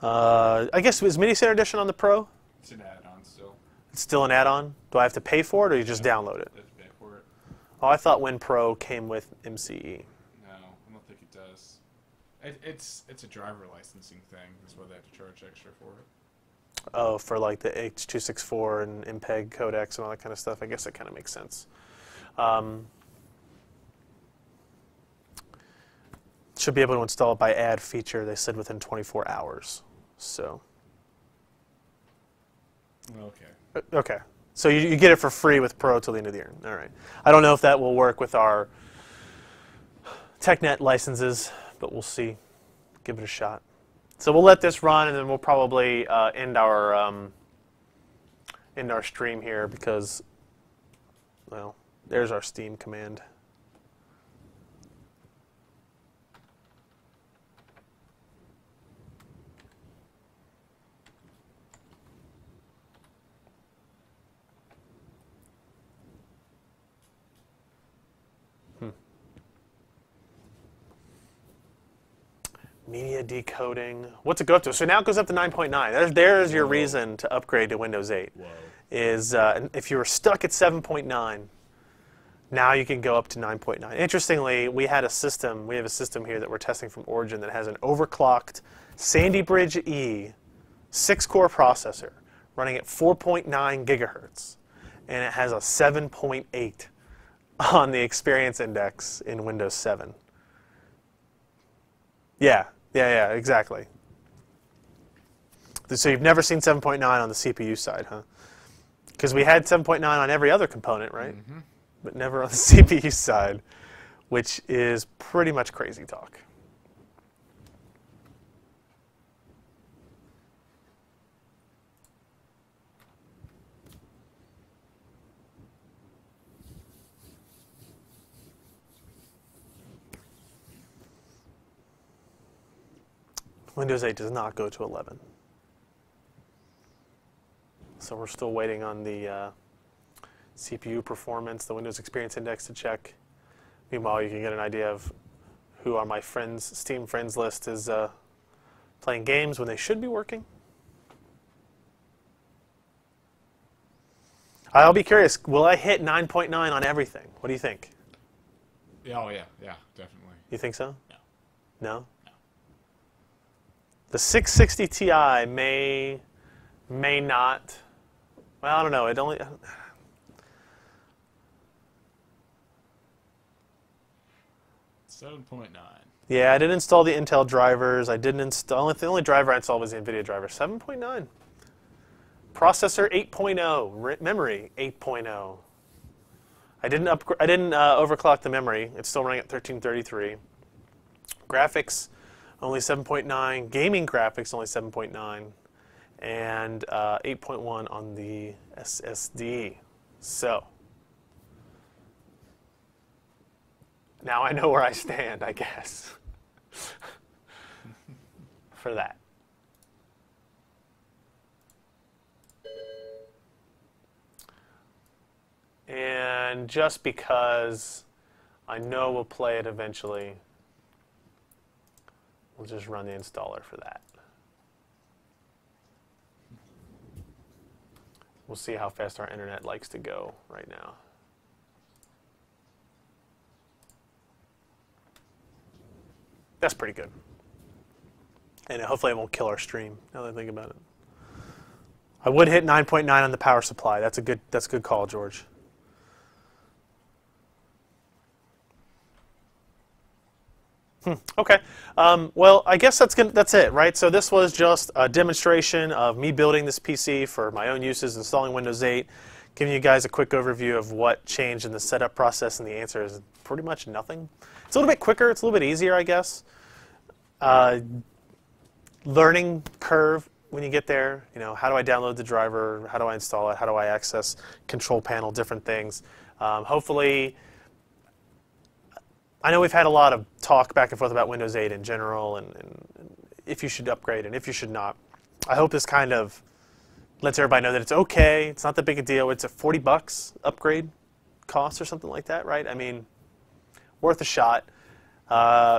I guess, is Media Center Edition on the Pro? It's an add-on still. It's still an add-on? Do I have to pay for it, or you just download it? You have to pay for it. Oh, I thought WinPro came with MCE. No, I don't think it does. It's a driver licensing thing. That's why they have to charge extra for it. Oh, for like the H.264 and MPEG codecs and all that kind of stuff. I guess that kind of makes sense. Should be able to install it by add feature, they said, within 24 hours. So. Okay. Okay. So you get it for free with Pro till the end of the year. All right. I don't know if that will work with our TechNet licenses, but we'll see. Give it a shot. So we'll let this run, and then we'll probably end our stream here because, well, there's our Steam command. Media decoding. What's it go up to? So now it goes up to 9.9. There's your reason to upgrade to Windows 8. Whoa. Is if you were stuck at 7.9, now you can go up to 9.9. Interestingly, we have a system here that we're testing from Origin that has an overclocked Sandy Bridge E 6-core processor running at 4.9 gigahertz, and it has a 7.8 on the Experience Index in Windows 7. Yeah, exactly. So you've never seen 7.9 on the CPU side, huh? Because we had 7.9 on every other component, right? Mm-hmm. But never on the CPU side, which is pretty much crazy talk. Windows 8 does not go to 11. So we're still waiting on the CPU performance, the Windows Experience Index to check. Meanwhile, you can get an idea of who on my friends, Steam friends list is playing games when they should be working. I'll be curious, will I hit 9.9 on everything? What do you think? Oh, yeah, definitely. You think so? No. No? No. The 660 Ti may not. Well, I don't know. It only. 7.9. Yeah, I didn't install the Intel drivers. I didn't install. The only driver I installed was the NVIDIA driver. 7.9. Processor 8.0. Memory 8.0. I didn't overclock the memory. It's still running at 1333. Graphics only 7.9. Gaming graphics only 7.9, and 8.1 on the SSD. So now I know where I stand, I guess, for that. And just because I know we'll play it eventually, we'll just run the installer for that. We'll see how fast our internet likes to go right now. That's pretty good. And hopefully it won't kill our stream, now that I think about it. I would hit 9.9 on the power supply. That's a good call, George. Okay. Well, I guess that's it, right? So this was just a demonstration of me building this PC for my own uses, installing Windows 8, giving you guys a quick overview of what changed in the setup process, and the answer is pretty much nothing. It's a little bit quicker. It's a little bit easier, I guess. Learning curve when you get there. You know, how do I download the driver? How do I install it? How do I access control panel? Different things. Hopefully. I know we've had a lot of talk back and forth about Windows 8 in general and if you should upgrade and if you should not. I hope this kind of lets everybody know that it's okay. It's not that big a deal. It's a $40 upgrade cost or something like that, right? I mean, worth a shot.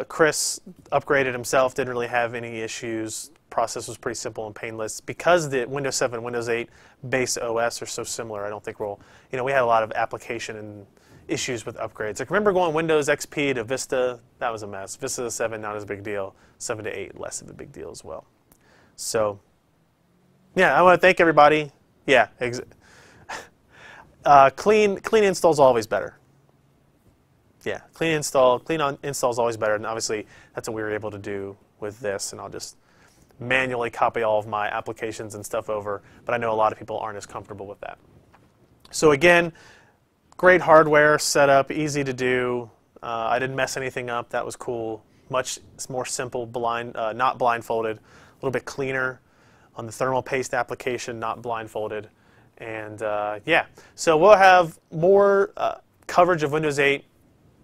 Chris upgraded himself, didn't really have any issues. Process was pretty simple and painless. Because the Windows 7 Windows 8 base OS are so similar, I don't think we had a lot of application and issues with upgrades. Like, remember going Windows XP to Vista? That was a mess. Vista to 7, not as big a deal. 7 to 8, less of a big deal as well. So, yeah, I want to thank everybody. Yeah, clean install is always better. Yeah, clean install is always better, and obviously that's what we were able to do with this. And I'll just manually copy all of my applications and stuff over, but I know a lot of people aren't as comfortable with that. So again, great hardware setup, easy to do. I didn't mess anything up. That was cool. Much more simple, not blindfolded. A little bit cleaner on the thermal paste application, not blindfolded. And yeah, so we'll have more coverage of Windows 8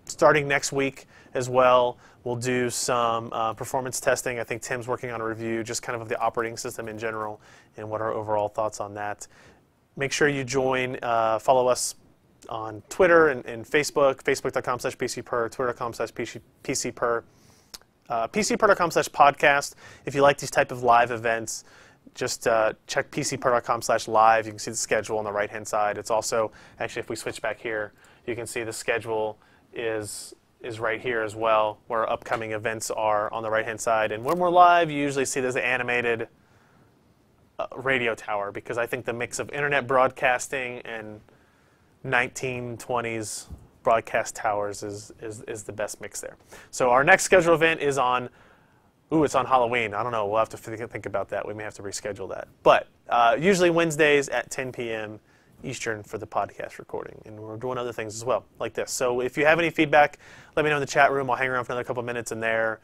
starting next week as well. We'll do some performance testing. I think Tim's working on a review just kind of the operating system in general and what our overall thoughts on that. Make sure you join, follow us on Twitter and Facebook, facebook.com/PCPer, twitter.com/PCPer, PCPer.com/podcast. If you like these type of live events, just check PCPer.com/live. You can see the schedule on the right-hand side. It's also, actually, if we switch back here, you can see the schedule is right here as well, where upcoming events are on the right-hand side. And when we're live, you usually see there's an animated radio tower, because I think the mix of internet broadcasting and 1920s broadcast towers is the best mix there. So our next scheduled event is on, it's on Halloween. I don't know. We'll have to think about that. We may have to reschedule that. But usually Wednesdays at 10 p.m. Eastern for the podcast recording. And we're doing other things as well, like this. So if you have any feedback, let me know in the chat room. I'll hang around for another couple of minutes in there.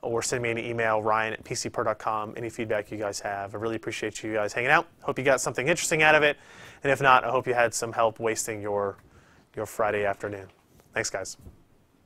Or send me an email, ryan@pcper.com, any feedback you guys have. I really appreciate you guys hanging out. Hope you got something interesting out of it. And if not, I hope you had some help wasting your Friday afternoon. Thanks, guys.